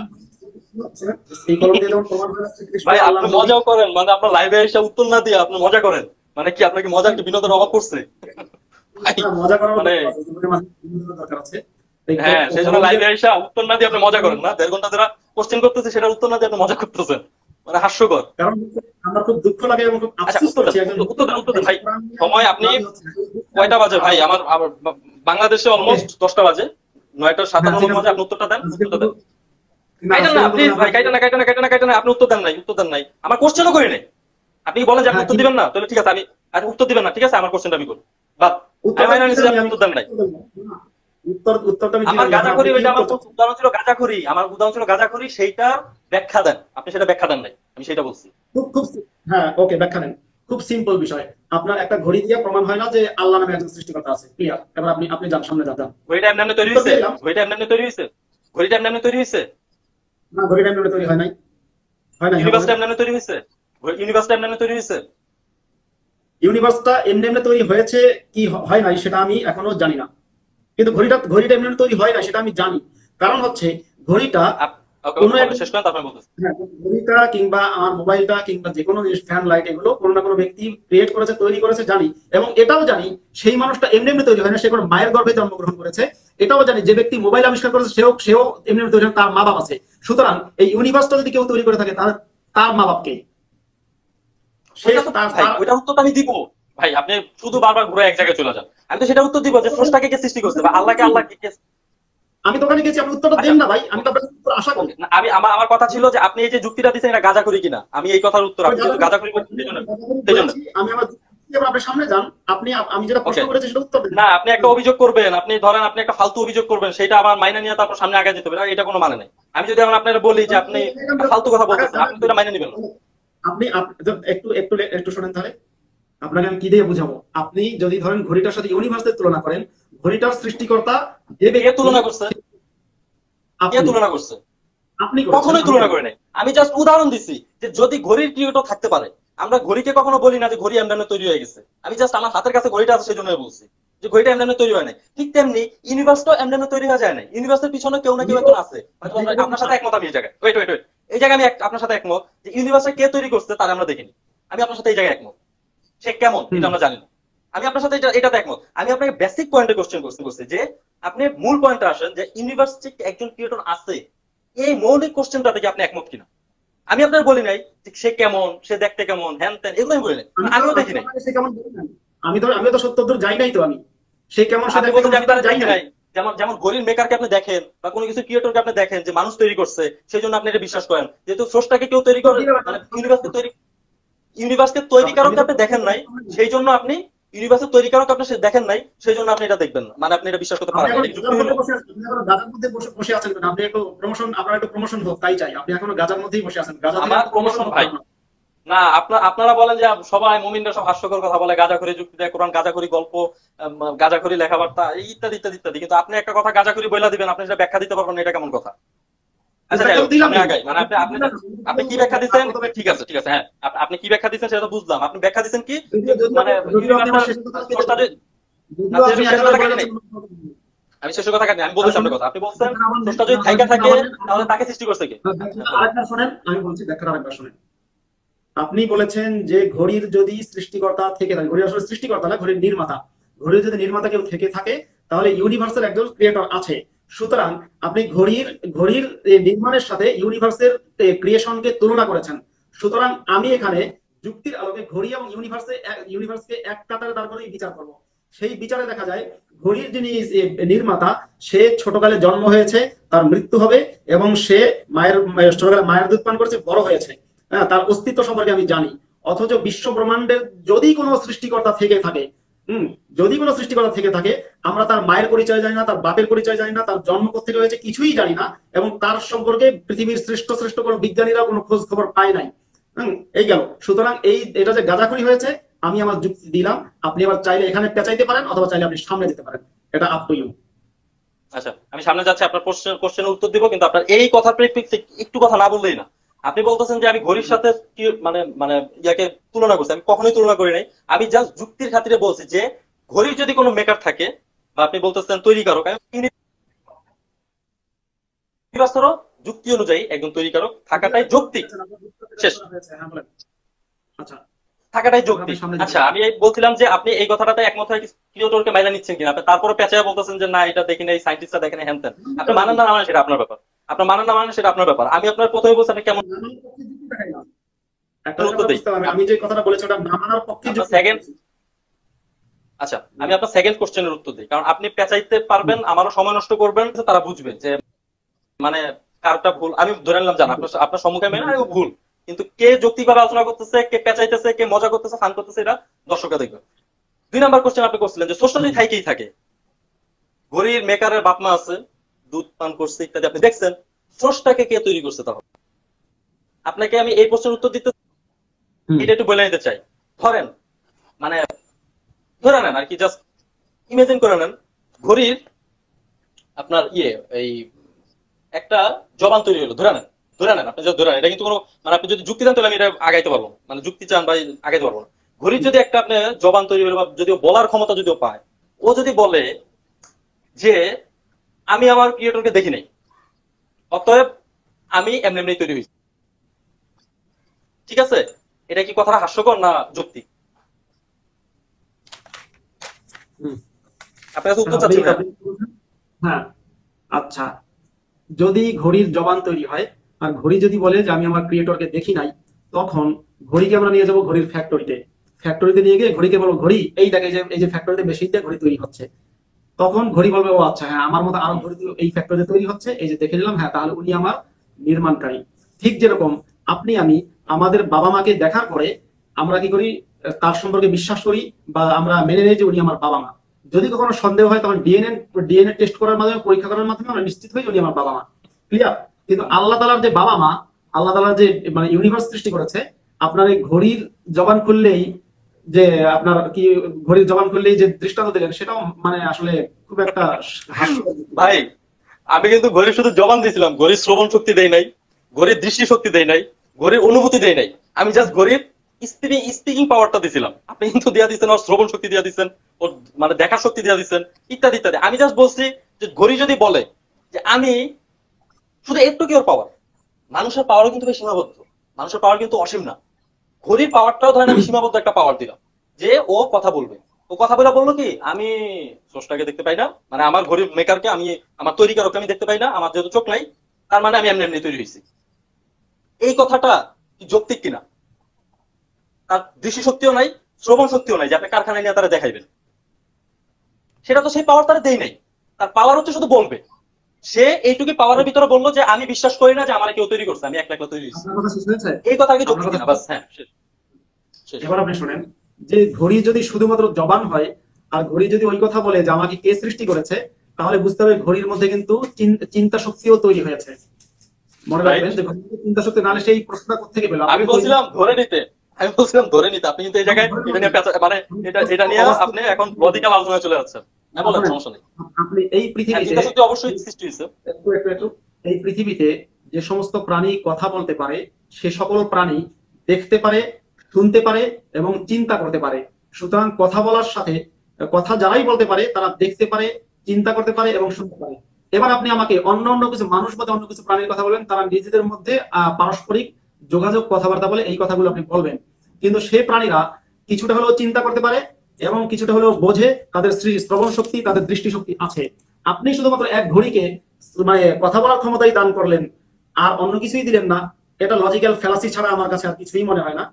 শোনেন, এই কলম দিয়ে যেমন প্রমাণ হলো শ্রীকৃষ্ণ ভাই আপনি আল্লাহর নবী। মজাও করেন, মানে আপনার লাইভে এসে উত্তর না দিয়ে আপনি মজা করেন, মানে কি আপনাকে মজার কি বিনোদনের অভাব পড়ছে ভাই? না, মজা করারও মানে দরকার আছে, জীবনে মাঝে বিনোদনের দরকার আছে। এই হ্যাঁ, সেই জন্য কলম দিয়ে লাইভে এসে উত্তর না দিয়ে আপনি মজা করেন না, 1.5 ঘন্টা ধরে কোশ্চেন করতেছে, সেটার উত্তর না দিয়ে আপনি মজা করতেছেন, মানে হাস্যকর। কারণ হচ্ছে আমার খুব দুঃখ লাগে এবং খুব আচ্ছা, আফসোস উত্তর দেন, করছি একজন উত্তর দেন, উত্তর দেন ভাই। কোরআন নিয়ে সময় আপনি রাজি হচ্ছে না। কয়টা বাজে ভাই? আমার আমার বাংলাদেশে ওকে অলমোস্ট 10টা বাজে, 9টা হ্যাঁ 57 ঠিক আছে। বাজে। আপনি উত্তরটা দেন, আজকে উত্তরটা শুধু দেন। না, কাইটেন আজকে না শুধু প্লিজ ভাই, আপনাকে কাইটেন না, কাইটেন না, কাইটেন না, কাইটেন না, আপনি উত্তর দেন নাই, উত্তর দেন নাই। আমার কোশ্চেনও করি নাই। আপনি কি বলেন যে আপনি হ্যাঁ উত্তর কি দিবেন না, তাহলে ঠিক আছে, আমি আর উত্তর দিবেন না, ঠিক আছে, আমার কোশ্চেনটা আমি করি। বাদ। আমি উত্তরটা মাইনা কি নিচ্ছি যে জানি আপনি আমি? উত্তর দেন নাই। উত্তরটা আমি আমার দিলাম, এখন গাঁজাখড়ি, আপনি কি ওইটা আমার উত্তর চান? উদাহরণ ছিল গাঁজাখড়ি, আমার উদাহরণ ছিল গাঁজাখড়ি, সেইটার ব্যাখ্যা দেন। আপনি সেটা ব্যাখ্যা দেন নাই, আমি সেটা বলছি। খুব খুব হ্যাঁ ওকে ব্যাখ্যা নেন। খুব সিম্পল বিষয়। আপনার একটা ঘড়ি দিয়ে প্রমাণ হয় না যে আল্লাহ নামে একজন সৃষ্টিকর্তা আছে। ক্লিয়ার। এবার আপনি আপনি যান, সামনে যান। ঘড়িটা এমনি এমনি তৈরি উত্তর হয়েছে? দিয়ে দিলাম। ঘড়িটা এমনি এমনি তৈরি হয়েছে? ঘড়িটা এমনি এমনি তৈরি হয়েছে? না, ঘড়িটা এমনি তৈরি হয় নাই। হয় নাই, হ্যাঁ বলেন। ইউনিভার্সটা এমনি এমনি তৈরি হয়েছে? ইউনিভার্সটা এমনি এমনি তৈরি হয়েছে? ইউনিভার্সটা এমনি এমনি তৈরি হয়েছে কি হয় নাই সেটা আমি এখনো জানি না। কিন্তু ঘড়িটা এমনি এমনি তৈরি হয় না সেটা আমি জানি। কারণ হচ্ছে ঘড়িটা আপ- ওকে কোনো ওকে, এক, বলেন, শেষ করেন, তারপর বলতেছি। হ্যাঁ, ঘড়িটা কিংবা আমার মোবাইলটা কিংবা যে কোনো জিনিস, ফ্যান লাইট, এগুলো কোনো না কোনো ব্যক্তি ক্রিয়েট করেছে, তৈরি করেছে জানি। এবং এটাও জানি সেই মানুষটা এমনি এমনি তৈরি হয় না, সে কোনো মায়ের গর্ভে জন্মগ্রহণ করেছে। এটাও জানি যে ব্যক্তি মোবাইল আবিষ্কার করেছে সেও সেও এমনি এমনি তৈরি হয় না, তার মা বাপ আছে। সুতরাং এই ইউনিভার্সটা যদি কেউ তৈরি করে থাকে তার তার মা বাপকে সে ওইটা তো তার ভাই, তার ওইটার উত্তরটা আমি দিব। ভাই আপনি শুধু বারবার ঘুরে এক জায়গায় চলে যান। আমি তো সেটা উত্তর দিব যে স্রষ্টাকে কে সৃষ্টি করছে, বা আল্লাহকে আল্লাহ কে আমি তো ওখানে গেছি, আপনি উত্তরটা আচ্ছা, দেন না ভাই, আমি তো ওকে আপনার উত্তর আশা করি। ওকে, না, আমি আমার আমার কথা ছিল যে আপনি এই যে যুক্তিটা দিচ্ছেন এটা গাঁজাখুরি কিনা, আমি এই কথার উত্তর, আমি আপনি যেহেতু গাঁজাখুরি বলছেন সেই জন্য, সেই জন্য বলেছি, আমি আমার এবার আপনি সামনে যান। আপনি আমি যেটা প্রশ্ন ওকে। করেছি সেটা উত্তর দেন। না, আপনি একটা অভিযোগ করবেন, আপনি ধরেন আপনি একটা ফালতু অভিযোগ করবেন, সেটা আবার মাইনে নিয়ে তারপর সামনে আগে যেতে হবে না, এটা কোনো মানে নেই। আমি যদি এখন আপনার বলি যে আপনি একটা ফালতু কথা বলতেছেন, আপনি তো এটা মাইনে নেবেন না। আপনি একটু একটু একটু শোনেন তাহলে। আপনাকে আমি কি দিয়ে বুঝাবো? আপনি যদি ধরেন ঘড়িটার সাথে ইউনিভার্সের তুলনা করেন, ঘড়িটার সৃষ্টিকর্তা যে কে ব্যক্তি, তুলনা করছে? কে আপনি তুলনা করছে? আপনি করেছেন, কখনোই আমি তুলনা কেন? করে নাই। আমি জাস্ট উদাহরণ দিছি যে যদি ঘড়ির ক্রিয়েটর থাকতে পারে, আমরা ঘড়িকে কখনো বলি না যে ঘড়ি এমনি তৈরি হয়ে গেছে। আমি জাস্ট আমার হাতের কাছে ঘড়িটা আছে সেই জন্য বলছি যে ঘড়িটা এমনি তৈরি হয় নাই। ঠিক তেমনি ইউনিভার্সটাও এমনি তৈরি হয়ে যায় না, ইউনিভার্সের পিছনে কেউ না কেউ একজন আছে। হয়তো আপনার সাথে একমত আমি এই জায়গায়, ওয়েট ওয়েট ওয়েট, এই জায়গায় আমি আপনার সাথে একমত যে ইউনিভার্সটা কে তৈরি করছে তার আমরা দেখিনি। আমি আপনার সাথে এই জায়গায় একমত। সে কেমন হুম। এটা আমরা জানি না। আমি আপনার সাথে এটাতে একমত। আমি আপনাকে বেসিক পয়েন্টে কোশ্চেন করছি যে আপনি মূল পয়েন্টে আসেন যে ইউনিভার্সিটি একজন ক্রিয়েটর আছে, এই মৌলিক কোশ্চেনটা থেকে আপনি একমত কিনা। আমি আপনার বলি নাই যে সে কেমন, সে দেখতে কেমন, হ্যান ত্যান, এগুলো আমি বলি নাই, আমি কারণ তো আমিও দেখি নাই। সে কেমন বলছেন? আমি তো সত্য দূর যাই নাই তো। আমি সে কেমন, সে আপনি দেখতে বলছেন কেমন যে আমি সেটা তারা যাই দেখি নাই। নাই। যেমন যেমন ঘড়ির মেকারকে আপনি দেখেন বা কোনো কিছু ক্রিয়েটরকে আপনি দেখেন যে মানুষ তৈরি করছে, সেই জন্য আপনি এটা বিশ্বাস করেন। যেহেতু স্রষ্টাকে কেউ তৈরি করে, মানে ইউনিভার্সকে আমি তৈরিকারককে তো আপনি দেখেন নাই, সেই জন্য আপনি ইউনিভার্সের তৈরিকারক আপনি দেখেন নাই, সেই জন্য আপনি এটা দেখবেন না, মানে আপনি এটা বিশ্বাস করতে আপনি পারেন না, এখন এটা কি যুক্তি গাজার হলো? মধ্যে বসে আছেন, আপনি এখন গাজার মধ্যে বসে বসে আছেন কেন? আপনি একটু প্রমোশন, আপনার একটু প্রমোশন হোক তাই চাই। আপনি এখনো গাজার মধ্যেই বসে আছেন, গাজা থেকে আমার একটু প্রমোশন প্রমোশন হোক ভাই, আপনার। না আপনারা বলেন যে সবাই মুমিনরা সব হাস্যকর কথা বলে, গাঁজাখড়ি যুক্তি দেয়, কোরআন গাঁজাখড়ি গল্প, গাঁজাখড়ি লেখাবার্তা, এই ইত্যাদি ইত্যাদি ইত্যাদি, কিন্তু আপনি একটা কথা গাঁজাখড়ি বইলা দিবেন, আপনি সেটা ব্যাখ্যা দিতে পারবেন না, এটা কেমন কথা? আচ্ছা যাই ব্যাখ্যা তো হোক, সামনে দিলামই। আগাই। মানে আপনি আপনি আপনি কি ব্যাখ্যা দিচ্ছেন? ঠিক আছে ঠিক আছে, হ্যাঁ, আপনি কি ব্যাখ্যা দিচ্ছেন সেটা তো বুঝলাম। আপনি ব্যাখ্যা দিচ্ছেন কি যে যদিও মানে যদিও আপনি আমার ইউনিভার্সাল শেষ কথা কেটে স্রষ্টা দিলেন, না, যদিও আপনি শেষ একেবারে কথা বলে কাটি নাই, যাচ্ছেন। আমি শেষ কথা কাটি নাই, আমি তাহলে বলতেছি আপনার শুনুন, কথা। আপনি বলছেন ব্যাখ্যাটা আবার নেন, স্রষ্টা যদি থাইকা ব্যাখ্যাটা থাকে আবার নেন, তাহলে তাকে সৃষ্টি করছে কে? হ্যাঁ ব্যাখ্যাটা বলেন। আরেকবার শোনেন। আমি বলছি, ব্যাখ্যাটা আরেকবার শোনেন। আপনি বলেছেন যে ঘড়ির যদি সৃষ্টিকর্তা থেকে থাকে, ঘড়ির আসলে সৃষ্টিকর্তা না, ঘড়ির নির্মাতা। ঘড়ির যদি নির্মাতা কেউ থেকে থাকে তাহলে ইউনিভার্সের একজন ক্রিয়েটর আছে। সুতরাং আপনি ঘড়ির নির্মাণের সাথে ইউনিভার্সের ক্রিয়েশনকে তুলনা করেছেন। সুতরাং আমি এখানে যুক্তির আলোকে ঘড়ি এবং ইউনিভার্সকে এক কাতারে দাঁড় করেই বিচার করব। সেই বিচারে দেখা যায় ঘড়ির যিনি নির্মাতা, সে ছোটকালে জন্ম হয়েছে, তার মৃত্যু হবে, এবং সে ছোটকালে মায়ের দুধ পান করেছে, বড় হয়েছে। হ্যাঁ, তার অস্তিত্ব সম্পর্কে আমি জানি। অথচ বিশ্ব ব্রহ্মাণ্ডের যদি কোনো সৃষ্টিকর্তা থেকে থাকে, হম, যদি কোনো সৃষ্টিকর্তা থেকে থাকে, আমরা তার মায়ের পরিচয় জানি না, তার বাপের পরিচয় জানি না, তার জন্ম কোথেকে হয়েছে কিছুই জানি না, এবং তার সম্পর্কে পৃথিবীর শ্রেষ্ঠ শ্রেষ্ঠ কোনো বিজ্ঞানীরা কোনো খোঁজ খবর পায় নাই। এই গেল। সুতরাং এটা যে গাঁজাখড়ি হয়েছে, আমি আমার যুক্তি দিলাম। আপনি আবার চাইলে এখানে পেঁচাইতে পারেন, অথবা চাইলে আপনি সামনে যেতে পারেন। এটা আপ টু ইউ। আচ্ছা, আমি সামনে যাচ্ছি, আপনার কোশ্চেনের উত্তর দিব, কিন্তু আপনার এই কথার প্রেক্ষিতে একটু কথা না বললেই না। আপনি বলতেছেন যে আমি ঘড়ির সাথে কি মানে মানে ইয়াকে তুলনা করছি, আমি কখনোই তুলনা করি নাই। আমি জাস্ট যুক্তির খাতিরে বলছি যে ঘড়ির যদি কোনো মেকার থাকে, বা আপনি বলতেছেন তৈরিকারক, ইউনিভার্সেরও যুক্তি অনুযায়ী একজন তৈরিকারক থাকাটাই যৌক্তিক। শেষ, হ্যাঁ বলেন। আচ্ছা, থাকাটাই এবার আপনি যৌক্তিক। সামনে যেতে আচ্ছা, পারেন। আমি এই বলছিলাম যে আপনি এই কথাটাতে একমত হয়ে ক্রিয়েটরকে মাইনা নিচ্ছেন কিনা, আপনি তারপরে পেঁচায় বলতেছেন যে না এটা দেখি নাই, সাইন্টিস্টরা দেখেন, হ্যান ত্যান। আপনি মানেন না মানেন সেটা আপনার ব্যাপার, আপনার মানেন না মানেন সেটা আপনার ব্যাপার। আমি আপনার প্রথমে বলছি আপনি কেমন নানার পক্ষে যুক্তি দেখাইলাম। একটা উত্তর কথা দিই। বুঝতে হবে, আমি যে কথাটা বলেছি ওটা নানার পক্ষে আপনার যুক্তি সেকেন্ড, দেখাইছি। আচ্ছা আমি আপনার সেকেন্ড কোশ্চেনের উত্তর দিই, কারণ আপনি পেঁচাইতে পারবেন, আমারও সময় নষ্ট করবেন, তারা বুঝবে যে মানে কারটা ভুল। আমি ধরে নিলাম জান আপনার আপনার সম্মুখে মেনে ও ভুল, কিন্তু কে যৌক্তিকভাবে আলোচনা করতেছে, কে পেঁচাইতেছে, কে মজা করতেছে, ফান করতেছে, এটা দর্শকরা দেখবে। 2 নাম্বার কোশ্চেন আপনি করছিলেন যে স্রষ্টা যদি থাইকেই থাকে, ঘড়ির মেকারের বাপ মা আছে, দুধ পান করছে ইত্যাদি, আপনি দেখছেন, স্রষ্টাকে কে তৈরি করছে? তখন আপনাকে আমি এই প্রশ্নের উত্তর দিতে হুম। এটা একটু বলে নিতে চাই। ধরেন মানে ধরে নেন আর কি, জাস্ট ইমাজিন করে নেন ঘড়ির আপনার এই একটা জবান তৈরি হলো, ধরে নেন আপনি যদি ধরে নেন, এটা কিন্তু কোনো মানে আপনি যদি যুক্তি দেন তাহলে আমি এটা আগাইতে পারবো না। মানে যুক্তি চান বা আগাইতে পারবো না। ঘড়ির যদি একটা আপনি জবান তৈরি হলো বা যদি ও বলার ক্ষমতা যদিও পায়, ও যদি বলে যে আমি আমার ক্রিয়েটরকে দেখি নাই, অতএব আমি এমনি এমনি তৈরি হয়েছি, ঠিক আছে? এটা কি কথাটা হাস্যকর না যৌক্তিক? হুম। আপনার কাছে উত্তর আপনি চাচ্ছি ভাইয়া। আপনি কি বলছেন? হ্যাঁ, আচ্ছা, যদি ঘড়ির জবান তৈরি হয় আর ঘড়ি যদি বলে যে আমি আমার ক্রিয়েটরকে দেখি নাই, তখন ঘড়িকে আমরা নিয়ে যাব ঘড়ির ফ্যাক্টরিতে। ফ্যাক্টরিতে নিয়ে গিয়ে ঘড়িকে বলবো, ঘড়ি এই দেখে এই যে ফ্যাক্টরিতে মেশিন দিয়ে ঘড়ি তৈরি হচ্ছে। তখন ঘড়ি বলবে, ও আচ্ছা, হ্যাঁ, আমার মতো আরো ঘড়ি এই ফ্যাক্টরিতে তৈরি হচ্ছে, এই যে দেখে নিলাম, হ্যাঁ, তাহলে উনি আমার নির্মাণকারী। ঠিক যেরকম আপনি আমি আমাদের বাবা মাকে দেখার পরে আমরা কি করি, তার সম্পর্কে বিশ্বাস করি বা আমরা মেনে নেই যে উনি আমার বাবা মা। যদি কখনো সন্দেহ হয় তখন ডিএনএ টেস্ট করার মাধ্যমে, পরীক্ষা করার মাধ্যমে আমরা নিশ্চিত হই উনি আমার বাবা মা। ক্লিয়ার? কিন্তু আল্লাহ তাআলার যে বাবা মা, আল্লাহ তাআলা যে মানে ইউনিভার্স সৃষ্টি করেছে, আপনার এই ঘড়ির জবান খুললেই যে আপনার কি ঘড়ির জবান খুললেই যে দৃষ্টান্ত দিলেন, সেটাও মানে আসলে খুব একটা হাস্যকর। ভাই আমি কিন্তু ঘড়ির শুধু জবান দিয়েছিলাম, ঘড়ির শ্রবণ শক্তি দেই নাই, ঘড়ির দৃষ্টি শক্তি দেই নাই, ঘড়ির অনুভূতি দেই নাই। আমি জাস্ট ঘড়ির স্পিকিং পাওয়ারটা দিছিলাম। আপনি কিন্তু দিয়া দিচ্ছেন ওর শ্রবণ শক্তি দিয়া দিচ্ছেন, ওর মানে দেখার শক্তি দিয়া দিচ্ছেন, ইত্যাদি ইত্যাদি। আমি জাস্ট বলছি যে ঘড়ি যদি বলে যে আমি শুধু একটু কি ওর পাওয়ার, মানুষের পাওয়ারও কিন্তু বেশ সীমাবদ্ধ, মানুষের পাওয়ার কিন্তু অসীম না। ঘড়ির পাওয়ারটাও ধরেন আমি সীমাবদ্ধ একটা পাওয়ার দিলাম যে ও কথা বলবে। ও কথা বলে বললো কি, আমি স্রষ্টাকে দেখতে পাই না, মানে আমার ঘড়ির মেকারকে আমি, আমার তৈরিকারকে আমি দেখতে পাই না, আমার যেহেতু চোখ নাই, তার মানে আমি এমনি এমনি তৈরি হয়েছি। এই কথাটা কি যৌক্তিক কিনা? তার দৃষ্টি শক্তিও নাই, শ্রবণ শক্তিও নাই যে আপনি কারখানায় নিয়ে তারা দেখাইবেন। সেটা তো সেই পাওয়ার তারা দেই নাই। তার পাওয়ার হচ্ছে শুধু বলবে। সে এইটুকু পাওয়ারের ভিতরে বললো যে আমি বিশ্বাস করি না যে আমার কেউ তৈরি করছে, আমি একলা একলা তৈরি হয়েছি। আপনার কথা শেষ হয়েছে? এই কথা কি আপনার যৌক্তিক কথা কিনা? শেষ? বাস, হ্যাঁ, শেষ শেষ। এবার আপনি শোনেন, যে ঘড়ি যদি শুধুমাত্র জবান হয় আর ঘড়ি যদি ওই কথা বলে যে আমাকে কে সৃষ্টি করেছে, তাহলে বুঝতে হবে ঘড়ির মধ্যে কিন্তু চিন্তা শক্তিও তৈরি হয়েছে। মনে রাইট। রাখবেন যে ঘড়ির চিন্তা শক্তি না হলে সেই প্রশ্নটা কোত্থেকে পেলো? আমি আপনাকে তো বলছিলাম ধরে নিতে, আমি বলছিলাম ধরে নিতে, আপনি কিন্তু এই জায়গায় এটা নিয়ে মানে এটা নিয়ে আপনি এখন লজিক্যাল আলোচনায় চলে যাচ্ছেন। হ্যাঁ বলেন, শোনেন, সমস্যা নেই। আপনি এই হ্যাঁ, পৃথিবীতে চিন্তা শক্তি অবশ্যই সৃষ্টি হয়েছে। একটু এই পৃথিবীতে যে সমস্ত প্রাণী কথা বলতে পারে, সে সকল প্রাণী দেখতে পারে, শুনতে পারে এবং চিন্তা করতে পারে। সুতরাং কথা বলার সাথে, কথা যারাই বলতে পারে তারা দেখতে পারে, চিন্তা করতে পারে এবং শুনতে পারে। এবার আপনি আমাকে অন্য অন্য কিছু মানুষ বা অন্য কিছু প্রাণীর কথা বলবেন, তারা নিজেদের মধ্যে পারস্পরিক যোগাযোগ, কথাবার্তা বলে, এই কথাগুলো আপনি বলবেন। কিন্তু সে প্রাণীরা কিছুটা হলেও চিন্তা করতে পারে এবং কিছুটা হলেও বোঝে, তাদের শ্রবণ শক্তি, তাদের দৃষ্টি শক্তি আছে। আপনি শুধুমাত্র এক ঘড়িকে মানে কথা বলার ক্ষমতাই দান করলেন আর অন্য কিছুই দিলেন না। এটা লজিক্যাল ফ্যালাসি ছাড়া আমার কাছে আর কিছুই মনে হয় না।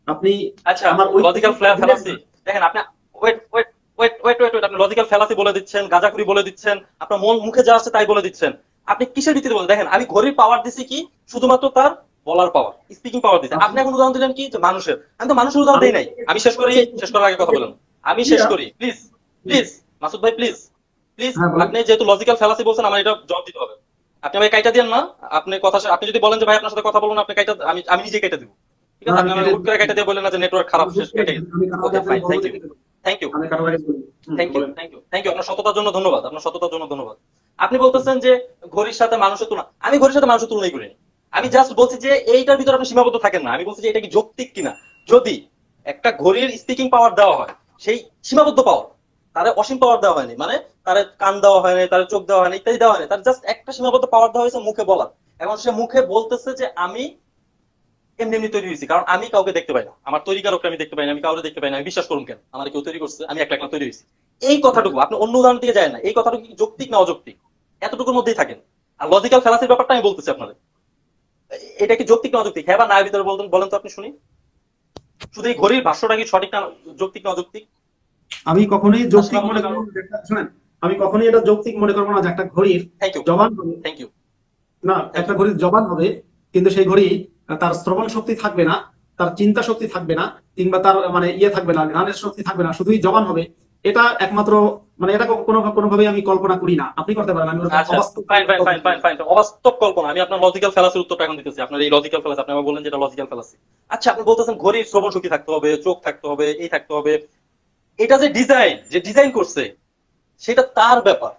আপনি আচ্ছা, আমার ওই লজিক্যাল ফ্যালাসি, দেখেন আপনি wait wait wait wait wait wait আপনি লজিক্যাল ফ্যালাসি বলে দিচ্ছেন, গাঁজাখুরি বলে দিচ্ছেন, আপনার মন মুখে যা আছে তাই বলে দিচ্ছেন। আপনি কিসের ভিত্তিতে বলেন? দেখেন আমি ঘড়ির পাওয়ার দিছি কি, শুধুমাত্র তার বলার পাওয়ার, স্পিকিং পাওয়ার দিছি। আপনি এখন উদাহরণ দিলেন কি যে মানুষের, আমি তো মানুষের উদাহরণ দেই নাই। আমি শেষ করি, শেষ করার আগে কথা বলেন, আমি শেষ করি প্লিজ। প্লিজ মাসুদ ভাই, প্লিজ প্লিজ। হ্যাঁ বলেন। আপনি যেহেতু লজিক্যাল ফ্যালাসি বলছেন, আমার এটা জবাব দিতে হবে। আপনি আমাকে কাইটা দেন না। আপনি কথা আপনি যদি বলেন যে ভাই আপনার সাথে কথা বলুন, আপনি কাইটা, আমি নিজে কাইটা দিব। ঠিক না, আছে? আমি আপনি আমাকে কেটে হুট করে কাইটা দিয়ে বললেন না যে নেটওয়ার্ক খারাপ, শেষ কেটে গেছে। আমি কাটার আগে ওকে আপনাকে ফাইন, বলবো থ্যাংক যে ইউ, কেটে দেবো। থ্যাংক ইউ, আমি কাটার আগে বলি। থ্যাংক ইউ, বলেন। Thank you, thank you. আপনার সততার জন্য ধন্যবাদ, আপনার সততার জন্য ধন্যবাদ। আপনি বলতেছেন যে ঘড়ির সাথে মানুষের তুলনা, আমি ঘড়ির সাথে মানুষের তুলনাই করিনি। আমি জাস্ট বলছি যে এইটার ভিতরে আপনি সীমাবদ্ধ থাকেন না। আমি বলছি যে এটা কি যৌক্তিক কিনা। যদি একটা ঘড়ির স্পিকিং পাওয়ার দেওয়া হয়, সেই সীমাবদ্ধ পাওয়ার, তার অসীম পাওয়ার দেওয়া হয়নি, মানে তার কান দেওয়া হয়নি, তার চোখ দেওয়া হয়নি, ইত্যাদি দেওয়া হয়নি, তার জাস্ট একটা সীমাবদ্ধ পাওয়ার দেওয়া হয়েছে মুখে বলার। এখন সে মুখে বলতেছে যে আমি এমনি এমনি তৈরি হয়েছি, কারণ আমি কাউকে দেখতে পাই না, আমার তৈরিকারকে আমি দেখতে পাই না, আমি কাউকে দেখতে পাই না, আমি বিশ্বাস করুন কেন আমার কেউ তৈরি করছে, আমি একলা একলা তৈরি হয়েছি। এই কথাটুকু আপনি অন্য উদাহরণ দিকে যায় না। এই কথাটুকু কি যৌক্তিক না অযৌক্তিক? এতটুকুর মধ্যেই থাকেন। আর লজিক্যাল ফ্যালাসির ব্যাপারটা আমি বলতেছি আপনাদের, এটা কি যৌক্তিক না অযৌক্তিক? হ্যাঁ বা না এর ভিতরে বলতেন, বলেন তো আপনি শুনি। শুধু এই ঘড়ির ভাষ্যটা কি সঠিক না, যৌক্তিক না অযৌক্তিক? আমি কখনোই না যৌক্তিক সীমাবদ্ধ মনে কারণ। করবো না যে শুনেন, আমি কখনোই এটা যৌক্তিক মনে করবো না যে একটা ঘড়ির থ্যাংক ইউ, জবান হবে। থ্যাংক ইউ, না, থ্যাংক একটা ইউ। ঘড়ির জবান হবে, কিন্তু সেই ঘড়ি তার শ্রবণ শক্তি থাকবে না, তার চিন্তা শক্তি থাকবে না, কিংবা তার মানে ইয়ে থাকবে না, গানের শক্তি থাকবে না, শুধুই জবান হবে। এটা একমাত্র মানে এটা কোনোভাবে আমি কল্পনা করি না, আপনি করতে পারেন, আমি ওরকম আচ্ছা, অবাস্তব ফাইন ফাইন ফাইন কল্পনা ফাইন করি। ফাইন অবাস্তব কল্পনা। আমি আপনার লজিক্যাল ফ্যালাসির উত্তরটা এখন দিতেছি। আপনার এই লজিক্যাল ফ্যালাসি, আপনি আবার বললেন যেটা লজিক্যাল ফ্যালাসি। আচ্ছা, আপনি বলতেছেন ঘড়ির শ্রবণ শক্তি থাকতে হবে, চোখ থাকতে হবে, এই থাকতে হবে। এটা যে ডিজাইন করছে সেটা তার ব্যাপার,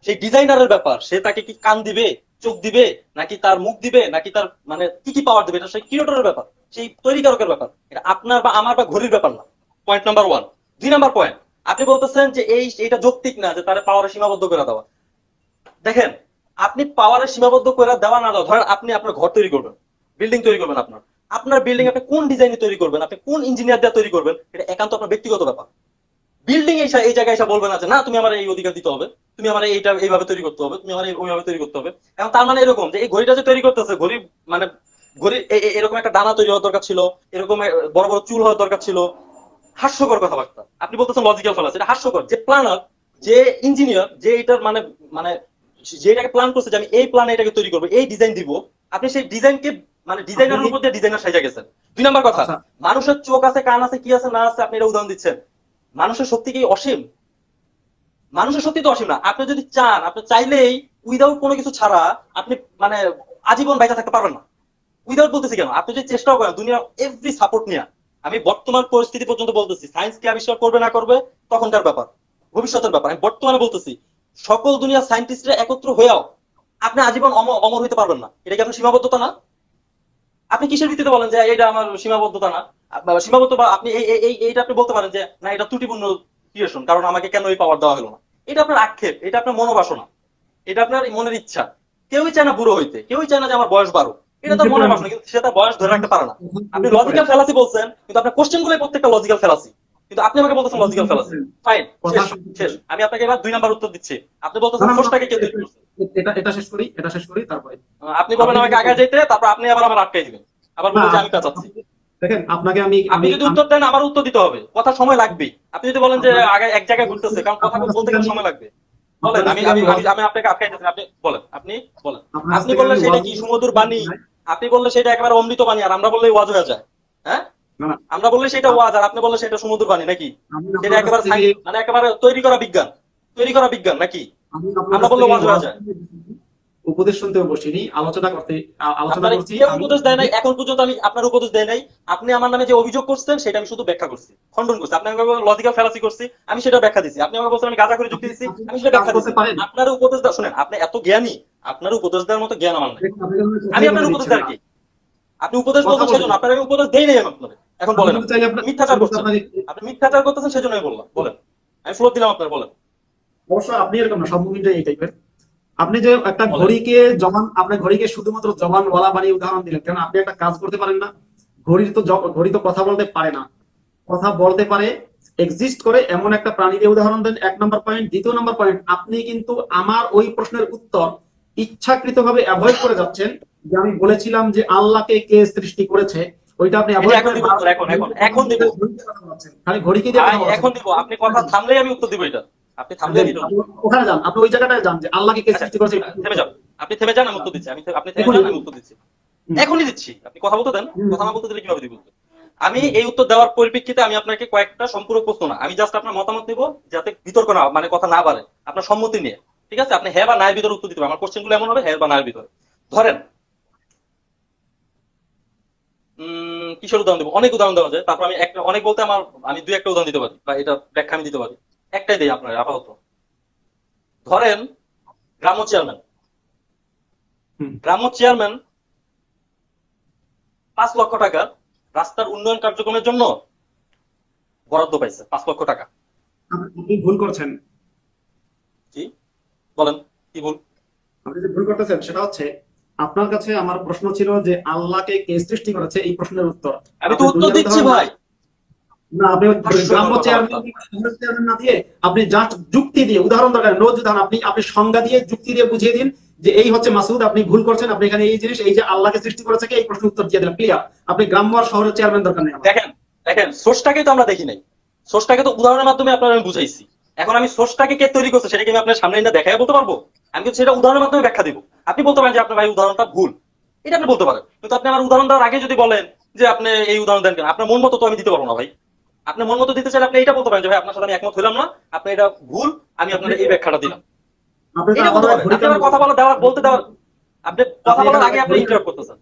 সেই ডিজাইনারের ব্যাপার। সে তাকে কি কান দিবে, চোখ দিবে, নাকি তার মুখ দিবে, নাকি তার মানে কি কি পাওয়ার দিবে, এটা সেই ক্রিয়েটরের ব্যাপার, সেই তৈরিকারকের ব্যাপার। এটা আপনার বা আমার বা ঘড়ির ব্যাপার না। Point number one. 2 number point, আপনি বলতেছেন যে এটা যৌক্তিক না যে তার পাওয়ারে সীমাবদ্ধ করে দেওয়া। দেখেন, আপনি পাওয়ারে সীমাবদ্ধ করে দেওয়া না দেওয়া, ধরেন আপনি আপনার ঘর তৈরি করবেন, বিল্ডিং তৈরি করবেন, আপনার আপনার বিল্ডিং আপনি কোন ডিজাইনে তৈরি করবেন, আপনি কোন ইঞ্জিনিয়ার দিয়ে তৈরি করবেন, এটা একান্ত আপনার ব্যক্তিগত ব্যাপার। বিল্ডিং এই জায়গায় এসে বলবে না যে না তুমি আমার এই অধিকার দিতে হবে, তুমি আমার এইটা এইভাবে তৈরি করতে হবে, তুমি আমার ওইভাবে তৈরি করতে হবে। এখন তার মানে এরকম যে এই ঘড়িটা যে তৈরি করতেছে, ঘড়ি মানে ঘড়ির এরকম একটা ডানা তৈরি হওয়ার দরকার ছিল, এরকম বড় বড় চুল হওয়ার দরকার ছিল। হাস্যকর কথাবার্তা। আপনি বলতেছেন লজিক্যাল ফেলাস, এটা হাস্যকর। যে প্ল্যানার, যে ইঞ্জিনিয়ার, যে এটার মানে মানে যে এটাকে প্ল্যান করছে যে আমি এই প্ল্যানে এটাকে তৈরি করবো, এই ডিজাইন দিব, আপনি সেই ডিজাইনকে মানে আপনি ডিজাইনারের উপর দিয়ে ডিজাইনার সাজা গেছেন। 2 নাম্বার কথা, আচ্ছা, মানুষের চোখ আছে, কান আছে, কি আছে না আছে, আপনি এটা উদাহরণ দিচ্ছেন। মানুষের শক্তি কি অসীম? মানুষের শক্তি তো অসীম না। আপনি যদি চান, আপনি চাইলেই উইদাউট কোনো কিছু ছাড়া আপনি মানে আজীবন বেঁচে থাকতে পারবেন না। উইদাউট বলতেছি কেন, আপনি যদি চেষ্টাও করেন দুনিয়ার এভরি সাপোর্ট নিয়ে, আমি বর্তমান পরিস্থিতি পর্যন্ত বলতেছি, সায়েন্স কি আবিষ্কার করবে না করবে তখনকার ব্যাপার, ভবিষ্যতের ব্যাপার। আমি বর্তমানে বলতেছি, সকল দুনিয়ার সায়েন্টিস্টরা একত্র হয়েও আপনি আজীবন অমর হইতে পারবেন না। এটা কি আপনার সীমাবদ্ধতা না? আপনি কিসের ভিত্তিতে বলেন যে এটা আমার সীমাবদ্ধতা না, বা সীমাবদ্ধ, বা আপনি এইটা আপনি বলতে পারেন যে না এটা ত্রুটিপূর্ণ ক্রিয়েশন, কারণ আমাকে কেন এই পাওয়ার দেওয়া হলো না। এটা আপনার আক্ষেপ, এটা আপনার মনোবাসনা, এটা আপনার মনের ইচ্ছা। কেউই চায় না বুড়ো হইতে, কেউই চায় না যে আমার বয়স 12। এটা তার মনের বাসনা, কিন্তু সে তার বয়স ধরে রাখতে পারে না। আপনি উল্টো করেন, লজিক্যাল ফেলাসি বলছেন, কিন্তু আপনার কোশ্চেন গুলো প্রত্যেকটা লজিক্যাল ফেলাসি, কিন্তু আপনি আমাকে বলতেছেন লজিক্যাল উল্টো ফেলাসি। করেন, ফাইন, কথা শেষ শুনতে শেষ। করেন। আমি আপনাকে এবার 2 নাম্বার উত্তর দিচ্ছি। আপনি না বলতেছেন না না, স্রষ্টাকে কে তৈরি করছে। এটা শেষ করি, এটা শেষ করি তারপরে আপনি বলবেন আপনি আমাকে যদি আগে যেতে, তারপর আপনি আবার আমার আটকাই দিবেন, আবার না বলবেন যে আমি পেঁচাচ্ছি। দেখেন আপনাকে আমি আপনি আমি যদি আমি উত্তর দেন আমার উত্তর দিতে হবে, কথা সময় লাগবে। আপনি যদি বলেন যে আপনার আগে এক জায়গায় ঘুরতেছে, কারণ কথা আপনার কাছ বলতে থেকে গেলে আমি সময় লাগবে। বলেন, আপনার কাছ আমি থেকে আমি আমি আমি আমি আপনাকে আটকাই দিচ্ছি, আপনি বলেন, আপনি বলেন। আপনার কাছ আপনি থেকে বললে আমি সেটা ওয়াজ কি সুমধুর বাণী, আপনি বললে সেটা একেবারে অমৃত বাণী, আর আমরা বললে ওয়াজ হয়ে যায়। হ্যাঁ, না না, আমরা বললে সেটা ওয়াজ, আর আপনি বললে সেটা সুমধুর বাণী নাকি? আমি সেটা আপনার কাছ একেবারে থেকে মানে একেবারে তৈরি করা বিজ্ঞান, তৈরি করা বিজ্ঞান নাকি? আমি আপনার আমরা কাছ বললে থেকে ওয়াজ হয়ে যায়। উপদেশ শুনতেও বসিনি, আলোচনা করতে আলোচনা আপনার করছি কেউ আমি। উপদেশ দেয় নাই এখন পর্যন্ত, আমি আপনার উপদেশ দেয় নাই। আপনি আমার নামে যে অভিযোগ করছেন সেটা আমি শুধু ব্যাখ্যা করছি, খণ্ডন করছি। আপনি আমাকে লজিক্যাল ফ্যালাসি করছি, আমি সেটা ব্যাখ্যা দিছি। আপনি আমাকে বলছেন আমি গাঁজা করে যুক্তি আপনি দিচ্ছি, আপনি আমি সেটা কাজ ব্যাখ্যা করতে দিছি। পারেন, আপনার উপদেশ দেওয়া, শুনেন, আপনি এত জ্ঞানী, আপনার উপদেশ দেওয়ার মতো জ্ঞান আমার নাই। দেখুন, আপনি যখন আমি কথাই বলে আপনার উপদেশ দিচ্ছেন দেওয়ার না, কি? আপনি উপদেশ কথা বলছেন বলতে সেজন্য, দিন। আপনার আমি উপদেশ দেই নাই আমি আপনাকে। এখন আমি বলেন, কিন্তু আপনি চাইলে আপনার মিথ্যাচার আমি তো করছেন, আপনাকে আপনি মিথ্যাচার করতেছেন সেজন্য আমি বললাম। বলেন, আমি ফ্লোর দিলাম আপনার, বলেন অবশ্য আপনি এরকম না, সব মুভিটাই এই টাইপের। আপনি যে একটা বলেন। ঘড়িকে জবান, আপনার ঘড়িকে শুধুমাত্র জবানওয়ালা বানিয়ে উদাহরণ দিলেন, কারণ আপনি একটা কাজ করতে পারেন না। ঘড়ি তো কথা বলতে পারে না, কথা বলতে পারে, এক্সিস্ট করে এমন একটা প্রাণী দিয়ে উদাহরণ দেন, 1 নম্বর পয়েন্ট। 2য় নম্বর পয়েন্ট, আপনি কিন্তু আমার ওই প্রশ্নের উত্তর ইচ্ছাকৃতভাবে অ্যাভয়েড করে যাচ্ছেন। যে আমি বলেছিলাম যে আল্লাহকে কে সৃষ্টি করেছে, ওইটা আপনি এই যে অ্যাভয়েড এখন করে দিব উত্তর, এখন দিব ঘড়িকে কথা বলাচ্ছেন, খালি ঘড়িকে দিয়ে ভাই, কথা বলাচ্ছেন। এখন দিব। আপনি কথা থামলেই আমি উত্তর দিব এটা, আপনি থামলে আমি এটা আপনি দিব। ওখানে যান, আপনি ওই জায়গাটায় যান যে আল্লাহকে কে আচ্ছা, সৃষ্টি করেছে। থেমে যান। আপনি থেমে যান, আমি উত্তর দিচ্ছি। আপনি থেমে দেখুন যান, আমি উত্তর দিচ্ছি। হুম, এখনই দিচ্ছি, আপনি কথা বলতে দেন। হুম, কথা না বলতে দিলে কিভাবে দিব উত্তর? আমি হুম, এই উত্তর দেওয়ার পরিপ্রেক্ষিতে আমি আপনাকে কয়েকটা সম্পূরক প্রশ্ন না, আমি জাস্ট আপনার মতামত নিব, যাতে বিতর্ক না মানে কথা না বাড়ে, আপনার সম্মতি নিয়ে। ঠিক আছে, আপনি হ্যাঁ বা না এর ভিতরে উত্তর দিতে পারবেন। আমার কোশ্চেন গুলো এমন হবে হ্যাঁ বা না এর ভিতরে। ধরেন কিসের উদাহরণ দেবো, অনেক উদাহরণ দেওয়া যায়। তারপর আমি একটা অনেক বলতে আমার, আমি 2-1টা উদাহরণ দিতে পারি, বা এটা ব্যাখ্যা আমি দিতে পারি। একটাই দেই আপনার আপাতত। ধরেন গ্রাম্য চেয়ারম্যান, হুম। গ্রাম্য চেয়ারম্যান 5 লক্ষ টাকা রাস্তার উন্নয়ন কার্যক্রমের জন্য বরাদ্দ পাইছে, 5 লক্ষ টাকা। আপনি ভুল করছেন। কি বলেন, কি ভুল? আপনি যে ভুল করতেছেন সেটা হচ্ছে, আপনার কাছে আমার প্রশ্ন ছিল যে আল্লাহকে কে সৃষ্টি করেছে, এই প্রশ্নের উত্তর। আমি তো আপনি উত্তর দুনিয়ার দিচ্ছি উদাহরণ না, ভাই। না আপনি হাস্যকর গ্রাম্য কথাবার্তা। চেয়ারম্যান না দিয়ে, আপনি জাস্ট যুক্তি দিয়ে উদাহরণ দরকার, রোজ উদাহরণ, আপনি সংজ্ঞা দিয়ে যুক্তি দিয়ে বুঝিয়ে দিন যে এই হচ্ছে মাসুদ, আপনি ভুল করছেন, আপনি এখানে এই জিনিস, এই যে আল্লাহকে সৃষ্টি করেছে কে, এই প্রশ্নের উত্তর দিয়ে দিলাম, ক্লিয়ার। আপনি গ্রাম্য আর শহরের চেয়ারম্যান দরকার নেই আমার। দেখেন, দেখেন সোর্সটাকে তো আমরা দেখি নাই, সোর্সটাকে তো উদাহরণের মাধ্যমে আপনার আমি বুঝাইছি। এখন আমি সোর্সটাকে কে তৈরি করছে সেটা কি আমি আপনার সামনে এনে দেখাই বলতে পারবো? আমি কিন্তু সেটা উদাহরণের মাধ্যমে ব্যাখ্যা দিব। আপনি বলতে পারেন যে আপনার ভাই উদাহরণটা ভুল, এটা আপনি বলতে পারেন। কিন্তু আপনি আমার উদাহরণ দেওয়ার আগে যদি বলেন যে আপনি এই উদাহরণ দেন কেন, আপনার মন মতো তো আমি দিতে পারবো না ভাই। আপনি মন মতো দিতে চাইলে আপনি এটা বলতে পারেন যে ভাই আপনার সাথে আমি একমত হইলাম না, আপনি এটা ভুল, আমি আপনার এই ব্যাখ্যাটা দিলাম, আপনি তো এটা বলতে আবারও এক পারেন। আপনি ঘড়িকাণ্ড আমার কথা বলা দেওয়ার বলতে দেওয়ার, আপনি কথা আপনি বলার এখানে আগে এক আপনি ইন্টারাপ্ট করতেছেন।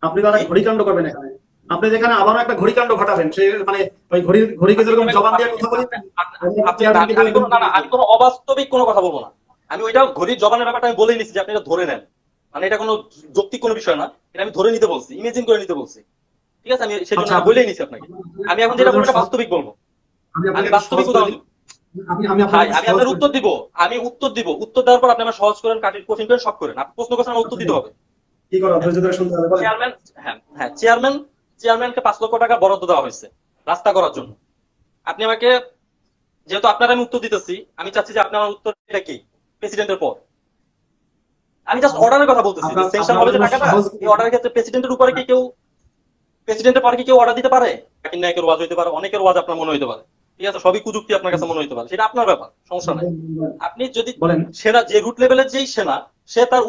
আপনি তো কি? এক ঘড়িকাণ্ড করবেন এখানে। আপনি যেখানে আবারও একটা ঘড়িকাণ্ড ঘটাবেন, সে মানে ওই ঘড়িকে আপনি যেরকম কেন জবান দিয়ে আপনি কথা বলি, আপনি চেয়ারম্যানকে আমি কোনো না না আমি কোনো অবাস্তবিক কোনো কথা বলবো না। আমি ওইটা ঘড়ির জবানের ব্যাপারটা আমি বলেই নিছি যে আপনি এটা ধরে নেন, মানে এটা কোনো যৌক্তিক কোনো বিষয় না, এটা আমি ধরে নিতে বলছি, ইমেজিন করে নিতে বলছি। ঠিক আছে, আমি সেই জন্য আচ্ছা, এটা বলেই নিছি আপনাকে। আমি এখন যেটা বলবো এটা বাস্তবিক বলবো, আমি আমি আপনাকে একটু বাস্তবিক সহজ করে উদাহরণ দিই। দিব। আমি ভাই আপনাকে আমি সহজ আপনার করে উত্তর দিব, আমি উত্তর দিব, উত্তর দেওয়ার পর আপনি আমার সহজ করেন, কঠিন করেন, সব করেন। আপনি প্রশ্ন করছেন আমার উত্তর দিতে হবে। কি করা, হ্যাঁ, ধৈর্য ধরে শুনতে হবে, বলেন। চেয়ারম্যান, হ্যাঁ হ্যাঁ, চেয়ারম্যানকে 5 লক্ষ টাকা বরাদ্দ দেওয়া হয়েছে রাস্তা করার জন্য। আপনি আমাকে, যেহেতু আপনার আমি উত্তর দিতেছি, আমি চাচ্ছি যে আপনি আমার উত্তর এটা কি, প্রেসিডেন্টের পর। আমি জাস্ট অর্ডারের কথা বলতেছি যে সেকশন আপনার হবে যে জন্য টাকাটা, সহজ। এই অর্ডারের ক্ষেত্রে প্রেসিডেন্টের উপরে কি কেউ, প্রেসিডেন্টের পরে কি কেউ অর্ডার দিতে পারে? জাকির নায়কের ওয়াজ হইতে পারে, অনেকের ওয়াজ আপনার মনে হইতে পারে, ঠিক আছে, সবই কুযুক্তি আপনার কাছে মনে হইতে পারে, সেটা আপনার ব্যাপার, সমস্যা নাই। আপনি যদি বলেন। সেনা, যে রুট লেভেলের যেই সেনা, সে তার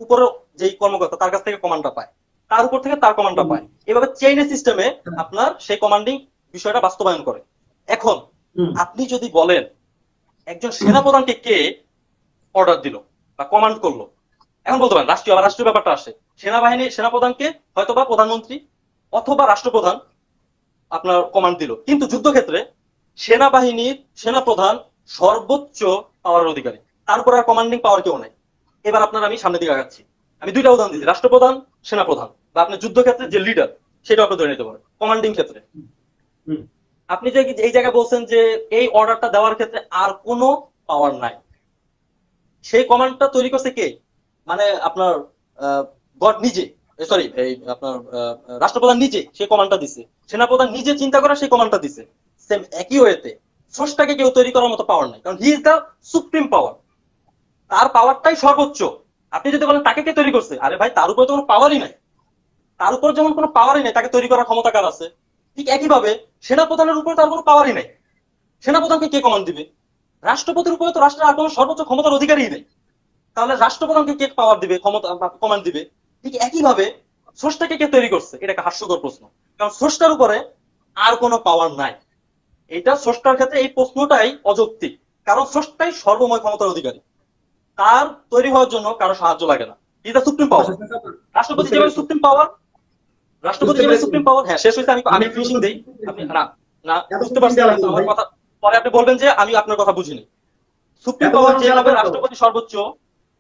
উপরে যেই কর্মকর্তা তার কাছ থেকে কমান্ডটা পায়, তার উপর থেকে তার কমান্ডটা পায়, এভাবে চেইনের সিস্টেমে আপনার সেই কমান্ডিং বিষয়টা বাস্তবায়ন করে। এখন হুম। আপনি যদি বলেন একজন সেনাপ্রধানকে কে অর্ডার দিল বা কমান্ড করলো, এখন বলতে পারেন রাষ্ট্রীয়, আবার রাষ্ট্রীয় ব্যাপারটা আসে, সেনাবাহিনী সেনাপ্রধানকে হয়তোবা প্রধানমন্ত্রী অথবা রাষ্ট্রপ্রধান আপনার কমান্ড দিল, কিন্তু যুদ্ধক্ষেত্রে সেনাবাহিনীর সেনাপ্রধান সর্বোচ্চ পাওয়ার অধিকারী, তার উপর আর কমান্ডিং পাওয়ার কেউ নাই। এবার আপনার আমি সামনের দিকে আগাচ্ছি, আমি দুইটা উদাহরণ দিচ্ছি, রাষ্ট্রপ্রধান, সেনাপ্রধান, বা আপনি যুদ্ধক্ষেত্রে যে লিডার সেটা আপনি ধরে নিতে পারেন কমান্ডিং ক্ষেত্রে। হুম। আপনি যে এই জায়গায় বলছেন যে এই অর্ডারটা দেওয়ার ক্ষেত্রে আর কোনো পাওয়ার নাই, সেই কমান্ডটা তৈরি করছে কে? মানে আপনার গড নিজে, সরি এই আপনার রাষ্ট্রপ্রধান নিজে সেই কমান্ডটা দিছে, সেনাপ্রধান নিজে চিন্তা করে সেই কমান্ডটা দিছে। সেম একই ওয়েতে স্রষ্টাকে কেউ তৈরি করার মতো পাওয়ার নাই, কারণ হি ইজ দ্য সুপ্রিম পাওয়ার, তার পাওয়ারটাই সর্বোচ্চ। আপনি যদি বলেন তাকে কে তৈরি করছে, আরে ভাই তার উপরে তো কোনো পাওয়ারই নাই, তার উপর যেমন কোনো পাওয়ারই নাই, তাকে তৈরি করার ক্ষমতা কার আছে? ঠিক একইভাবে সেনাপ্রধানের উপরে তার কোনো পাওয়ারই নাই, সেনাপ্রধানকে কে কমান্ড দিবে? রাষ্ট্রপতির উপরে তো রাষ্ট্রের আর কোনো সর্বোচ্চ ক্ষমতার অধিকারই নেই, তাহলে রাষ্ট্রপ্রধানকে কে পাওয়ার দিবে, ক্ষমতা কমান্ড দিবে? ঠিক একইভাবে স্রষ্টাকে কে তৈরি করছে, এটা একটা হাস্যকর প্রশ্ন, কারণ স্রষ্টার উপরে আর কোনো পাওয়ার নাই। এটা স্রষ্টার ক্ষেত্রে এই প্রশ্নটাই অযৌক্তিক, কারণ স্রষ্টাই সর্বময় ক্ষমতার অধিকারী, তার তৈরি হওয়ার জন্য কারো সাহায্য লাগে না, এটা সুপ্রিম পাওয়ার। রাষ্ট্রপতি বুঝতে যেভাবে পেরেছি। সুপ্রিম পাওয়ার, রাষ্ট্রপতি বুঝতে যেভাবে পেরেছি। সুপ্রিম পাওয়ার, হ্যাঁ শেষ হয়েছে, আমি আমি আমি ফিনিশিং দেই। আপনি না না এত বুঝতে বুঝিয়ে পারছেন, দেওয়া কিন্তু লাগবে আমার ভাই। কথা পরে আপনি বলবেন যে আমি আপনার কথা বুঝিনি। সুপ্রিম এত পাওয়ার উদাহরণ দেওয়া যেভাবে লাগবে না তো। রাষ্ট্রপতি সর্বোচ্চ,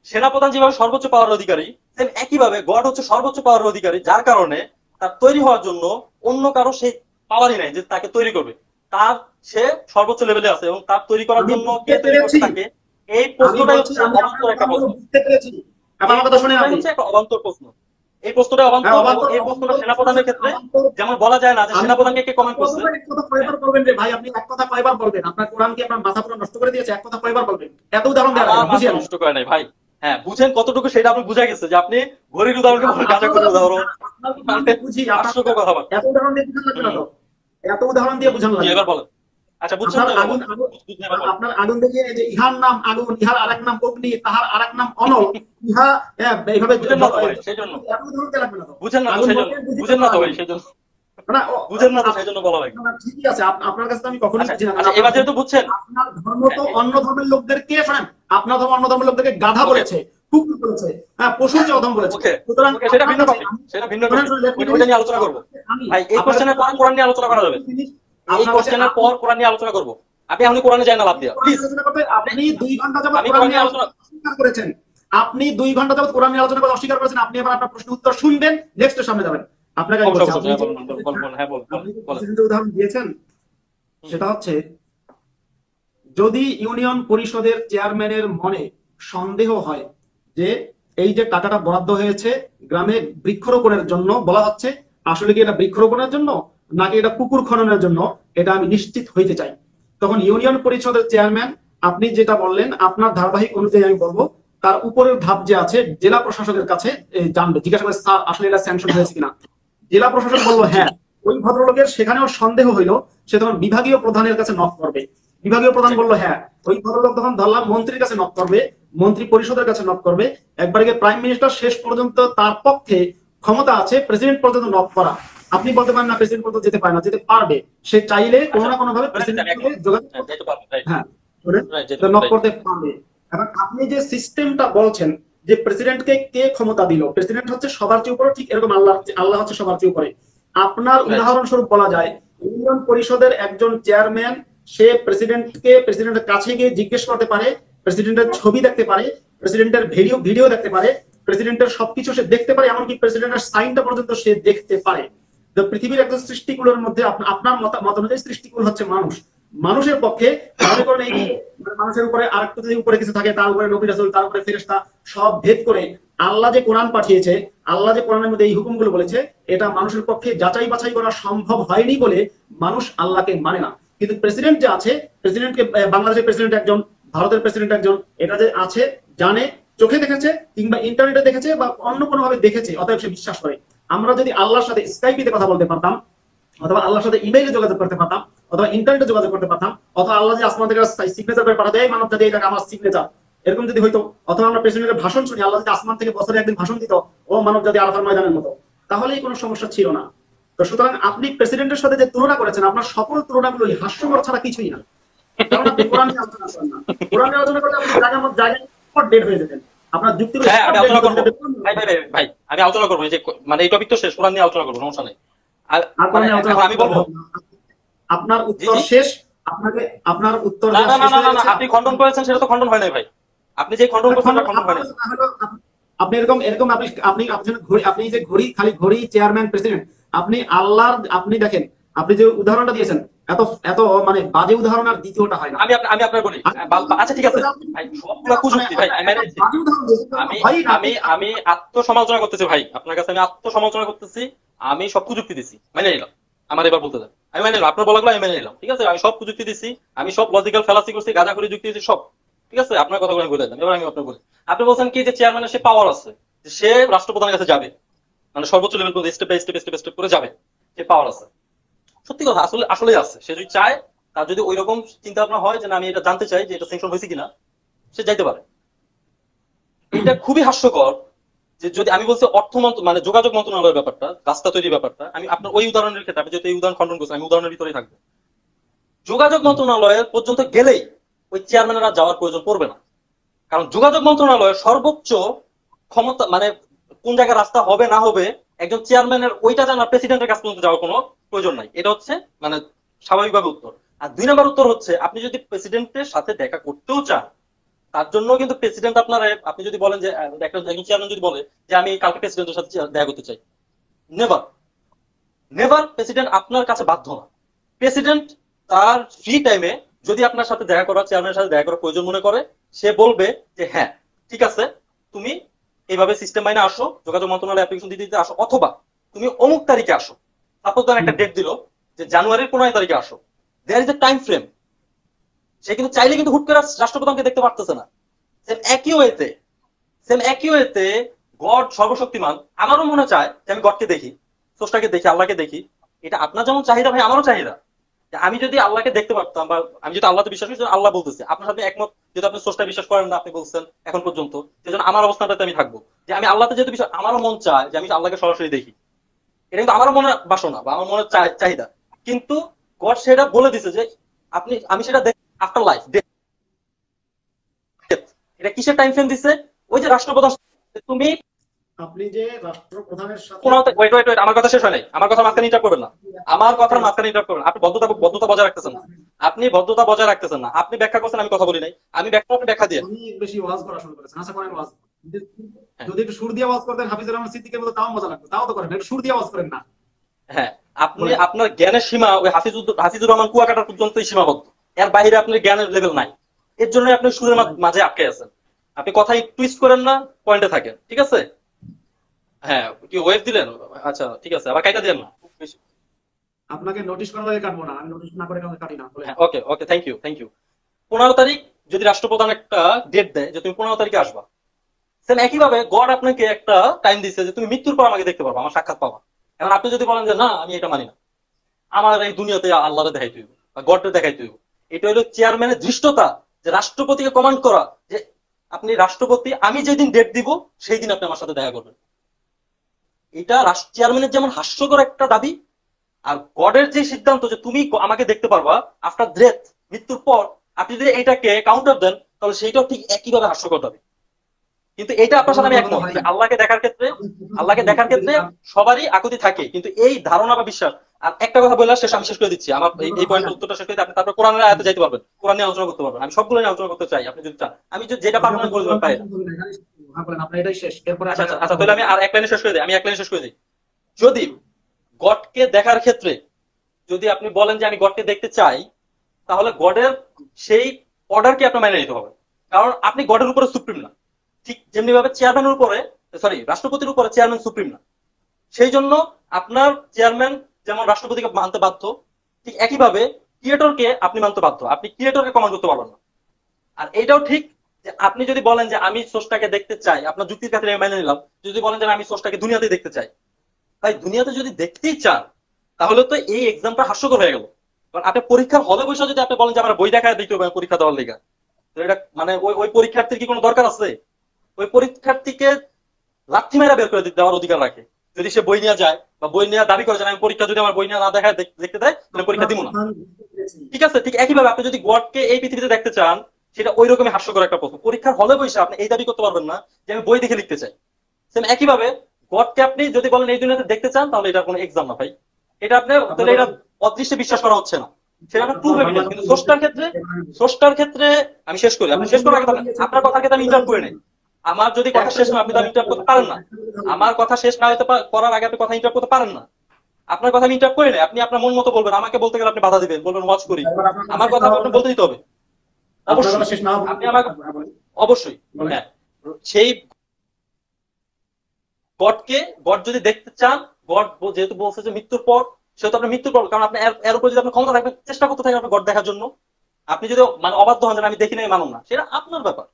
সেনাপ্রধান যেভাবে সর্বোচ্চ পাওয়ার অধিকারী, সেম একইভাবে গড হচ্ছে সর্বোচ্চ পাওয়ার অধিকারী, যার কারণে তার তৈরি হওয়ার জন্য অন্য কারো সেই পাওয়ারই নাই যে তাকে তৈরি করবে, তার সে সর্বোচ্চ লেভেলে আছে, এবং তার তৈরি করার আমি জন্য বুঝতে কে তৈরি করছে পেরেছি। তাকে, এই আমি প্রশ্নটাই বলছি হচ্ছে আমি আপনার অবান্তর একটা কথাগুলো প্রশ্ন। বুঝতে পেরেছি। এবার এই আমার কথা শুনেন প্রশ্নটাই আপনি। হচ্ছে একটা অবান্তর প্রশ্ন, এই প্রশ্নটা হ্যাঁ, অবান্তর, এবং অবান্তর এই প্রশ্নটা অবান্তর সেনাপ্রধানের ক্ষেত্রে অবান্তর। যেমন বলা যায় না যে আমি সেনাপ্রধানকে কে কমান্ড করছে। কতবার এক কথা হ্যাঁ, কয়বার বলবেন রে ভাই? আপনি এক কথা কয়বার বলবেন? আপনার কোরআন কি আপনার মাথা পুরো নষ্ট করে দিয়েছে? এক কথা কয়বার বলবেন? এত উদাহরণ দেওয়া লাগে আমার না, মাথা বুঝিয়ে নেন। নষ্ট করে নাই ভাই। হ্যাঁ বুঝেন কতটুকু সেটা আপনি বুঝা গেছে যে আপনি ঘড়ির উদাহরণকে বলেন গাঁজা আপনার ঘড়ির উদাহরণ, আপনার কথা মানে আমি বুঝি। আপনার হাস্যকর কথাবার্তা। এত উদাহরণ দিয়ে বুঝান লাগবে না হম তো। এত উদাহরণ দিয়ে বুঝান জি লাগবে না। এবার বলেন। আচ্ছা বুঝছেন আপনার তো, এবার আগুন বলেন, আগুন বুঝছেন এবার বলেন। আপনার আগুন দেখিয়ে যে ইহার নাম আগুন, ইহার আরেক নাম অগ্নি, তাহার আরেক নাম অনল, ইহা এইভাবে বুঝেন না তো ভাই সেই জন্য, এত উদাহরণ দিয়ে লাগবে না তো। বুঝেন না তো আগুন সেই জন্য, বলতে বুঝিতে বুঝেন না তো পারবেন। ভাই সেই জন্য, না, বুঝেন না তো সেই জন্য বলা লাগে। না, ঠিকই আছে। আপনার কাছে তো আমি কখনোই আচ্ছা বুঝি না। আচ্ছা, এবার যেহেতু বুঝছেন, আপনার ধর্ম হ্যাঁ তো অন্য ধর্মের লোকদেরকে, শোনেন, আপনার ধর্ম অন্য ধর্মের লোকদেরকে গাধা ওকে বলেছে, কুকুর বলেছে, হ্যাঁ, পশুর যে অধম বলেছে। ওকে সুতরাং ওকে, সেটা আপনার ভিন্ন কাছে টপিক, সেটা ভিন্ন শোনেন, টপিক, শোনেন, let me ওইটা finish। নিয়ে আলোচনা করবো। আমি ভাই এই আপনার কাছে কোশ্চেনের পর কোরআন নিয়ে আলোচনা করা যাবে, এই আপনার কাছে কোশ্চেনের পর কোরআন নিয়ে আলোচনা করবো। আপনি এখনই কোরআনে যায় না লাভ দিয়া কোরআন প্লিজ। আলোচনা করতে আপনি 2 ঘন্টা যাবত আমি কোরআন কোরআন নিয়ে নিয়ে আলোচনা আলোচনা, অস্বীকার করেছেন। আপনি 2 ঘন্টা যাবত কোরআন নিয়ে আলোচনা করতে অস্বীকার করেছেন। আপনি এবার আপনার প্রশ্ন উত্তর শুনবেন, নেক্সট এর সামনে যাবেন। আপনাকে আমি অবশ্যই বলছি, অবশ্যই, আপনি হ্যাঁ যে বলেন বলেন বলেন, হ্যাঁ বলেন বলেন আপনি যে বলেন। প্রেসিডেন্টের উদাহরণ দিয়েছেন, হুম, সেটা হচ্ছে যদি ইউনিয়ন পরিষদের চেয়ারম্যানের মনে সন্দেহ হয় যে এই যে টাকাটা বরাদ্দ হয়েছে গ্রামে বৃক্ষরোপণের জন্য, বলা হচ্ছে আসলে কি এটা বৃক্ষরোপণের জন্য নাকি এটা পুকুর খননের জন্য, এটা আমি নিশ্চিত হইতে চাই, তখন ইউনিয়ন পরিষদের চেয়ারম্যান, আপনি যেটা বললেন আপনার ধারাবাহিক অনুযায়ী আমি বলবো, তার উপরের ধাপ যে আছে জেলা প্রশাসকের কাছে জানবে, জিজ্ঞাসা করে স্যার আসলে এটা স্যাংশন হয়েছে কিনা। জেলা প্রশাসক বললো হ্যাঁ, ওই ভদ্রলোকের সেখানেও সন্দেহ হইলো, সে তখন বিভাগীয় প্রধানের কাছে নক করবে। বিভাগীয় প্রধান বললো হ্যাঁ, ওই ভদ্রলোক তখন ধরলাম মন্ত্রীর কাছে নক করবে, মন্ত্রী পরিষদের কাছে নক করবে, একবারে প্রাইম মিনিস্টার শেষ পর্যন্ত তার পক্ষে ক্ষমতা আছে প্রেসিডেন্ট পর্যন্ত নক করা। আপনি বলতে পারেন না প্রেসিডেন্ট পর্যন্ত যেতে পারে না, যেতে পারবে। সে চাইলে কোনো না কোনো ভাবে প্রেসিডেন্টের সাথে যোগাযোগ হ্যাঁ নক করতে পারবে। এখন আপনি যে সিস্টেমটা বলছেন যে প্রেসিডেন্টকে কে ক্ষমতা দিল, প্রেসিডেন্ট হচ্ছে সবার চেয়ে উপরে, ঠিক এরকম আল্লাহ আল্লাহ হচ্ছে সবার চেয়ে উপরে। আপনার উদাহরণস্বরূপ বলা যায় ইউনিয়ন পরিষদের একজন চেয়ারম্যান, সে প্রেসিডেন্টের কাছে গিয়ে জিজ্ঞেস করতে পারে, প্রেসিডেন্টের ছবি দেখতে পারে, প্রেসিডেন্টের ভিডিও দেখতে পারে, প্রেসিডেন্টের সবকিছু সে দেখতে পারে, এমনকি প্রেসিডেন্টের সাইনটা পর্যন্ত সে দেখতে পারে। পৃথিবীর একজন সৃষ্টিকুলের মধ্যে আপনার মত অনুযায়ী সৃষ্টিকুল হচ্ছে মানুষ। মানুষের পক্ষে মনে করেন এই মানুষের উপরে আরেকটু যদি উপরে কিছু থাকে, তার উপরে নবী রাসূল, তার উপরে ফেরেশতা, সব ভেদ করে আল্লাহ যে কোরআন পাঠিয়েছে, আল্লাহ যে কোরআনের মধ্যে এই হুকুমগুলো বলেছে, এটা মানুষের পক্ষে যাচাই বাছাই করা সম্ভব হয়নি বলে মানুষ আল্লাহকে মানে না। কিন্তু প্রেসিডেন্ট যে আছে, প্রেসিডেন্টকে বাংলাদেশের প্রেসিডেন্ট একজন, ভারতের প্রেসিডেন্ট একজন, এটা যে আছে জানে, চোখে দেখেছে কিংবা ইন্টারনেটে দেখেছে বা অন্য কোনো ভাবে দেখেছে, অতএব সে বিশ্বাস করে। আমরা যদি আল্লাহর সাথে স্কাইপিতে কথা বলতে পারতাম, অথবা আল্লাহর সাথে ইমেইলে যোগাযোগ করতে পারতাম, অথবা ইন্টারনেটে যোগাযোগ করতে পারতাম, অথবা আল্লাহ যে আসমান থেকে সিগনেচার করে পাঠাতে, এই মানব জাতি এটা আমার সিগনেচার, এরকম যদি হইতো, অথবা আমরা প্রেসিডেন্টের ভাষণ শুনি, আল্লাহ যদি আসমান থেকে বছরে একদিন ভাষণ দিত, ও মানব জাতি আরাফার ময়দানের মতো, তাহলেই কোনো সমস্যা ছিল না। তো সুতরাং আপনি প্রেসিডেন্টের সাথে যে তুলনা করেছেন, আপনার সকল তুলনাগুলো হাস্যকর ছাড়া কিছুই না। কারণ আপনি কোরআন নিয়ে আলোচনা করেন না। কোরআন নিয়ে আলোচনা করলে আপনি জায়গায় ডেট হয়ে যেতেন, আপনার যুক্তিগুলো আমি আলোচনা করবো ভাই, আমি আলোচনা করবো, যে মানে এই টপিক তো শেষ, কোরআন নিয়ে আলোচনা করবো, সমস্যা নেই। আমি বলবো আপনার উত্তর শেষ, আপনার উত্তর না, আপনি খণ্ডন করেছেন সেটা তো খণ্ডন হয় নাই ভাই, আপনি যে খণ্ডন করেছেন সেটা খণ্ডন হয় নাই। আপনি এরকম আপনি যে খালি ঘড়ি চেয়ারম্যান প্রেসিডেন্ট, আপনি আল্লাহর, আপনি দেখেন আপনি যে উদাহরণটা দিয়েছেন, এত এত মানে বাজে উদাহরণ আর দ্বিতীয়টা হয় না। আমি আপনার বলি, আচ্ছা ঠিক আছে ভাই, সবগুলা কুযুক্তি ভাই, আমি আত্মসমালোচনা করতেছি ভাই, আপনার কাছে আমি আত্মসমালোচনা করতেছি, আমি সব কুযুক্তি দিছি, মেনে নিলাম। আমার এবার বলতে দেন, আমি মেনে নিলাম আপনার বলাগুলো, আমি মেনে নিলাম, ঠিক আছে। আমি সব কুযুক্তি দিছি, আমি সব লজিক্যাল ফ্যালাসি করছি, গাঁজা করে যুক্তি দিছি সব, ঠিক আছে। আপনার কথাগুলো আমি বলে দিলাম, এবার আমি আপনার বলি। আপনি বলছেন কি যে চেয়ারম্যানের সে পাওয়ার আছে, সে রাষ্ট্রপ্রধানের কাছে যাবে, মানে সর্বোচ্চ লেভেল পর্যন্ত স্টেপ বাই স্টেপ করে যাবে, সে পাওয়ার আছে। সত্যি কথা, আসলেই আছে। সে যদি চায়, তার যদি ওই রকম চিন্তা ভাবনা হয় যে না আমি এটা জানতে চাই যে এটা স্যাংশন হয়েছে কিনা, সে যাইতে পারে। এটা খুবই হাস্যকর যে যদি আমি বলছি মানে যোগাযোগ মন্ত্রণালয়ের ব্যাপারটা, রাস্তা তৈরির ব্যাপারটা, আমি আপনার ওই উদাহরণের ক্ষেত্রে, আপনি যেহেতু এই উদাহরণ খণ্ডন করছেন, আমি উদাহরণের ভিতরেই থাকবো। যোগাযোগ মন্ত্রণালয়ের পর্যন্ত গেলেই ওই চেয়ারম্যানেরা যাওয়ার প্রয়োজন পড়বে না, কারণ যোগাযোগ মন্ত্রণালয়ের সর্বোচ্চ ক্ষমতা, মানে কোন জায়গায় রাস্তা হবে না হবে, একজন চেয়ারম্যানের ওইটা জানা প্রেসিডেন্টের কাছ পর্যন্ত যাওয়ার কোনো প্রয়োজন নাই। এটা হচ্ছে মানে স্বাভাবিকভাবে উত্তর। আর 2 নম্বর উত্তর হচ্ছে, আপনি যদি প্রেসিডেন্টের সাথে দেখা করতেও চান, তার জন্য কিন্তু প্রেসিডেন্ট আপনার, আপনি যদি বলেন যে একজন চেয়ারম্যান যদি বলে যে আমি কালকে প্রেসিডেন্টের সাথে দেখা করতে চাই, নেভার নেভার, প্রেসিডেন্ট আপনার কাছে বাধ্য না। প্রেসিডেন্ট তার ফ্রি টাইমে যদি আপনার সাথে দেখা করা, চেয়ারম্যানের সাথে দেখা করার প্রয়োজন মনে করে, সে বলবে যে হ্যাঁ ঠিক আছে, তুমি এইভাবে সিস্টেম মাইনে আসো, যোগাযোগ মন্ত্রণালয়ে অ্যাপ্লিকেশন দিতে আসো, অথবা তুমি অমুক তারিখে আসো। সাপোজ ধরেন একটা ডেট দিল যে জানুয়ারির 15 তারিখে আসো, there is a time frame. সে কিন্তু চাইলে কিন্তু হুট করে রাষ্ট্রপ্রধানকে দেখতে পারতেছে না। সেম একই ওয়েতে গড সর্বশক্তিমান, আমারও মনে চায় যে আমি গডকে দেখি, স্রষ্টাকে দেখি, আল্লাহকে দেখি। এটা আপনার যেমন চাহিদা ভাই, আমারও চাহিদা। আমি যদি আল্লাহকে দেখতে পারতাম, বা আমি যদি আল্লাহতে বিশ্বাস করি, আল্লাহ বলতেছে, আপনার সাথে একমত, যেহেতু আপনি স্রষ্টা বিশ্বাস করেন না, আপনি বলছেন এখন পর্যন্ত, সেজন্য আমার অবস্থানটাতে আমি থাকবো যে আমি আল্লাহতে যেহেতু বিশ্বাস, আমারও মন চায় যে আমি আল্লাহকে সরাসরি দেখি। এটা কিন্তু আমারও মনের বাসনা বা আমার মনের চাহিদা। কিন্তু গড সেটা বলে দিছে যে আমি সেটা দেখ আফটার লাইফ। এটা কিসের টাইম ফ্রেম দিছে? ওই যে রাষ্ট্রপ্রধান, তুমি আপনি যে রাষ্ট্রপ্রধানের সাথে ওয়েট, আমার কথা শেষ হয় নাই, আমার কথা মাঝখানে ইন্টারাপ্ট করবেন না, আমার কথার মাঝখানে ইন্টারাপ্ট করবেন। আপনি বদ্ধতা বজায় রাখতেছেন না, আপনি বদ্ধতা বজায় রাখতেছেন না। আপনি ব্যাখ্যা করছেন, আমি কথা বলি নাই, আমি ব্যাখ্যা দিয়ে অনেক বেশি ওয়াজ করা শুরু করেছেন। আশা করেন ওয়াজ যদি একটু সুর দিয়ে ওয়াজ করতেন হাফিজুর রহমান সিদ্দিকের মতো, তাও মজা লাগতো। তাও তো করেন, একটু সুর দিয়ে ওয়াজ করেন না। হ্যাঁ, আপনি আপনার জ্ঞানের সীমা ওই হাফিজুর রহমান কুয়াকাটার পর্যন্তই সীমাবদ্ধ, এর বাইরে আপনার জ্ঞানের লেভেল নাই। এর জন্য আপনি সুরের মাঝে আটকে আছেন। আপনি কথাই টুইস্ট করেন না, পয়েন্টে থাকেন, ঠিক আছে? হ্যাঁ, কি ওয়েভ দিলেন? আচ্ছা ঠিক আছে, আবার কাইটা দেন না। আপনাকে নোটিশ করার আগে কাটবো না, আমি নোটিশ না করে কাটি না। ওকে ওকে, থ্যাংক ইউ। 15 তারিখ যদি রাষ্ট্রপ্রধান একটা ডেট দেয় যে তুমি 15 তারিখে আসবা, সেম একইভাবে গড আপনাকে একটা টাইম দিচ্ছে যে তুমি মৃত্যুর পর আমাকে দেখতে পারবা, আমার সাক্ষাৎ পাবা। এখন আপনি যদি বলেন যে না আমি এটা মানি না, আমার এই দুনিয়াতে আল্লাহরে দেখাইতে হইব বা গডরে দেখাইতে হইব, এটা হলো চেয়ারম্যানের ধৃষ্টতা, যে রাষ্ট্রপতিকে কমান্ড করা যে আপনি রাষ্ট্রপতি, আমি যেদিন ডেট দিব সেই দিন আপনি আমার সাথে দেখা করবেন। এটা চেয়ারম্যানের যেমন হাস্যকর একটা দাবি, আর গডের যে সিদ্ধান্ত যে তুমি আমাকে দেখতে পারবা আফটার ডেথ, মৃত্যুর পর, আপনি যদি এটাকে কাউন্টার দেন তাহলে সেইটাও ঠিক একইভাবে হাস্যকর দাবি। কিন্তু এটা আপনার সাথে আমি একমত যে আল্লাহকে দেখার ক্ষেত্রে সবারই আকুতি থাকে, কিন্তু এই ধারণা বা বিশ্বাস। আর একটা কথা বললে শেষ, আমি শেষ করে দিচ্ছি আমার এই পয়েন্টের উত্তরটা শেষ করে দিই, আপনি তারপর কোরআনের আয়াতে যাইতে পারবেন, কোরআন নিয়ে আলোচনা করতে পারবেন। আমি সবগুলো নিয়ে আলোচনা করতে চাই, আপনি যদি চান। আমি যেটা পারবো না করে দেবেন, পাই না। আপনার এটাই শেষ, এরপরে আচ্ছা আচ্ছা আচ্ছা, তাহলে আমি আর এক লাইনে শেষ করে দিই, আমি এক লাইনে শেষ করে দিই। যদি গডকে দেখার ক্ষেত্রে যদি আপনি বলেন যে আমি গডকে দেখতে চাই, তাহলে গডের সেই অর্ডারকে আপনার মেনে নিতে হবে, কারণ আপনি গডের উপরে সুপ্রিম না। ঠিক যেমনি ভাবে চেয়ারম্যানের উপরে, সরি, রাষ্ট্রপতির উপরে চেয়ারম্যান সুপ্রিম না, সেই জন্য আপনার চেয়ারম্যান যেমন রাষ্ট্রপতিকে মানতে বাধ্য, ঠিক একইভাবে ক্রিয়েটরকে আপনি মানতে বাধ্য। আপনি ক্রিয়েটরকে কমান্ড করতে পারবেন না। আর এটাও ঠিক যে আপনি যদি বলেন যে আমি স্রষ্টাকে দেখতে চাই, আপনার যুক্তির ক্ষেত্রে আমি মেনে নিলাম। যদি বলেন যে আমি স্রষ্টাকে দুনিয়াতে দেখতে চাই, ভাই দুনিয়াতে যদি দেখতেই চান তাহলে তো এই এক্সামটা হাস্যকর হয়ে গেল। কারণ আপনি পরীক্ষার হলে বসে যদি আপনি বলেন যে আমার বই দেখায় দিতে হবে পরীক্ষা দেওয়ার লেগা, তো এটা মানে ওই পরীক্ষার্থীর কি কোনো দরকার আছে? ওই পরীক্ষার্থীকে লাথি মেরা বের করে দেওয়ার অধিকার রাখে যদি সে বই নিয়ে যায় বা বই নিয়ে দাবি করে যে আমি পরীক্ষা যদি আমার বই নিয়ে না দেখায় দেখতে দেয় তাহলে পরীক্ষা দিব না। ঠিক আছে, ঠিক একইভাবে আপনি যদি গডকে এই পৃথিবীতে দেখতে চান, সেটা ওই রকমই হাস্যকর একটা প্রশ্ন। পরীক্ষার হলে বসে আপনি এই দাবি করতে পারবেন না যে আমি বই দেখে লিখতে চাই। সেম একইভাবে গডকে আপনি যদি বলেন এই দুনিয়াতে দেখতে চান, তাহলে এটা কোনো এক্সাম না ভাই। এটা আপনি তাহলে এটা অদৃশ্যে বিশ্বাস করা হচ্ছে না, সেটা আপনার প্রুফ এভিডেন্স। কিন্তু স্রষ্টার ক্ষেত্রে আমি শেষ করি, আপনি শেষ করার আগে আপনার কথার ক্ষেত্রে আমি ইন্টারাপ্ট করে নেই। আমার যদি কথা শেষ না, আপনি তো ইন্টারাপ্ট করতে পারেন না। আমার কথা শেষ না হতে করার আগে আপনি কথা ইন্টারাপ্ট করতে পারেন না। আপনার কথা আমি ইন্টারাপ্ট করে নেই, আপনি আপনার মন মতো বলবেন। আমাকে বলতে গেলে আপনি বাধা দিবেন, বলবেন ওয়াচ করি। আমার কথা আপনার বলতে দিতে হবে অবশ্যই। আপনি আমাকে অবশ্যই, হ্যাঁ, সেই গড যদি দেখতে চান, গড যেহেতু বলছে যে মৃত্যুর পর, সেহেতু আপনার মৃত্যুর পর, কারণ আপনি এর উপর যদি আপনি ক্ষমতা থাকবেন, চেষ্টা করতে থাকেন আপনি গড দেখার জন্য। আপনি যদি মানে অবাধ্য হন যে আমি দেখি নাই মানুন না, সেটা আপনার ব্যাপার,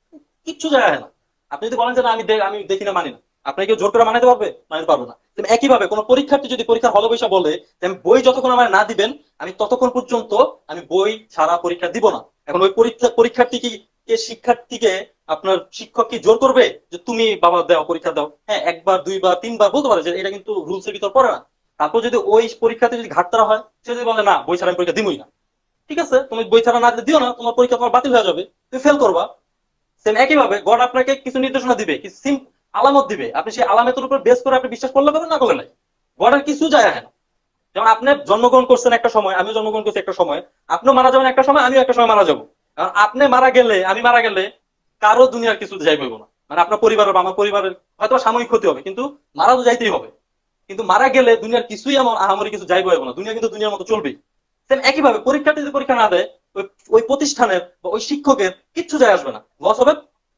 কিচ্ছু যায় না। আপনি যদি বলেন যে না আমি দেখি না মানি না, আপনাকে কেউ জোর করে মানাতে পারবে? মানাতে পারবো না। একইভাবে কোন পরীক্ষার্থী যদি পরীক্ষার হলে বসে বলে যে আমি বই যতক্ষণ আমার না দিবেন আমি ততক্ষণ পর্যন্ত আমি বই ছাড়া পরীক্ষা দিব না, এখন ওই পরীক্ষার্থী কি শিক্ষার্থীকে আপনার শিক্ষক কি জোর করবে যে তুমি বাবা দাও পরীক্ষা দাও? হ্যাঁ, একবার দুইবার তিনবার বলতে পারে যে এটা কিন্তু রুলস এর ভিতর পড়ে না। তারপর যদি ওই পরীক্ষাতে যদি ঘাটতারা হয়, সে যদি বলে না বই ছাড়া আমি পরীক্ষা দিবই না, ঠিক আছে, তুমি বই ছাড়া না দিও না, তোমার পরীক্ষা তোমার বাতিল হয়ে যাবে, তুমি ফেল করবা। সেম একইভাবে গড আপনাকে কিছু নির্দেশনা দিবে, কিছু আলামত দিবে, আপনি সেই আলামতের উপর বেস করে আপনি বিশ্বাস করলে পারেন, না করলে নাই। গডের কিছু যায় আসে না। যেমন আপনি জন্মগ্রহণ করছেন একটা সময়, আমিও জন্মগ্রহণ করছি একটা সময়, আপনিও মারা যাবেন একটা সময়, আমিও একটা সময় মারা যাবো। কারণ আপনি মারা গেলে, আমি মারা গেলে কারো দুনিয়ার কিছু যাই বলবো না, মানে আপনার পরিবারের বা আমার পরিবারের হয়তো সাময়িক ক্ষতি হবে, কিন্তু মারা তো যাইতেই হবে। কিন্তু মারা গেলে দুনিয়ার কিছুই এমন আহামরি কিছু যাই বলবো না, দুনিয়া কিন্তু দুনিয়ার মতো চলবেই। সেম একইভাবে পরীক্ষার্থী যদি পরীক্ষা না দেয়, ওই প্রতিষ্ঠানের বা ওই শিক্ষকের কিচ্ছু যায় আসবে না, লস হবে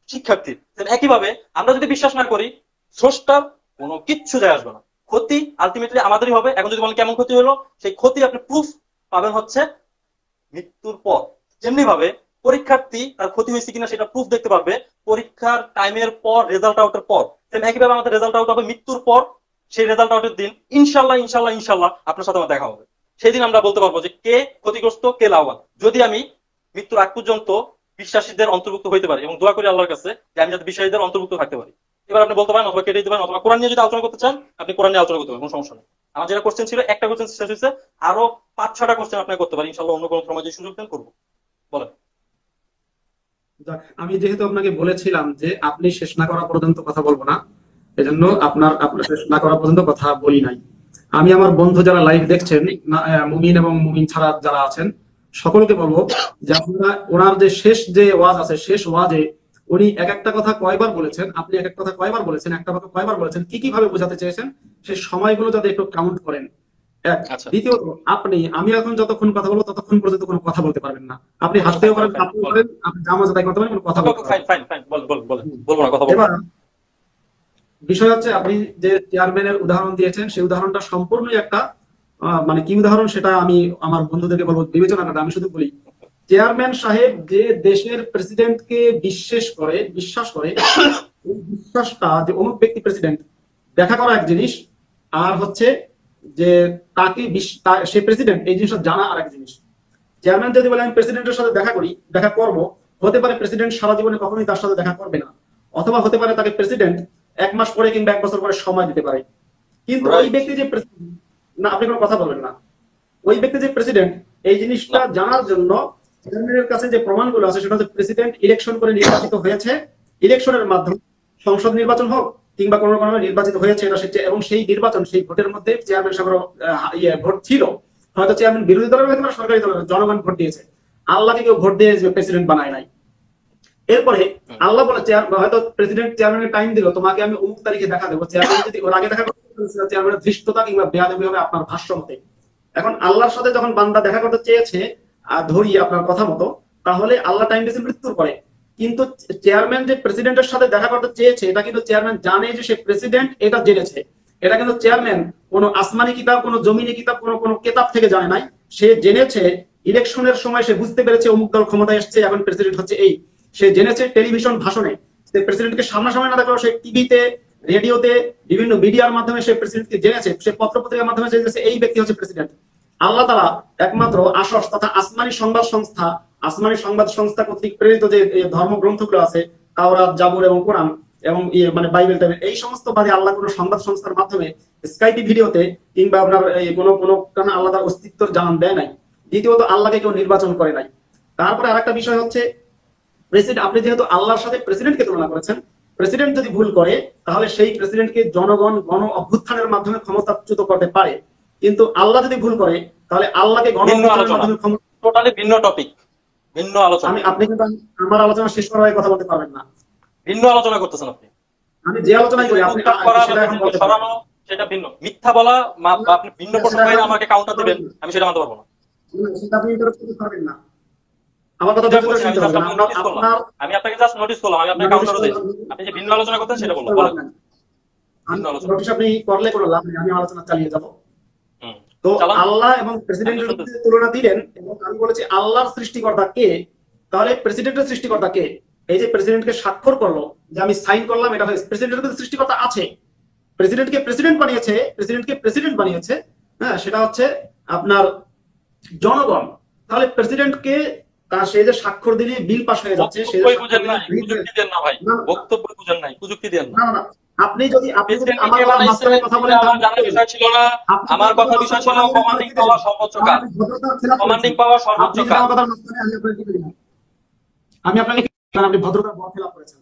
শিক্ষার্থীর। একইভাবে আমরা যদি বিশ্বাস না করি, স্রষ্টার কোনো কিচ্ছু যায় আসবে না, ক্ষতি আলটিমেটলি আমাদেরই হবে। এখন যদি বলেন কেমন ক্ষতি হলো, সেই ক্ষতি আপনি প্রুফ পাবেন হচ্ছে মৃত্যুর পর। যেমনি ভাবে পরীক্ষার্থী তার ক্ষতি হয়েছে কিনা সেটা প্রুফ দেখতে পারবে পরীক্ষার টাইমের পর, রেজাল্ট আউটের পর। একইভাবে আমাদের রেজাল্ট আউট হবে মৃত্যুর পর। সেই রেজাল্ট আউটের দিন ইনশাল্লাহ ইনশাল্লাহ ইনশাল্লাহ আপনার সাথে আমার দেখা হবে। সেই দিন আমরা বলতে পারবো যে কে ক্ষতিগ্রস্ত কে লাভবান, যদি আমি মৃত্যুর আগ পর্যন্ত বিশ্বাসীদের অন্তর্ভুক্ত হইতে পারি এবং দোয়া করি আল্লাহর কাছে যে আমি যাতে বিশ্বাসীদের অন্তর্ভুক্ত থাকতে পারি। এবার আপনি বলতে পারেন অথবা কেটে দিতে পারেন, অথবা কোরআন নিয়ে যদি আলোচনা করতে চান আপনি কোরআন নিয়ে আলোচনা করতে পারেন, কোনো সমস্যা নেই। আমার যেটা কোশ্চেন ছিল একটা কোশ্চেন শেষ হয়েছে, আরো 5-6টা কোশ্চেন আপনি করতে পারেন ইনশাল্লাহ, অন্য কোনো সময় যদি সুযোগ দেন করবো। বলেন। আমি যেহেতু আপনাকে বলেছিলাম যে আপনি শেষ না করা পর্যন্ত কথা বলবো না, এজন্য আপনার শেষ না করা পর্যন্ত কথা বলি নাই। আমি আমার বন্ধু যারা লাইভ দেখছেন, মুমিন এবং মুমিন ছাড়া যারা আছেন, সকলকে বলবো যে আপনারা ওনার যে শেষ যে ওয়াজ আছে, শেষ ওয়াজে উনি এক একটা কথা কয়বার বলেছেন, আপনি এক এক কথা কয়বার বলেছেন, একটা কথা কয়বার বলেছেন, কি কিভাবে বোঝাতে চেয়েছেন, সেই সময়গুলো যাতে একটু কাউন্ট করেন। এক। আচ্ছা, দ্বিতীয়ত, আমি এখন যতক্ষণ কথা বলবো ততক্ষণ পর্যন্ত কোনো কথা বলতে পারবেন না। আপনি হাসতেও পারেন, কাঁপতেও পারেন, আপনি জামাজ আদায় করতে পারেন, কোনো কথা বলতে পারবেন ফাইন ফাইন ফাইন, বলেন বলেন বলেন, বলবো না কথা বলবো। এবার বিষয় হচ্ছে, আপনি যে চেয়ারম্যানের উদাহরণ দিয়েছেন সেই উদাহরণটা সম্পূর্ণই একটা মানে কি উদাহরণ সেটা আমি আমার বন্ধুদেরকে বলবো বিবেচনা করে। আমি শুধু বলি, চেয়ারম্যান সাহেব যে দেশের প্রেসিডেন্টকে বিশ্বাস করে, এই বিশ্বাসটা যে অমুক ব্যক্তি প্রেসিডেন্ট, দেখা করা এক জিনিস, আর হচ্ছে যে তাকে সে প্রেসিডেন্ট এই জিনিসটা জানা আর এক জিনিস। চেয়ারম্যান যদি বলে আমি প্রেসিডেন্টের সাথে দেখা করব, হতে পারে প্রেসিডেন্ট সারা জীবনে কখনোই তার সাথে দেখা করবে না, অথবা হতে পারে তাকে প্রেসিডেন্ট 1 মাস পরে কিংবা 1 বছর পরে সময় দিতে পারে। কিন্তু ওই রাইট। ব্যক্তি যে না, আপনি কোনো কথা বলবেন না। ওই ব্যক্তি যে প্রেসিডেন্ট, এই জিনিসটা না, জানার জন্য চেয়ারম্যানের কাছে যে প্রমাণগুলো আছে সেটা হচ্ছে প্রেসিডেন্ট ইলেকশন করে নির্বাচিত হয়েছে, ইলেকশনের মাধ্যমে সংসদ নির্বাচন হোক কিংবা কোনো কোনো নির্বাচিত হয়েছে এটা এবং সেই নির্বাচন, সেই ভোটের মধ্যে চেয়ারম্যান সাহেবের ভোট ছিল। হয়তো চেয়ারম্যান বিরোধী দলের হয়তো বা সরকারি দলের, জনগণ ভোট দিয়েছে। আল্লাহকে কেউ ভোট দিয়ে প্রেসিডেন্ট বানায় নাই। এরপরে হুম, আল্লাহ বলে হয়তো প্রেসিডেন্ট চেয়ারম্যানের টাইম দিল, তোমাকে আমি অমুক তারিখে দেখা দেবো। চেয়ারম্যান যদি ওর আগে দেখা করতে, চেয়ারম্যানের ধৃষ্টতা কিংবা বেয়াদবি হবে আপনার ভাষ্য মতে। এখন আল্লাহর সাথে যখন বান্দা দেখা করতে চেয়েছে, ধরি আপনার কথা মতো, তাহলে আল্লাহ টাইম দিয়েছে মৃত্যুর পরে। কিন্তু চেয়ারম্যান যে প্রেসিডেন্টের সাথে দেখা করতে চেয়েছে, এটা কিন্তু চেয়ারম্যান জানে যে সে প্রেসিডেন্ট, এটা জেনেছে। এটা কিন্তু চেয়ারম্যান কোনো আসমানি কিতাব, কোনো জমিনি কিতাব, কোনো কোনো কেতাব থেকে জানে নাই। সে জেনেছে ইলেকশনের সময়, সে বুঝতে পেরেছে অমুক দল ক্ষমতায় এসছে, এখন প্রেসিডেন্ট হচ্ছে এই। সে জেনেছে টেলিভিশন ভাষণে, সে প্রেসিডেন্টকে সামনাসামনি না দেখলেও সে টিভিতে, রেডিওতে, বিভিন্ন মিডিয়ার মাধ্যমে সে প্রেসিডেন্টকে জেনেছে, সে পত্রপত্রিকার মাধ্যমে জেনেছে এই ব্যক্তি হচ্ছে প্রেসিডেন্ট। আল্লাহ তাআলা একমাত্র আসস তথা আসমানি সংবাদ সংস্থা, আসমানি সংবাদ সংস্থা কর্তৃক প্রেরিত যে ধর্মগ্রন্থগুলো আছে, তাওরাত, জাবুর এবং কোরআন এবং মানে বাইবেল টাইবেল, এই সমস্ত বাদে আল্লাহ কোনো সংবাদ সংস্থার মাধ্যমে স্কাইপি ভিডিওতে কিংবা আপনার কোনো কোনো কারণে আল্লাহ তার অস্তিত্ব জানান দেয় নাই। দ্বিতীয়ত আল্লাহকে কেউ নির্বাচন করে নাই। তারপরে আরেকটা বিষয় হচ্ছে প্রেসিডেন্ট, আপনি যেহেতু আল্লাহর সাথে প্রেসিডেন্টকে তুলনা করেছেন, প্রেসিডেন্ট যদি ভুল করে তাহলে সেই প্রেসিডেন্টকে জনগণ গণ অভ্যুত্থানের মাধ্যমে ক্ষমতাচ্যুত করতে পারে। কিন্তু আল্লাহ যদি ভুল করে তাহলে আল্লাহকে গণ ভিন্ন অভ্যুত্থানের আলোচনা, মাধ্যমে ক্ষমতা। টোটালি ভিন্ন টপিক, ভিন্ন আলোচনা, আপনি কিন্তু আমার আলোচনা শেষ করার আগে কথা বলতে পারবেন না। ভিন্ন আলোচনা করতেছেন আপনি। আমি যে আলোচনায় করি আপনি প্রেসিডেন্টকে যোগ করা বা সেটা এখন প্রেসিডেন্টকে বলতে পারবেন সরানো সেটা ভিন্ন, মিথ্যা বলা বা আপনি ভিন্ন না, সেটা প্রসঙ্গে এখন আমাকে কাউন্টার দিবেন, আমি সেটা মানতে পারবো না। সেটা আপনি ইন্টারাপ্ট করতে পারবেন না। আমার কথা এটা ধৈর্য ধরে করছি, আমি শুনতে জাস্ট হবে। আপনাকে নোটিস করলাম, আপনার আমি আপনাকে জাস্ট নোটিস করলাম, আমি আপনাকে নোটিশ কাউন্টারও দিই। আপনি যে ভিন্ন আলোচনা করতেন সেটা বললাম, বলেন ভিন্ন আলোচনা। নোটিশ আপনি করলে কোনো লাভ নেই, আমি আলোচনা চালিয়ে যাব। হুম, তো চালান, আল্লাহ এবং আমি তো প্রেসিডেন্টের শুনতেছি। তুলনা দিলেন, এবং আমি বলেছি আল্লাহর সৃষ্টিকর্তা কে, তাহলে প্রেসিডেন্টের সৃষ্টিকর্তা কে? এই যে প্রেসিডেন্টকে স্বাক্ষর করলো, যে আমি সাইন করলাম, এটা হয়েছে প্রেসিডেন্টের কিন্তু সৃষ্টিকর্তা আছে। প্রেসিডেন্টকে প্রেসিডেন্ট বানিয়েছে, প্রেসিডেন্টকে প্রেসিডেন্ট বানিয়েছে, হ্যাঁ, সেটা হচ্ছে আপনার জনগণ। তাহলে প্রেসিডেন্টকে তার সে যে স্বাক্ষর দিলে বিল পাস হয়ে যাচ্ছে, সে যে বক্তব্যই স্বাক্ষর বুঝেন দিলে নাই, প্রযুক্তি দেন না ভাই, না বক্তব্য বুঝেন নাই, প্রযুক্তি দেন না। না না, আপনি যদি আমার প্রেসিডেন্টকে কথার বানাইছে মাঝখানে কথা বলেন এটা আমার তাহলে জানার বিষয় ছিল না। আপনি যদি আমার আমার কথা কথার বিষয় মাঝখানে ছিল কথা বলেন কমান্ডিং তাহলে পাওয়ার সর্বোচ্চ আমি কাজ, ভদ্রতার খেলাপ কমান্ডিং করেছি। পাওয়ার আপনি সর্বোচ্চ যদি কাজ। আমার কথার মাঝখানে আমি আপনাকে আপনি ভদ্রতার খেলাপ করেছেন।